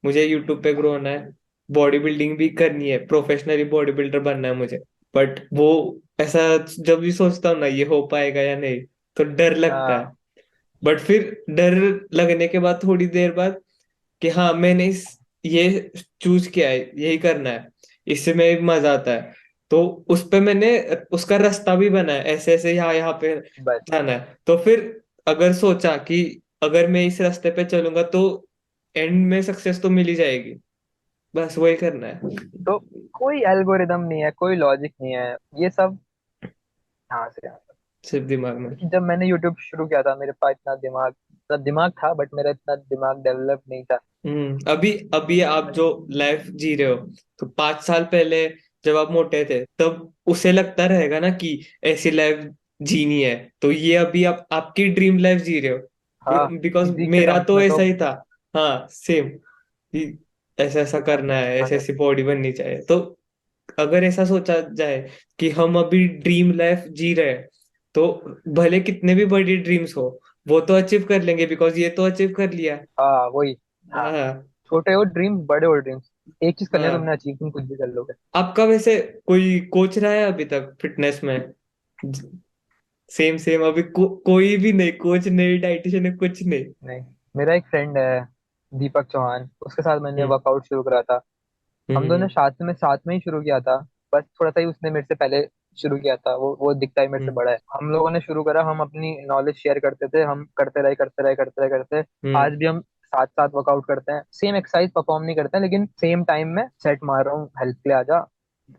मुझे यूट्यूब पे ग्रो होना है, बॉडी बिल्डिंग भी करनी है, प्रोफेशनली बॉडी बिल्डर बनना है मुझे। बट वो ऐसा जब भी सोचता हूँ ना ये हो पाएगा या नहीं, तो डर लगता है। हाँ बट फिर डर लगने के बाद थोड़ी देर बाद कि हाँ मैंने ये चूज किया है, यही करना है, इससे में भी मजा आता है। तो उस पे मैंने उसका रास्ता भी बना है, ऐसे ऐसे यहाँ यहाँ पे बस, जाना है। तो फिर अगर सोचा कि अगर मैं इस रास्ते पे चलूंगा तो एंड में सक्सेस तो मिल ही जाएगी। बस वही करना है, तो कोई एल्गोरिदम नहीं है, कोई लॉजिक नहीं है, ये सब यहाँ से आता है। सिर्फ दिमाग में। क्योंकि जब मैंने यूट्यूब शुरू किया था मेरे पास इतना दिमाग, मतलब दिमाग था बट मेरा इतना दिमाग डेवलप नहीं था। अभी अभी आप जो लाइफ जी रहे हो, तो 5 साल पहले जब आप मोटे थे तब उसे लगता रहेगा ना कि ऐसी लाइफ जीनी है, तो ये अभी आप आपकी ड्रीम लाइफ जी रहे हाँ, हो, बिकॉज फिजिक के मेरा टर्म्स तो में तो। ऐसा ही था। हाँ सेम, ऐसा ऐसा हाँ करना जी, है, हाँ ऐसी जी। ऐसी बॉडी बननी चाहिए, तो अगर ऐसा सोचा जाए कि हम अभी ड्रीम लाइफ जी रहे हैं, तो भले कितने भी बड़ी ड्रीम्स हो वो तो अचीव कर लेंगे, बिकॉज ये तो अचीव कर लिया। हाँ वही। हाँ, हाँ। छोटे हो ड्रीम्स, बड़े हो ड्रीम्स, एक चीज करनी है हाँ, तुमने अचीव, तुम कुछ भी कर लोगे। आपका वैसे कोई कोच रहा है अभी तक फिटनेस में? सेम सेम, अभी कोई भी नहीं, कोच नहीं, डाइटिशियन है, कुछ नहीं। नहीं, मेरा एक फ्रेंड है दीपक चौहान, उसके साथ मैंने हम्म वर्कआउट शुरू करा था। हम दोनों हम्म साथ में ही शुरू किया था। बस थोड़ा सा ही उसने मेरे से पहले शुरू किया था, वो दिखता ही मेरे से हम्म बड़ा है। हम लोगों ने शुरू करा, हम अपनी नॉलेज शेयर करते थे, हम करते रहे करते रहे करते रहे करते। हम्म आज भी हम साथ साथ वर्कआउट करते हैं, सेम एक्सरसाइज परफॉर्म नहीं करते हैं लेकिन सेम टाइम में सेट मार रहा हूँ, हेल्प के लिए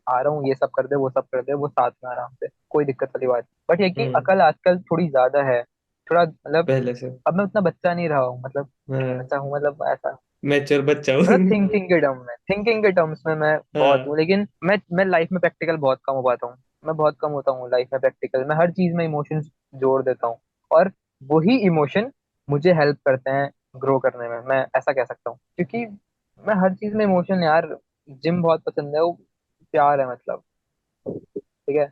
आ रहा हूँ, ये सब कर दे वो सब कर दे, वो साथ में आराम से, कोई दिक्कत वाली बात। बट ये कि हम्म अकल आजकल थोड़ी ज्यादा है, थोड़ा मतलब। पहले से। अब मैं उतना बच्चा नहीं रहा हूँ, मतलब हाँ, बच्चा हूँ मतलब ऐसा, मैच्योर बच्चा मतलब हूँ। थिंकिंग के टर्म्स में मैं बहुत हाँ। हूँ, लेकिन मैं लाइफ में प्रैक्टिकल बहुत कम हो पाता हूँ। मैं बहुत कम होता हूँ लाइफ में प्रैक्टिकल, मैं हर चीज में इमोशंस जोड़ देता हूँ। और वही इमोशन मुझे हेल्प करते हैं ग्रो करने में, मैं ऐसा कह सकता हूँ। क्योंकि मैं हर चीज में इमोशन यार, जिम बहुत पसंद है, वो प्यार है मतलब, ठीक है।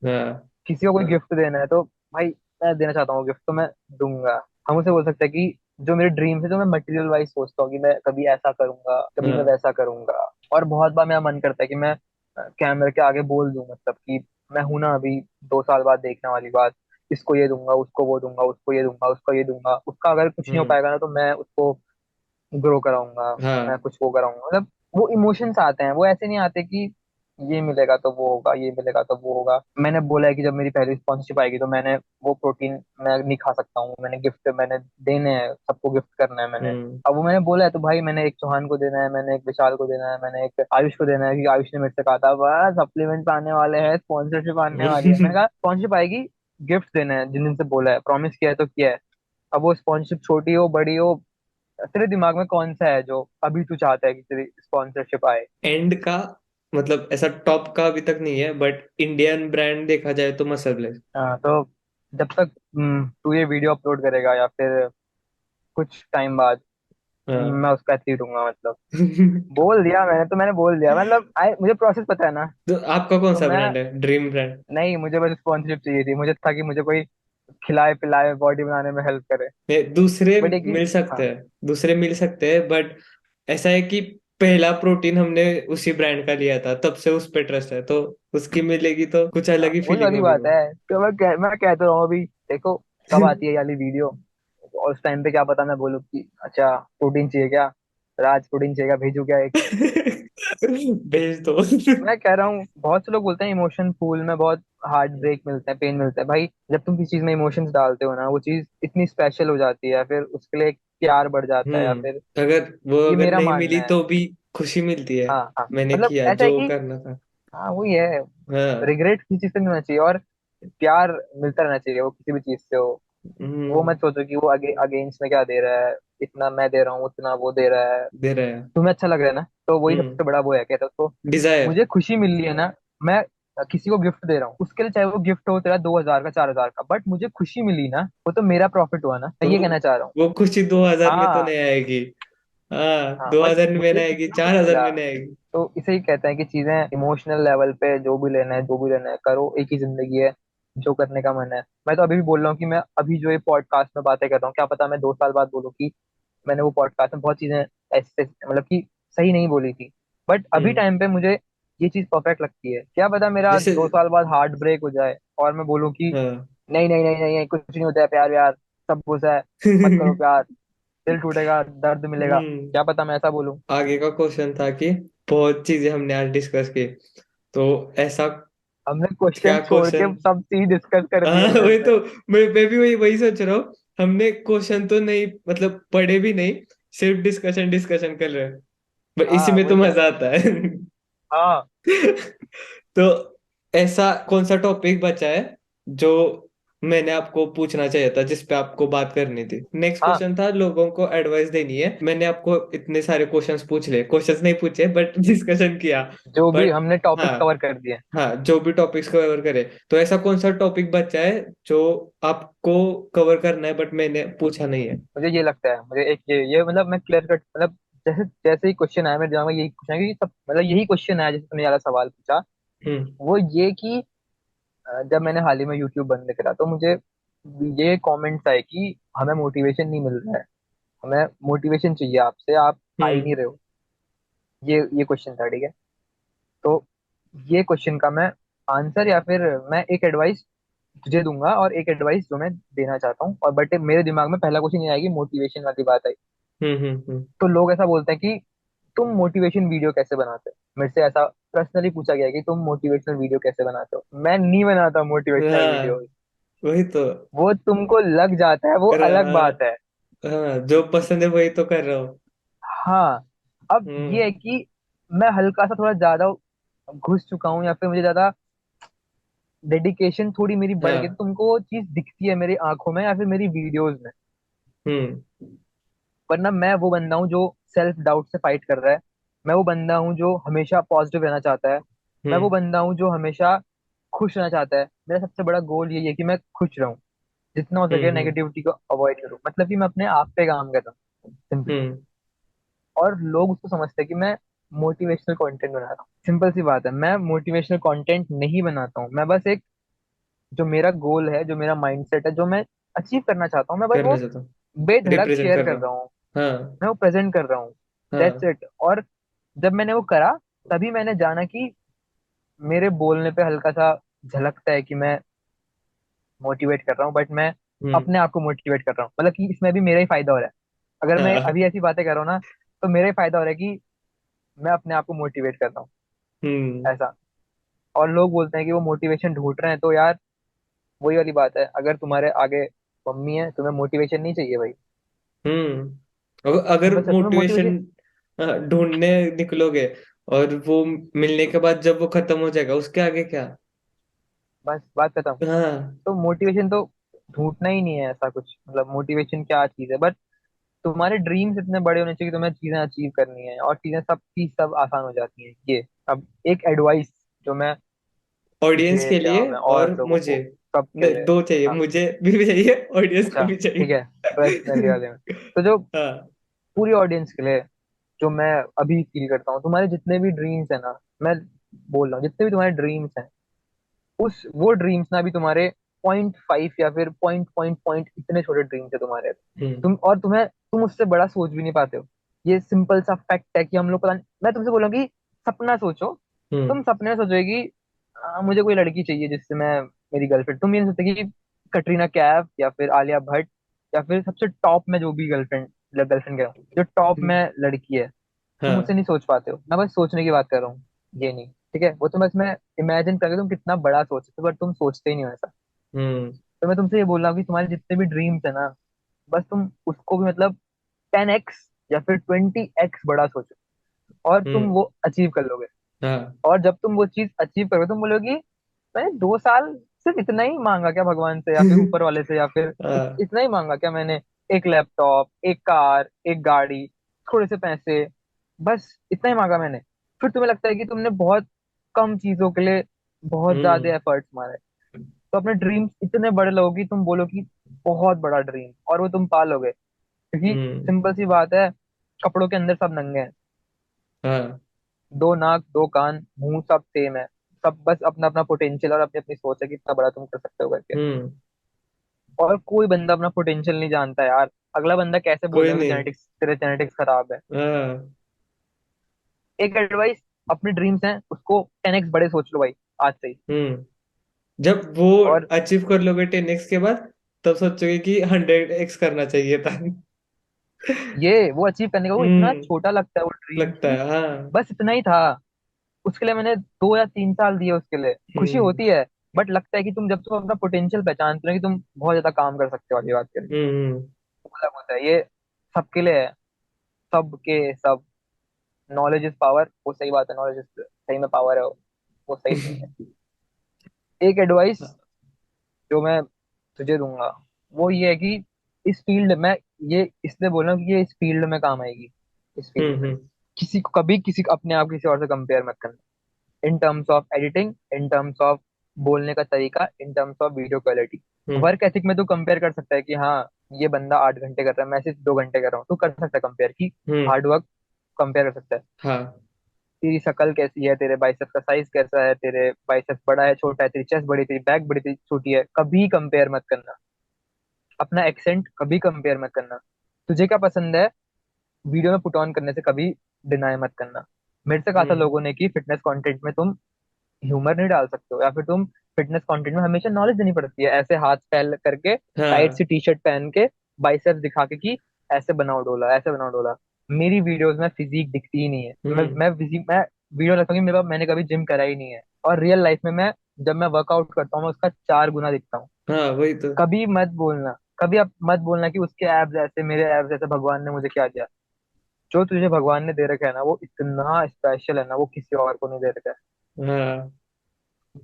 हाँ। किसी को कोई गिफ्ट देना है तो भाई मैं देना चाहता हूँ गिफ्ट तो मैं दूंगा। हम उसे बोल सकते हैं कि जो मेरे ड्रीम्स है, जो मैं मटेरियल वाइज सोचता हूँ कि मैं कभी ऐसा करूंगा, कभी मैं हाँ। वैसा करूंगा। और बहुत बार मेरा मन करता है कि मैं कैमरे के आगे बोल दूं, मतलब कि मैं हूं ना अभी, 2 साल बाद देखने वाली बात, इसको ये दूंगा, उसको वो दूंगा, उसको ये दूंगा, उसको ये दूंगा, उसका अगर कुछ नहीं हो हम्म पाएगा ना तो मैं उसको ग्रो कराऊंगा, मैं हाँ। कुछ वो कराऊंगा, मतलब वो इमोशंस आते हैं, वो ऐसे नहीं आते कि ये मिलेगा तो वो होगा, ये मिलेगा तो वो होगा। मैंने बोला है कि जब मेरी पहली स्पॉन्सरशिप आएगी तो मैंने वो प्रोटीन मैं नहीं खा सकता हूँ, मैंने गिफ्ट मैंने देने हैं, सबको गिफ्ट करना है मैंने। हम्म अब वो मैंने बोला है तो भाई मैंने एक चौहान को देना है, मैंने एक विशाल को देना है, मैंने एक आयुष को देना है, क्योंकि आयुष ने मेरे से कहा था बस सप्लीमेंट्स आने वाले हैं, स्पॉन्सरशिप आने वाली है। मैंने कहा स्पॉन्सरशिप आएगी, गिफ्ट देना है, जिन जिन से बोला है, प्रॉमिस किया है तो किया है। अब वो स्पॉन्सरशिप छोटी हो बड़ी हो, तेरे दिमाग में कौन सा है जो अभी तू चाहता है कि तेरी स्पॉन्सरशिप आए? एंड का मतलब ऐसा टॉप का अभी तक नहीं है, बट इंडियन ब्रांड देखा जाए तो मसल। हाँ, तो जब तक तू ये वीडियो अपलोड करेगा या फिर कुछ टाइम बाद, हाँ। मैं उसका ऐसे ही दूंगा मतलब। बोल दिया मैंने, तो मैंने बोल दिया, मतलब मुझे प्रोसेस पता है ना। तो आपका कौन तो सा मैं, ब्रांड है, ड्रीम ब्रांड? नहीं मुझे बस स्पॉन्सरशिप चाहिए थी, मुझे था कि मुझे कोई खिलाए पिलाए बॉडी बनाने में हेल्प करे। दूसरे बट एक ही। मिल सकते हाँ, हैं, दूसरे मिल सकते हैं, बट ऐसा है कि पहला प्रोटीन हमने उसी ब्रांड का लिया था, तब से उस पे ट्रस्ट है, तो उसकी मिलेगी तो कुछ हाँ अलग ही वही फीलिंग वाली होगी बात वो। है। तो मैं कहता रहा हूँ अभी, देखो कब आती है ये वाली वीडियो, और उस टाइम पे क्या पता मैं बोलूँ कि अच्छा प्रोटीन चाहिए क्या, राज प्रोटीन चाहिए क्या, भेजू क्या एक। भेज दो। मैं कह रहा हूँ बहुत से लोग बोलते हैं इमोशन पूल में बहुत हार्ट ब्रेक मिलते हैं, पेन मिलता है। भाई जब तुम किसी चीज में इमोशंस डालते हो ना, वो चीज इतनी स्पेशल हो जाती है, या फिर उसके लिए एक प्यार बढ़ जाता है, या फिर अगर वो ये अगर मेरा नहीं मानना मिली है। तो भी खुशी मिलती है, हाँ हाँ, मैंने मतलब किया ऐसा है जो कि करना था। हाँ वही है, हाँ। रिग्रेट किसी चीज से नहीं होना चाहिए, और प्यार मिलता रहना चाहिए, वो किसी भी चीज से हो। वो हम्म मत सोचो कि वो अगेंस्ट में क्या दे रहा है, इतना मैं दे रहा हूँ उतना वो दे रहा है, दे रहे हैं। तुम्हें अच्छा लग रहा है ना, तो वही हम्म सबसे बड़ा वो है, कहते हैं उसको। डिजायर। मुझे खुशी मिल रही है ना, मैं किसी को गिफ्ट दे रहा हूँ, उसके लिए चाहे वो गिफ्ट हो तेरा 2,000 का 4,000 का, बट मुझे खुशी मिली ना, वो तो मेरा प्रॉफिट हुआ ना, मैं तो ये कहना चाह रहा हूँ। वो खुशी 2000 में तो हाँ नहीं आएगी। हाँ, हाँ, दो बट हजार में नहीं मुझे आएगी, इतना कुछ 4000 मिला। में नहीं आएगी। तो इसे ही कहते हैं कि चीजें इमोशनल लेवल पे जो भी लेना है, जो भी लेना है करो, एक ही जिंदगी है, जो करने का मन है। मैं तो अभी भी बोल रहा हूँ कि मैं अभी जो ये पॉडकास्ट में बातें कर रहा हूँ, क्या पता मैं 2 साल बाद बोलूँ कि मैंने वो पॉडकास्ट में बहुत चीजें ऐसे मतलब कि सही नहीं बोली थी। बट अभी हम्म टाइम पे मुझे ये चीज परफेक्ट लगती है। क्या पता मेरा जैसे। 2 साल बाद हार्ट ब्रेक हो जाए और मैं बोलूँ कि हाँ। नहीं नहीं नहीं नहीं नहीं, कुछ नहीं होता है, प्यार व्यार सब कुछ है, मत करो प्यार, दिल टूटेगा, दर्द मिलेगा, हम्म क्या पता मैं ऐसा बोलूँ। आगे का क्वेश्चन था कि बहुत चीजें हमने आज डिस्कस की, तो ऐसा हमने क्या क्वेश्चन छोड़ के क्वेश्चन? सब चीज डिस्कस कर हाँ, दिए इधर वही पे। तो, मैं भी वही वही सोच रहा हूँ। हमने क्वेश्चन तो नहीं मतलब पढ़े भी नहीं, सिर्फ डिस्कशन डिस्कशन कर रहे हैं, बट इसी हाँ में तो वही तो। मजा आता है। हाँ तो ऐसा कौन सा टॉपिक बचा है जो मैंने आपको पूछना चाहिए था, जिस पे आपको बात करनी थी? नेक्स्ट हाँ, क्वेश्चन था लोगों को एडवाइस देनी है। मैंने आपको इतने सारे क्वेश्चंस पूछ लिए, क्वेश्चंस नहीं पूछे बट डिस्कशन किया। जो भी बट हमने टॉपिक्स हाँ, कवर कर दिए। हाँ, जो भी टॉपिक्स कवर करे, तो ऐसा कौन सा टॉपिक बचा है जो आपको कवर करना है बट मैंने पूछा नहीं है? मुझे ये लगता है, मुझे एक ये मतलब मैं क्लियर कट मतलब जैसे जैसे ही क्वेश्चन आया मेरे दिमाग में यही क्वेश्चन है कि सब मतलब यही क्वेश्चन आया जैसे तुमने वाला सवाल पूछा। हम्म। वो ये कि जब मैंने हाल ही में यूट्यूब बंद करा तो मुझे ये कमेंट्स आए कि हमें मोटिवेशन नहीं मिल रहा है, हमें मोटिवेशन चाहिए आपसे, आप आ ही हम्म। नहीं रहे हो। ये क्वेश्चन था, ठीक है। तो ये क्वेश्चन का मैं आंसर या फिर मैं एक एडवाइस तुझे दूंगा और एक एडवाइस जो मैं देना चाहता हूँ, और बट मेरे दिमाग में पहला क्वेश्चन ये आएगी, मोटिवेशन वाली बात आई। हम्म। हम्म। तो लोग ऐसा बोलते हैं कि तुम मोटिवेशन वीडियो कैसे बनाते हो, मेरे से ऐसा पर्सनली पूछा गया है कि तुम मोटिवेशनल वीडियो कैसे बनाते हो। मैं नहीं बनाता मोटिवेशनल वीडियो। हाँ, वही तो। वो तुमको लग जाता है, वो कर अलग हाँ, बात है। हाँ, जो पसंद है वही तो कर रहा हूँ। हाँ। अब ये है हम्म। कि मैं हल्का सा थोड़ा ज्यादा घुस चुका हूँ या फिर मुझे ज्यादा डेडिकेशन थोड़ी मेरी बढ़ गई, तो हाँ। तुमको वो चीज दिखती है मेरी आंखों में या फिर मेरी वीडियोस में। हम्म। वरना मैं वो बंदा हूँ जो सेल्फ डाउट से फाइट कर रहा है। मैं वो बंदा हूँ जो हमेशा पॉजिटिव रहना चाहता है। मैं वो हम्म। बंदा हूँ जो हमेशा खुश रहना चाहता है। मेरा सबसे बड़ा गोल यही है कि मैं खुश रहूं, जितना हो सके हम्म। नेगेटिविटी को अवॉइड करूं, मतलब कि मैं अपने आप पे काम कर रहा हूँ सिंपली। हम्म। और लोग उसको समझते हैं कि मैं मोटिवेशनल कंटेंट बना रहा हूँ। सिंपल सी बात है, मैं मोटिवेशनल कंटेंट नहीं बनाता हूँ। मैं बस एक, जो मेरा गोल है, जो मेरा माइंडसेट है, जो मैं अचीव करना चाहता हूँ, मैं बस करना वो चाहता हूँ, बेधड़क रिप्रेजेंट शेयर कर कर रहा रहा हूँ। हूँ। हाँ। मैं वो प्रेजेंट कर रहा हूँ। दैट्स हाँ। इट। और जब मैंने वो करा तभी मैंने जाना कि मेरे बोलने पे हल्का सा झलकता है कि मैं मोटिवेट कर रहा हूँ, बट मैं हम्म। अपने आप को मोटिवेट कर रहा हूँ, मतलब कि इसमें भी मेरा ही फायदा हो रहा है। अगर मैं हाँ। अभी ऐसी बातें कर रहा हूँ ना, तो मेरा ही फायदा हो रहा है कि मैं अपने आप को मोटिवेट कर रहा हूँ, हम्म। ऐसा। और लोग बोलते हैं कि वो मोटिवेशन ढूंढ रहे हैं, तो यार वही वाली बात है, अगर तुम्हारे आगे मम्मी है तुम्हें मोटिवेशन नहीं चाहिए भाई। अगर सिंपल सा तुम्हें मोटिवेशन मोटिवेशन। ढूंढने निकलोगे और वो मिलने के बाद जब वो खत्म हो जाएगा, उसके आगे क्या? बस बात खत्म। हाँ। तो मोटिवेशन तो ढूंढना ही नहीं है ऐसा कुछ, मतलब मोटिवेशन क्या चीज है, बट तुम्हारे ड्रीम्स इतने बड़े होने चाहिए कि तुम्हें चीजें अचीव करनी है और चीजें सब चीज सब आसान हो जाती हैं। ये अब एक एडवाइस जो मैं ऑडियंस तुझे के या लिए मैं और और लोगों मुझे, को सबके नहीं, लिए। दो चाहिए, हाँ, मुझे भी चाहिए, ऑडियंस को अच्छा भी ठीक है, पर्सनली चाहिए। वाले में। तो जो हाँ। पूरी ऑडियंस के लिए जो मैं अभी फील करता हूँ, तुम्हारे जितने भी ड्रीम्स है ना, मैं बोल रहा हूँ जितने भी तुम्हारे ड्रीम्स हैं, उस वो ड्रीम्स ना भी तुम्हारे 0.5 या फिर पॉइंट पॉइंट पॉइंट इतने छोटे ड्रीम्स है तुम्हारे। हम्म। तुम और तुम्हें तुम उससे बड़ा सोच भी नहीं पाते हो। ये सिंपल सा फैक्ट है कि हम लोग पता नहीं, मैं तुमसे बोल रहा हूँ कि सपना सोचो। हम्म। तुम सपने में सोचोगे कि मुझे कोई लड़की चाहिए जिससे मैं, मेरी गर्लफ्रेंड, तुम ये नहीं सोचते कि कटरीना कैफ या फिर आलिया भट्ट या फिर सबसे टॉप में जो भी गर्लफ्रेंड, गर्लफ्रेंड कह रहा हूँ, जो टॉप में लड़की है, तुम हाँ। उससे नहीं सोच पाते हो। मैं बस सोचने की बात कर रहा हूँ, ये नहीं, ठीक है। वो तो बस मैं इमेजिन करके तुम कितना बड़ा सोच सकते हो, बट तुम सोचते ही नहीं हो ऐसा। हम्म। तो मैं तुमसे ये बोल रहा हूँ कि तुम्हारे जितने भी ड्रीम्स है ना, बस तुम उसको भी मतलब 10x या फिर 20x बड़ा सोचो, और तुम हम्म। वो अचीव कर लोगे। हाँ। और जब तुम वो चीज अचीव करोगे, तुम बोलोगे मैंने 2 साल सिर्फ इतना ही मांगा क्या भगवान से या फिर ऊपर वाले से, या फिर हाँ। इतना ही मांगा क्या मैंने, एक लैपटॉप, एक कार, एक गाड़ी, थोड़े से पैसे, बस इतना ही मांगा मैंने। फिर तुम्हें लगता है कि तुमने बहुत कम चीजों के लिए बहुत हम्म। ज्यादा एफर्ट्स मारे। तो अपने ड्रीम्स इतने बड़े लोगे, तुम बोलो कि बहुत बड़ा ड्रीम, और वो तुम पालोगे, क्योंकि हम्म। सिंपल सी बात है, कपड़ों के अंदर सब नंगे हैं। हाँ। दो नाक, दो कान, मुंह सब सेम है। सब बस अपना अपना पोटेंशियल और अपनी अपनी सोच है कि कितना बड़ा तुम कर सकते हो करके। हम्म। और कोई बंदा अपना पोटेंशियल नहीं जानता यार। अगला बंदा कैसे बोल कोई देगा कि नहीं। जेनेटिक्स, तेरे जेनेटिक्स खराब है। हाँ। एक एडवाइस, अपने ड्रीम्स हैं उसको 10x बड़े सोच लो भाई, आज से ही। हम्म। जब वो और अचीव कर लोगे 10x के बाद, तब सोचोगे कि 100x करना चाहिए था। ये वो अचीव करने का वो इतना हम्म। छोटा लगता है वो ड्रीम लगता की, है, हाँ। बस इतना ही था। उसके लिए मैंने 2 या 3 साल दिए उसके लिए, खुशी हम्म। होती है। बट लगता है कि तुम जब तुम अपना पोटेंशियल पहचानते हो कि तुम बहुत ज्यादा काम कर सकते हो, वाली बात करें, हम्म। तो अलग होता है ये। सबके लिए है, सबके सब। नॉलेज इज पावर, वो सही बात है, नॉलेज इज सही में पावर है, वो सही नहीं है। एक एडवाइस जो मैं तुझे दूंगा वो ये है कि इस फील्ड में, ये इसलिए बोल रहा हूँ कि ये इस फील्ड में काम आएगी, इस फील्ड में। हम्म किसी को कभी किसी को अपने आप किसी और से कंपेयर मत करना, in terms of editing, in terms of बोलने का तरीका, in terms of video quality. Hmm work ethic में तू कंपेयर कर सकता है कि हाँ ये बंदा 8 घंटे कर रहा है, मैं सिर्फ 2 घंटे कर रहा हूँ, तू कर सकता है कंपेयर की, हम्म हार्ड वर्क कंपेयर कर सकता है। हाँ तेरी शक्ल कैसी है, तेरे बाइसेप्स का साइज कैसा है, तेरे बाइसेप्स बड़ा है छोटा है, तेरी चेस्ट बड़ी, तेरी बैक बड़ी, तेरी छोटी है, कभी कंपेयर मत करना। अपना एक्सेंट कभी कंपेयर मत करना। तुझे क्या पसंद है वीडियो में पुट ऑन करने से कभी डिनाई मत करना। मेरे से कहा था हम्म लोगों ने कि फिटनेस कंटेंट में तुम ह्यूमर नहीं डाल सकते हो, या फिर तुम फिटनेस कंटेंट में हमेशा नॉलेज देनी पड़ती है, ऐसे हाथ फैल करके टाइट सी हाँ टी शर्ट पहन के बाइसेप्स दिखा के कि ऐसे बनाओ डोला, ऐसे बनाओ डोला। मेरी वीडियोस में फिजिक दिखती ही नहीं है। हम्म मैं वीडियो लगता हूँ कि मैंने कभी जिम करा ही नहीं है, और रियल लाइफ में मैं जब मैं वर्कआउट करता हूँ मैं उसका 4 गुना दिखता हूँ। हाँ वही तो। कभी मत बोलना, कभी आप मत बोलना कि उसके एब्स ऐसे, मेरे एब्स ऐसे, भगवान ने मुझे क्या दिया। जो तुझे भगवान ने दे रखा है ना वो इतना स्पेशल है ना, वो किसी और को नहीं दे रखा है। हाँ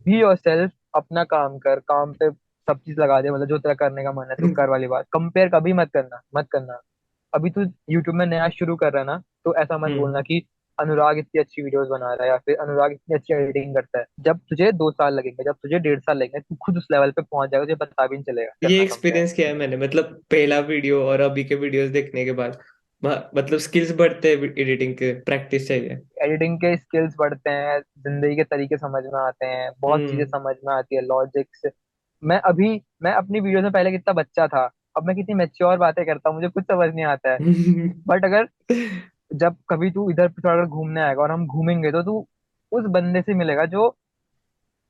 बी योर सेल्फ, अपना काम कर, काम पे सब चीज लगा दे, मतलब जो तेरा करने का मन है तो कर, वाली बात। कंपेयर कभी मत करना, मत करना। अभी तू यूट्यूब में नया शुरू कर रहा है ना, तो ऐसा मत हम्म बोलना कि अनुराग इतनी अच्छी वीडियोस बना रहा है या फिर अनुराग इतनी अच्छी एडिटिंग करता है। जब तुझे 2 साल लगेंगे, जब तुझे 1.5 साल लगेंगे, तू खुद उस लेवल पे पहुंच जाएगा, तुझे पता भी नहीं चलेगा ये करना कंपेयर। एक्सपीरियंस किया है मैंने, मतलब पहला वीडियो और अभी के वीडियोस देखने के बाद मतलब स्किल्स बढ़ते हैं, एडिटिंग के प्रैक्टिस चाहिए। एडिटिंग के स्किल्स बढ़ते हैं, जिंदगी के तरीके समझ में आते हैं, बहुत चीजें हम्म समझ में आती है, लॉजिक्स। मैं अभी, मैं अपनी वीडियो में पहले कितना बच्चा था, अब मैं कितनी मैच्योर बातें करता हूँ, मुझे कुछ समझ नहीं आता है। बट अगर, जब कभी तू इधर थोड़ा अगर घूमने आएगा और हम घूमेंगे, तो तू उस बंदे से मिलेगा जो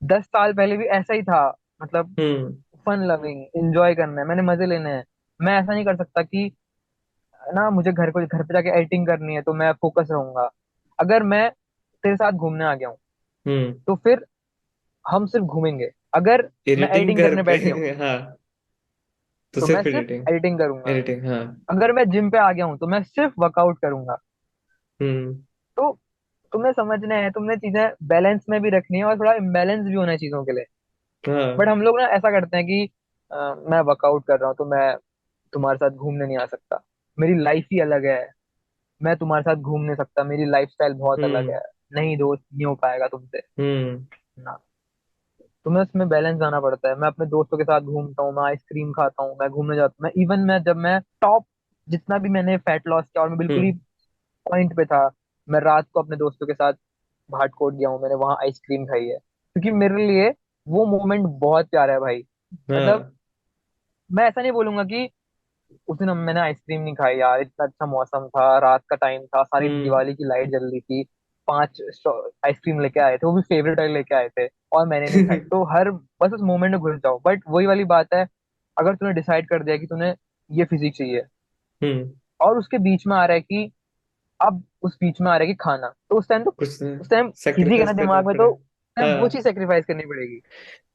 10 साल पहले भी ऐसा ही था, मतलब हम्म फन लविंग, एंजॉय करना है, मैंने मजे लेने हैं। मैं ऐसा नहीं कर सकता कि ना मुझे घर पे जाके एडिटिंग करनी है तो मैं फोकस रहूंगा। अगर मैं तेरे साथ घूमने आ गया हूँ हम्म तो फिर हम सिर्फ घूमेंगे। अगर मैं एडिटिंग एडिटिंग घर करने पे बैठ गया हूँ हाँ, तो तो मैं सिर्फ सिर्फ एडिटिंग। एडिटिंग करूंगा। एडिटिंग हाँ। अगर मैं जिम पे आ गया हूँ तो मैं सिर्फ वर्कआउट करूंगा। हम्म तो तुम्हें समझना है, तुमने चीजें बैलेंस में भी रखनी है और थोड़ा इम्बैलेंस भी होना है चीजों के लिए। बट हाँ हम लोग ना ऐसा करते हैं कि मैं वर्कआउट कर रहा हूँ तो मैं तुम्हारे साथ घूमने नहीं आ सकता, मेरी लाइफ ही अलग है, मैं तुम्हारे साथ घूम नहीं सकता, मेरी लाइफ स्टाइल बहुत अलग हम्म है। नहीं दोस्त, नहीं हो पाएगा तुमसे हम्म ना। तुम्हें उसमें बैलेंस आना पड़ता है। मैं अपने दोस्तों के साथ घूमता हूँ, मैं आइसक्रीम खाता हूँ, मैं घूमने जाता हूँ, मैं इवन मैं जब मैं टॉप, जितना भी मैंने फैट लॉस किया और मैं बिल्कुल ही हम्म पॉइंट पे था, मैं रात को अपने दोस्तों के साथ भाटकोट गया हूँ, मैंने वहां आइसक्रीम खाई है, क्योंकि मेरे लिए वो मोमेंट बहुत प्यारा है भाई। मतलब हाँ मैं ऐसा नहीं बोलूंगा कि उस दिन मैंने आइसक्रीम नहीं खाई यार, इतना अच्छा मौसम था, रात का टाइम था, सारी हम्म दिवाली की लाइट जल रही थी, 5 आइसक्रीम लेके आए थे, वो भी फेवरेट वाली लेके आए थे, और मैंने नहीं खाई, तो हर, बस उस मोमेंट में घुस जाओ। बट वही वाली बात है, अगर तूने डिसाइड कर दिया कि तूने ये फिजिक चाहिए, हम्म और उसके बीच में आ रहा है कि, अब उस बीच में आ रहा है कि खाना, तो उस टाइम तो, कुछ उस टाइम फिजिक है ना सेक्रीफाइस करना दिमाग में, पड़े। तो वो हाँ चीज सेक्रीफाइस करनी पड़ेगी।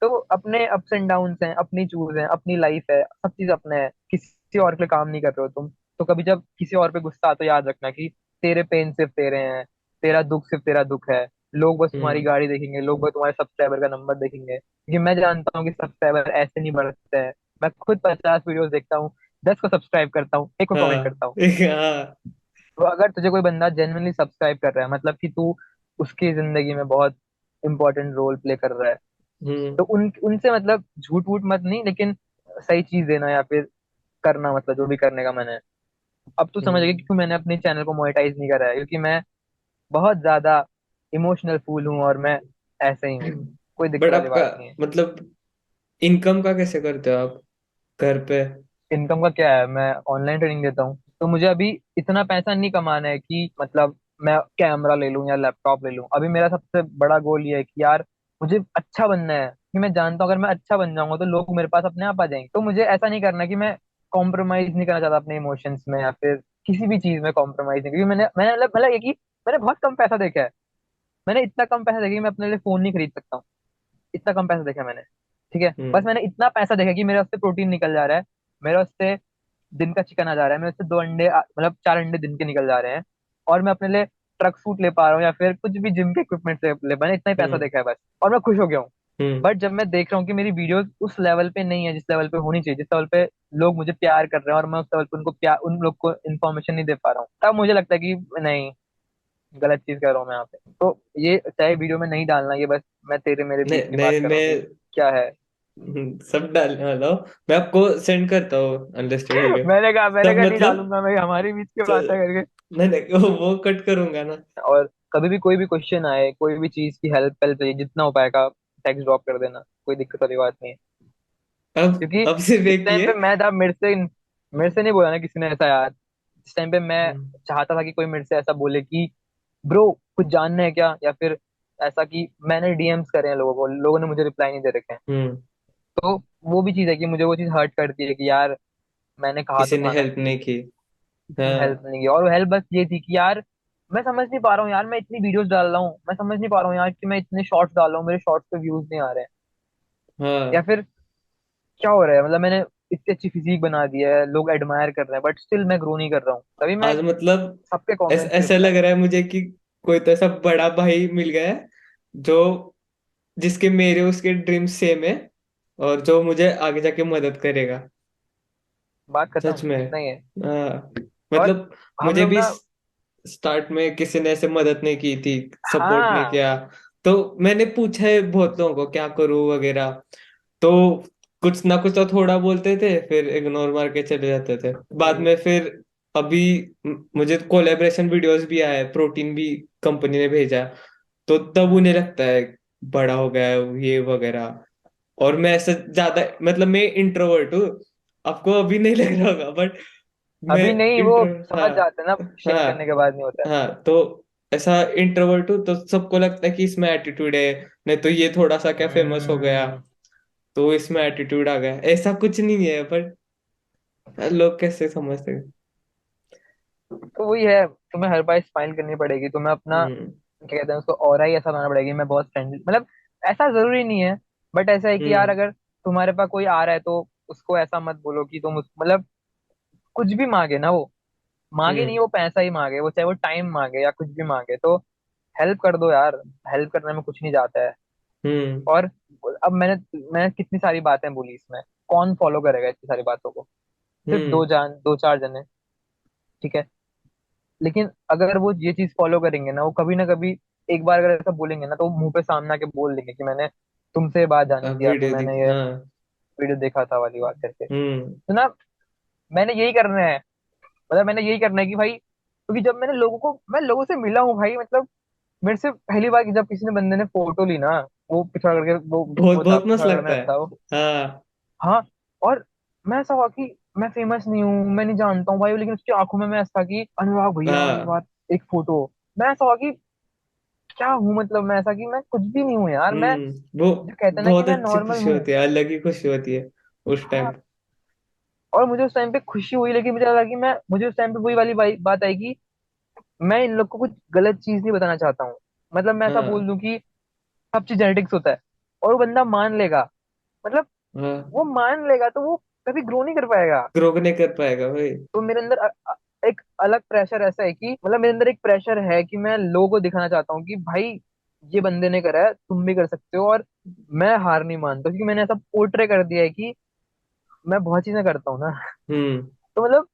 तो अपने अप्स एंड डाउन्स हैं, अपनी चूज है, अपनी लाइफ है, सब चीज अपने है, किसी और के लिए काम नहीं कर रहे हो तुम। तो कभी जब किसी और पे गुस्सा आता तो याद रखना कि तेरे पेन सिर्फ तेरे हैं, तेरा दुख सिर्फ तेरा दुख है। लोग बस तुम्हारी हम्म गाड़ी देखेंगे, लोग बस तुम्हारे सब्सक्राइबर का नंबर देखेंगे, क्योंकि मैं जानता हूँ कि सब्सक्राइबर ऐसे नहीं बढ़ते हैं। मैं खुद 50 वीडियोस देखता हूँ, 10 को सब्सक्राइब करता हूँ, एक को कमेंट हाँ करता हूँ। हाँ तो अगर तुझे कोई बंदा जेन्युइनली सब्सक्राइब कर रहा है, मतलब कि तू उसकी जिंदगी में बहुत इंपॉर्टेंट रोल प्ले कर रहा है, हम्म तो उनसे मतलब झूठ वूठ मत नहीं, लेकिन सही चीज देना या फिर करना, मतलब जो भी करने का मन है। अब तू समझ गया कि हम्म क्यों मैंने अपने चैनल को मोनेटाइज नहीं करा है, क्योंकि मैं बहुत ज्यादा इमोशनल फूल हूँ, और मैं ऐसे ही हूँ, कोई दिक्कत बट वाली आपका बात नहीं है। मतलब इनकम का कैसे करते हो आप घर पे? इनकम का क्या है, मैं ऑनलाइन ट्रेनिंग देता हूँ, तो मुझे अभी इतना पैसा नहीं कमाना है कि मतलब मैं कैमरा ले लूँ या लैपटॉप ले लूँ। अभी मेरा सबसे बड़ा गोल ये है कि यार मुझे अच्छा बनना है, कि मैं जानता हूँ अगर मैं अच्छा बन जाऊंगा तो लोग मेरे पास अपने आप आ जाएंगे। तो मुझे ऐसा नहीं करना कि मैं कॉम्प्रोमाइज नहीं करना चाहता अपने इमोशंस में या फिर किसी भी चीज में कॉम्प्रोमाइज नहीं, क्योंकि मैंने मैंने मतलब ये कि मैंने बहुत कम पैसा देखा है। मैंने इतना कम पैसा देखा कि मैं अपने लिए फोन नहीं खरीद सकता हूँ, इतना कम पैसा देखा मैंने। ठीक है, बस हम्म मैंने इतना पैसा देखा कि मेरे उससे प्रोटीन निकल जा रहा है, मेरे उससे दिन का चिकन आ जा रहा है, मेरे उससे 2 अंडे मतलब 4 अंडे दिन के निकल जा रहे हैं, और मैं अपने लिए ट्रक सूट ले पा रहा हूँ या फिर कुछ भी जिम के इक्विपमेंट ले ले पा रहा हूँ, इतना ही पैसा हम्म देखा है बस, और मैं खुश हो गया हूँ। हम्म बट जब मैं देख रहा हूँ कि मेरी वीडियोस उस लेवल पे नहीं है जिस लेवल पे होनी चाहिए, जिस लेवल पे लोग मुझे प्यार कर रहे हैं, और मैं उस लेवल पे उनको प्यार, उन लोग को इन्फॉर्मेशन नहीं दे पा रहा हूँ, तब मुझे लगता है कि नहीं, गलत चीज कर रहा हूँ मैं यहाँ पे। तो ये चाहे वीडियो में नहीं डालना, ये बस मैं तेरे मेरे नहीं बीच की बात नहीं कर रहा हूँ कि मैं क्या है। सब डालने वाला हूँ। मैं आपको सेंड करता हूँ अनलिस्टेड वीडियो। मैंने कहा तब नहीं मतलब डालूंगा मैं, हमारी बीच की बात है तो, करके। नहीं नहीं वो कट करूंगा ना। और कभी भी कोई भी क्वेश्चन आए, कोई भी चीज की हेल्प हेल्प चाहिए, जितना हो पाएगा टेक्स्ट ड्रॉप कर देना, कोई दिक्कत वाली बात नहीं है। क्योंकि अब सिर्फ जिस एक ही टाइम है। पे मैं था, मेरे से नहीं बोला ना किसी ने ऐसा यार, जिस टाइम पे मैं हम्म चाहता था कि कोई मेरे से ऐसा बोले कि ब्रो कुछ जानना है क्या, या फिर ऐसा कि मैंने डीएम्स करे हैं लोगों को, लोगों ने मुझे रिप्लाई नहीं दे रखे हैं, हम्म तो वो भी चीज है कि मुझे वो चीज हर्ट करती है कि यार मैंने कहा तो किसी ने था ना हेल्प कि नहीं की। किसी ने हेल्प हाँ नहीं की, और वो हेल्प बस ये थी कि यार मैं समझ नहीं पा रहा हूँ यार, मैं इतनी वीडियोस डाल रहा हूँ, मैं समझ नहीं पा रहा हूँ यार कि मैं इतने शॉर्ट्स डाल रहा हूँ, मेरे शॉर्ट्स पे व्यूज नहीं आ रहे हैं, या हाँ। फिर क्या हो रहा है, मतलब मैंने इतनी अच्छी फिजिक बना दी है, लोग एडमायर कर रहे हैं, बट स्टिल मैं ग्रो नहीं कर रहा हूँ, तभी मैं आज मतलब सबके कमेंट्स की ऐसा रिप्लाई। लग रहा है मुझे कि कोई तो ऐसा बड़ा भाई मिल गया है जो जिसके मेरे उसके ड्रीम सेम है और जो मुझे आगे जाके मदद करेगा। बात सच खत्म, में। इतना ही है। हाँ और मतलब हम मुझे लोग भी ना, स्टार्ट में किसी ने ऐसे मदद नहीं की थी, सपोर्ट नहीं हाँ किया। तो मैंने पूछा है बहुत लोगों को क्या करूं वगैरह। तो कुछ ना कुछ तो थोड़ा बोलते थे, फिर इग्नोर मार के चले जाते थे बाद वही, में। फिर अभी मुझे कोलेब्रेशन वीडियोस भी आए, प्रोटीन भी कंपनी ने भेजा। तो तब उन्हें लगता है बड़ा हो गया है ये वगैरह। और मैं ऐसा ज्यादा मतलब मैं इंट्रोवर्ट हूँ। आपको अभी नहीं लग रहा होगा बट मैं अभी नहीं, वो इंट्रो समझ हाँ जाते हैं ना, शेयर करने हाँ के बाद नहीं होता है। हाँ। तो ऐसा इंट्रोवर्ट हूँ तो सबको लगता है कि इसमें एटीट्यूड है। नहीं तो ये थोड़ा सा क्या फेमस हो गया हम्म, तो इसमें एटीट्यूड आ गया, ऐसा कुछ नहीं है। बट लोग कैसे समझते हैं। तो वही है, तुम्हें हर बार स्माइल करनी पड़ेगी, तुम्हें अपना हम्म क्या कहते हैं उसको, ऑरा ही ऐसा बनाना पड़ेगी, मैं बहुत फ्रेंडली, मतलब ऐसा जरूरी नहीं है, बट ऐसा है कि यार हम्म अगर तुम्हारे पास कोई आ रहा है तो उसको ऐसा मत बोलो कि तुम मतलब कुछ भी मांगे ना वो, मांगे नहीं, हम्म वो पैसा ही मांगे, वो चाहे वो टाइम मांगे या कुछ भी मांगे, तो हेल्प कर दो यार, हेल्प करने में कुछ नहीं जाता है। हम्म और अब मैंने कितनी सारी बातें बोली इसमें, कौन फॉलो करेगा इतनी सारी बातों को, सिर्फ हम्म दो चार जने, ठीक है, लेकिन अगर वो ये चीज फॉलो करेंगे ना, वो कभी ना कभी एक बार अगर ऐसा बोलेंगे ना, तो वो मुंह पे सामने आके बोल देंगे कि मैंने तुमसे ये बात जानी अब थी, या फिर वीडियो मैंने दिख ये हाँ। वीडियो देखा था वाली बात करके, हम्म तो ना मैंने यही करना है, मतलब मैंने यही करना है कि भाई, क्योंकि जब मैं लोगों से मिला हूँ भाई, मतलब मेरे से पहली बार जब किसी ने बंदे ने फोटो ली ना, वो पिछड़ा करके, बहुत वो था बहुत मस्त पिछड़ा करने लगता है। था वो, हाँ हाँ, और मैं ऐसा हुआ कि मैं फेमस नहीं हूँ, मैं नहीं जानता हूँ भाई, लेकिन उसकी आंखों में मैं ऐसा था कि अनुराग भैया एक हाँ। बार एक फोटो, मैं ऐसा हुआ कि क्या हूँ, मतलब मैं ऐसा कि मैं कुछ भी नहीं हूँ यार, मैं वो जो कहते हैं ना कि बहुत मैं अच्छी नॉर्मल खुशी हूँ। होती है, अलग ही खुशी होती है उस टाइम। हाँ, और मुझे उस टाइम पे खुशी हुई, लेकिन मुझे लगा कि मैं मुझे उस टाइम पे वही वाली बात आई कि मैं इन लोग को कुछ गलत चीज नहीं बताना चाहता हूँ, मतलब मैं ऐसा बोल हाँ दूं कि सब चीज जेनेटिक्स होता है, और वो बंदा मान लेगा, मतलब हाँ। वो मान लेगा, तो वो कभी ग्रो नहीं कर पाएगा। ग्रो नहीं कर पाएगा भाई। तो मेरे अंदर एक अलग प्रेशर ऐसा है कि, मतलब मेरे अंदर एक प्रेशर है कि मैं लोगों को दिखाना चाहता हूँ कि भाई ये बंदे ने करा है, तुम भी कर सकते हो, और मैं हार नहीं मानता, क्योंकि मैंने ऐसा पोर्ट्रे कर दिया है कि मैं बहुत चीजें करता हूँ ना। हम्म तो मतलब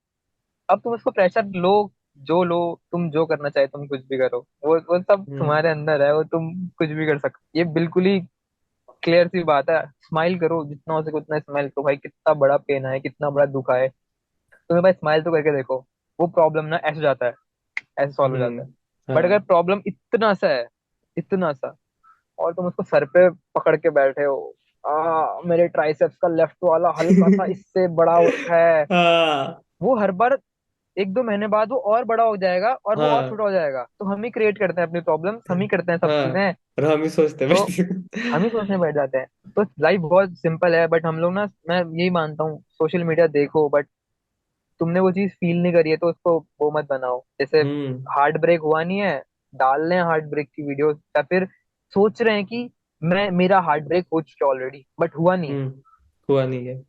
अब तुम उसको प्रेशर लो, जो लो, तुम जो करना चाहे तुम कुछ भी करो, वो सब हम्म तुम्हारे अंदर है, वो तुम कुछ भी कर सकते हो। ये बिल्कुल ही क्लियर सी बात है, स्माइल करो जितना हो सके उतना स्माइल करो भाई, कितना बड़ा पेन है, कितना बड़ा दुख है, तुम्हें भाई स्माइल तो करके देखो, वो प्रॉब्लम ना ऐसे हो जाता है, ऐसे सॉल्व हो जाता है। बट अगर हाँ प्रॉब्लम इतना सा है, इतना सा, और तुम उसको सर पे पकड़ के बैठे हो, मेरे ट्राइसेप्स का लेफ्ट वाला हल्का सा इससे बड़ा है, हाँ वो हर बार एक दो महीने बाद वो और बड़ा हो जाएगा, और वो और हाँ छोटा हो जाएगा, तो हम ही क्रिएट करते हैं अपनी प्रॉब्लम, हम ही करते हैं सब हाँ। चीजें। और हम ही सोचते तो बैठे। हम ही सोचने बैठ जाते हैं। तो लाइफ बहुत सिंपल है, बट हम लोग ना, मैं यही मानता हूँ, सोशल मीडिया देखो, बट तुमने वो चीज फील नहीं करी है तो उसको वो मत बनाओ, जैसे हम्म हार्ट ब्रेक हुआ नहीं है, डाल रहे हैं हार्ट ब्रेक की वीडियो, या फिर सोच रहे हैं कि मेरा हार्ट ब्रेक हो चुका ऑलरेडी, बट हुआ नहीं है, हम्म हुआ नहीं है।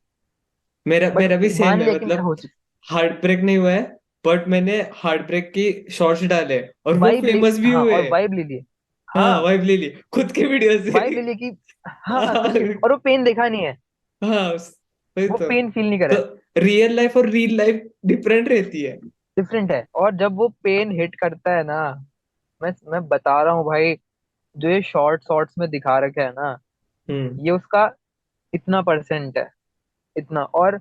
मेरा बट मेरा भी सेम मान है लिया कि मेरा मतलब। हो चुका। हार्ट ब्रेक नहीं हुआ है बट मैंने हार्ट ब्रेक की शॉर्ट्स डाले और वो वाइब ले, फेमस भी हाँ, हुए। और वाइब ले लिए। हाँ, हाँ, वाइब ले ली खुद के वीडियो से। वाइब ले लिए कि हाँ हाँ, खुद के, और वो पेन देखा नहीं है, हाँ, वही वो तो। पेन फील नहीं करा तो है। रियल लाइफ और रील लाइफ डिफरेंट रहती है। डिफरेंट है, और जब वो पेन हिट करता है ना, मैं बता रहा हूँ भाई, जो ये शॉर्ट्स में दिखा रखा है ना, हम्म। ये उसका इतना परसेंट है, इतना। और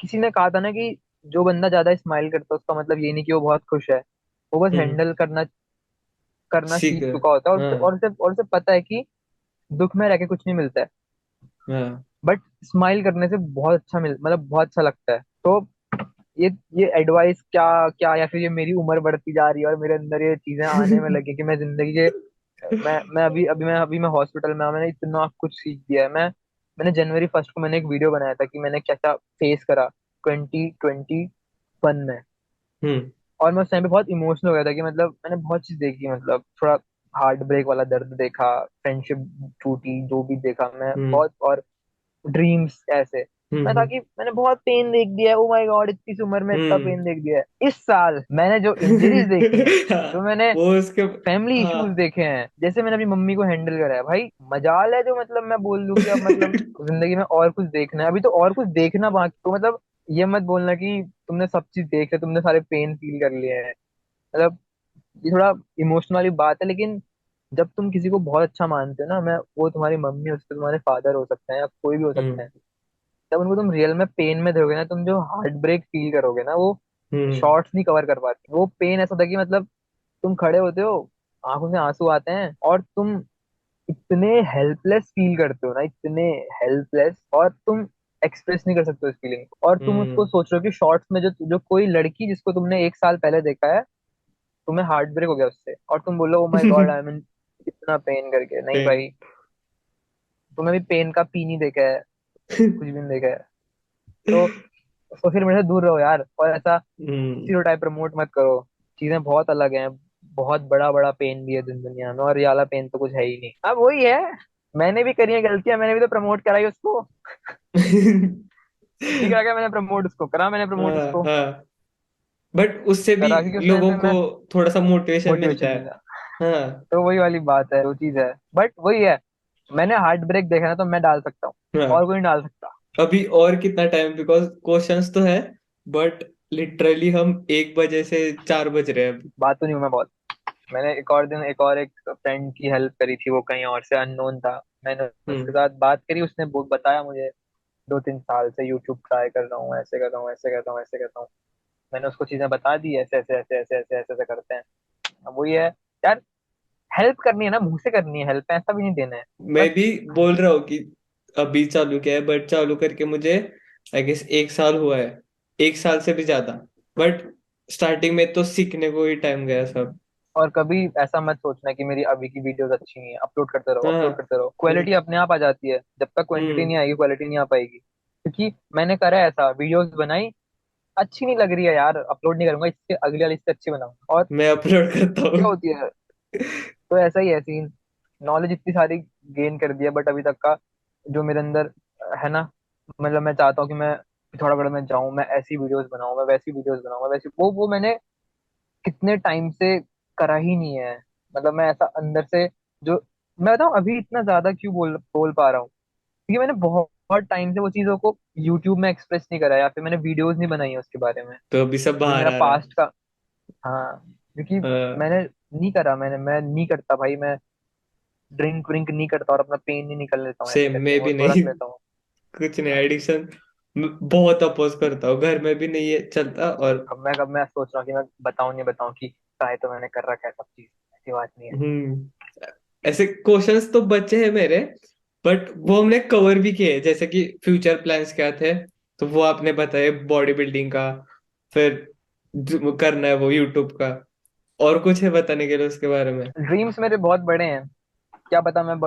किसी ने कहा था ना कि जो बंदा ज्यादा स्माइल करता है उसका मतलब ये नहीं कि वो बहुत खुश है, वो बस हम्म। हैंडल करना करना सीख सीख गए। चुका होता है, हाँ, और उसे पता है कि दुख में रह के कुछ नहीं मिलता है, हाँ। बट स्माइल करने से बहुत अच्छा मतलब बहुत अच्छा लगता है। तो ये ये एडवाइस क्या क्या, या फिर ये मेरी उम्र बढ़ती जा रही है और मेरे अंदर ये चीजें आने में लगी कि मैं जिंदगी के, मैं हॉस्पिटल में हूं, मैंने इतना कुछ सीख दिया है। मैंने जनवरी 1 को मैंने एक वीडियो बनाया था कि मैंने क्या क्या फेस करा 2021 में। हम्म। और मैं उस टाइम पे बहुत इमोशनल हो गया था कि मतलब मैंने बहुत चीज देखी, मतलब थोड़ा हार्ट ब्रेक वाला दर्द देखा, फ्रेंडशिप टूटी, जो भी देखा मैं हम्म। बहुत, और ड्रीम्स ऐसे। हम्म। मैं था कि मैंने बहुत पेन देख दिया है, ओ माय गॉड, इतनी सी उम्र में इतना हम्म। पेन देख दिया है। इस साल मैंने जो इंजरीज देखी हैं, जो हाँ, मैंने वो उसके। फैमिली इश्यूज हाँ। देखे हैं, जैसे मैंने अपनी मम्मी को हैंडल करा है, भाई मजाल है जो, मतलब मैं बोल दूं कि अब मतलब जिंदगी में और कुछ देखना है, अभी तो और कुछ देखना बाकी। तो मतलब ये मत बोलना कि तुमने सब चीज देख लिया, तुमने सारे पेन फील कर लिए हैं। मतलब ये थोड़ा इमोशनल वाली बात है, लेकिन जब तुम किसी को बहुत अच्छा मानते हो ना, मैं वो तुम्हारी मम्मी हो सकती है, तुम्हारे फादर हो सकते हैं, या कोई भी हो सकता हम्म। है, जब उनको तुम रियल में पेन में देखोगे ना, तुम जो हार्ट ब्रेक फील करोगे ना, वो हम्म। शॉर्ट्स नहीं कवर कर पाती। वो पेन ऐसा था कि मतलब तुम खड़े होते हो, आंखों से आंसू आते हैं, और तुम इतने हेल्पलेस फील करते हो ना, इतने हेल्पलेस, और तुम एक्सप्रेस नहीं कर सकते हो इस फीलिंग को। और तुम उसको हम्म। सोच रहे हो कि शॉर्ट्स में जो जो कोई लड़की जिसको तुमने 1 साल पहले देखा है, तुम्हें हार्ट ब्रेक हो गया उससे, और तुम बोलो oh my god I am in इतना पेन करके। नहीं पेन। भाई, तुम्हें भी पेन का पी नहीं देखा है, कुछ भी नहीं देखा है। तो सोशल मीडिया से दूर रहो यार, और ऐसा हम्म। स्टीरियोटाइप प्रमोट मत करो। चीजें बहुत अलग हैं, बहुत बड़ा बड़ा पेन भी है दुनिया में, और ये वाला पेन तो कुछ है ही नहीं। अब वही है, मैंने भी करी है गलतियां, मैंने भी तो प्रमोट कराई उसको। ठीक है, क्या मैंने प्रमोट उसको करा, मैंने प्रमोट हाँ, उसको हाँ। बट उससे भी करा, क्योंकि उस टाइम लोगों पे को मैं थोड़ा सा मोटिवेशन मिलता मोटिवेशन है। मिला। हाँ, तो वही वाली बात है, वो चीज है, बट वही है, मैंने हार्ट ब्रेक देखा ना, तो मैं डाल सकता हूँ, और हाँ। कोई नहीं डाल सकता। अभी और कितना टाइम, बिकॉज क्वेश्चंस तो है, बट लिटरली हम 1 बजे से 4 बज रहे हैं अभी। बात तो नहीं हूँ मैं बहुत। मैंने एक और दिन एक फ्रेंड की हेल्प करी थी, वो कहीं और से अननोन था, मैंने उसके हम्म। साथ बात करी, उसने बताया मुझे 2-3 साल से यूट्यूब ट्राई कर रहा हूँ, ऐसे कर रहा हूँ, ऐसे कर रहा हूँ, ऐसे कर रहा हूँ। मैंने उसको चीजें बता दी, ऐसे ऐसे ऐसे ऐसे ऐसे ऐसे ऐसे करते हैं। अब वही है यार, हेल्प करनी है ना, मुंह से करनी है हेल्प, पैसा भी नहीं देना है मैं बस। भी बोल रहा हूँ कि अभी चालू किया है, बट चालू करके मुझे आई गेस 1 साल हुआ है, 1 साल से भी ज्यादा। बट स्टार्टिंग में तो सीखने को ही टाइम गया सब। और कभी ऐसा मत सोचना कि मेरी अभी की वीडियोस अच्छी नहीं है, अपलोड करते रहो, अपलोड हाँ। करते रहो, क्वालिटी अपने आप आ जाती है। जब तक क्वांटिटी हम्म। नहीं आएगी, क्वालिटी नहीं आ पाएगी। क्योंकि मैंने करा है ऐसा, वीडियोस बनाई, अच्छी नहीं लग रही है यार, अपलोड नहीं करूंगा, इससे अगली वाली इससे अच्छी बनाऊंगा, और मैं अपलोड करता हूँ। क्या होती है। तो ऐसा ही है सीन, नॉलेज इतनी सारी गेन कर दिया, बट अभी तक का जो मेरे अंदर है ना, मतलब मैं चाहता हूँ कि मैं थोड़ा बड़ा मैं जाऊं, मैं ऐसी वीडियोस बनाऊं, मैं वैसी वीडियोस बनाऊं, मैं वैसी, वो मैंने कितने टाइम से करा ही नहीं है। मतलब मैं ऐसा अंदर से, जो मैं बताऊं अभी इतना ज्यादा क्यों बोल बोल पा रहा हूँ, क्योंकि मैंने बहुत बहुत टाइम से वो चीजों को यूट्यूब में एक्सप्रेस नहीं करा, या फिर मैंने वीडियोस नहीं बनाई है उसके बारे में, तो अभी सब जो बाहर मेरा आ रहा पास्ट का। हाँ, क्योंकि है। मैंने नहीं करा, मैं नहीं करता भाई, मैं ड्रिंक व्रिंक नहीं करता, और अपना पेन नहीं निकल लेता हूँ ऐसे सेम, करके, मैं मैं भी उसको नहीं। रख लेता हूँ। कुछ नहीं, एडिक्शन बहुत अपोज करता हूँ, घर में भी नहीं है चलता। और अब मैं सोच रहा हूँ कि मैं बताऊँ नहीं बताऊँ, कि ट्राई तो मैंने कर रखा है सब चीज, ऐसी बात नहीं है। ऐसे क्वेश्चंस तो बचे हैं मेरे, बट वो हमने कवर भी किए, जैसे कि फ्यूचर प्लान्स क्या थे, तो वो आपने बताया बॉडी बिल्डिंग का, फिर जो करना है वो यूट्यूब का। और कुछ है बताने के लिए उसके बारे में? ड्रीम्स मेरे बहुत बड़े हैं, क्या पता मैं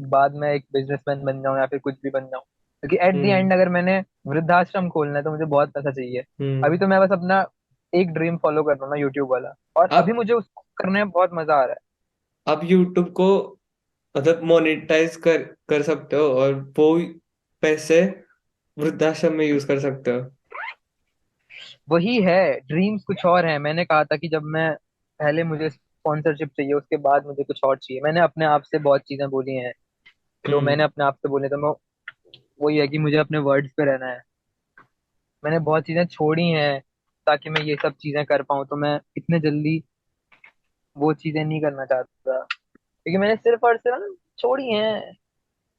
बाद में एक बिजनेसमैन बन जाऊं, या फिर कुछ भी बन जाऊं, क्योंकि एट द हम्म। एंड अगर मैंने वृद्धाश्रम खोलना है तो मुझे बहुत पैसा चाहिए। अभी हम्म। तो मैं बस अपना एक ड्रीम फॉलो कर रहा हूँ ना, यूट्यूब वाला, और अभी आप मुझे उसको करने में बहुत मजा आ रहा है। आप यूट्यूब को मतलब मोनेटाइज कर सकते हो, और वो पैसे वृद्धाश्रम में यूज कर सकते हो। वही है, ड्रीम्स कुछ और है। मैंने कहा था कि जब मैं पहले मुझे स्पॉन्सरशिप चाहिए, उसके बाद मुझे कुछ और चाहिए। मैंने अपने आप से बहुत चीजें बोली हैं, जो हम्म। मैंने अपने आप से बोले, तो मैं वही है कि मुझे अपने वर्ड्स पे रहना है। मैंने बहुत चीजें छोड़ी हैं ताकि मैं ये सब चीजें कर पाऊँ, तो मैं इतने जल्दी वो चीजें नहीं करना चाहता, क्योंकि मैंने सिर्फ और सिर्फ छोड़ी हैं।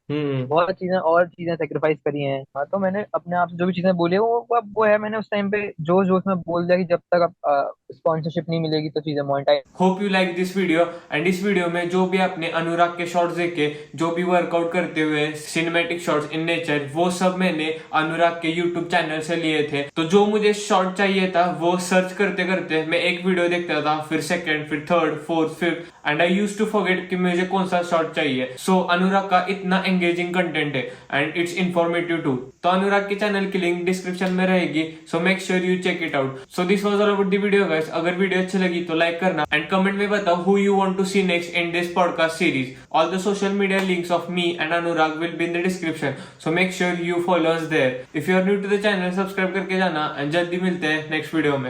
हम्म। बहुत चीजें और चीजें सेक्रीफाइस करी हैं। हाँ, तो मैंने अपने आप से जो भी चीजें बोली हैं, वो अब वो है। मैंने उस टाइम पे जोश जोश में बोल दिया कि जब तक अब स्पॉन्सरशिप नहीं मिलेगी तो चीजें monetise. Hope you like this video and इस वीडियो में जो भी आपने अनुराग के शॉर्ट्स देखे, जो भी वर्कआउट करते हुए सिनेमैटिक शॉर्ट्स इन नेचर, वो सब मैंने अनुराग के यूट्यूब चैनल से लिए थे। तो जो मुझे शॉर्ट चाहिए था वो सर्च करते करते मैं एक वीडियो देखता था, फिर सेकंड, फिर third, fourth, fifth, and I use to forget कि मुझे कौन सा शॉर्ट चाहिए। सो अनुराग का इतना एंगेजिंग कंटेंट है एंड इट्स इन्फॉर्मेटिव टू। तो अनुराग के चैनल की लिंक डिस्क्रिप्शन में रहेगी, so make sure you check it out. So this was all about the video guys. अगर वीडियो अच्छी लगी तो लाइक करना एंड कमेंट में बताओ who you want to see next in this podcast series. All the social media links of me and Anurag will be in the description, so make sure you follow us there. If you are new to the channel, subscribe करके जाना एंड जल्दी मिलते हैं नेक्स्ट वीडियो में।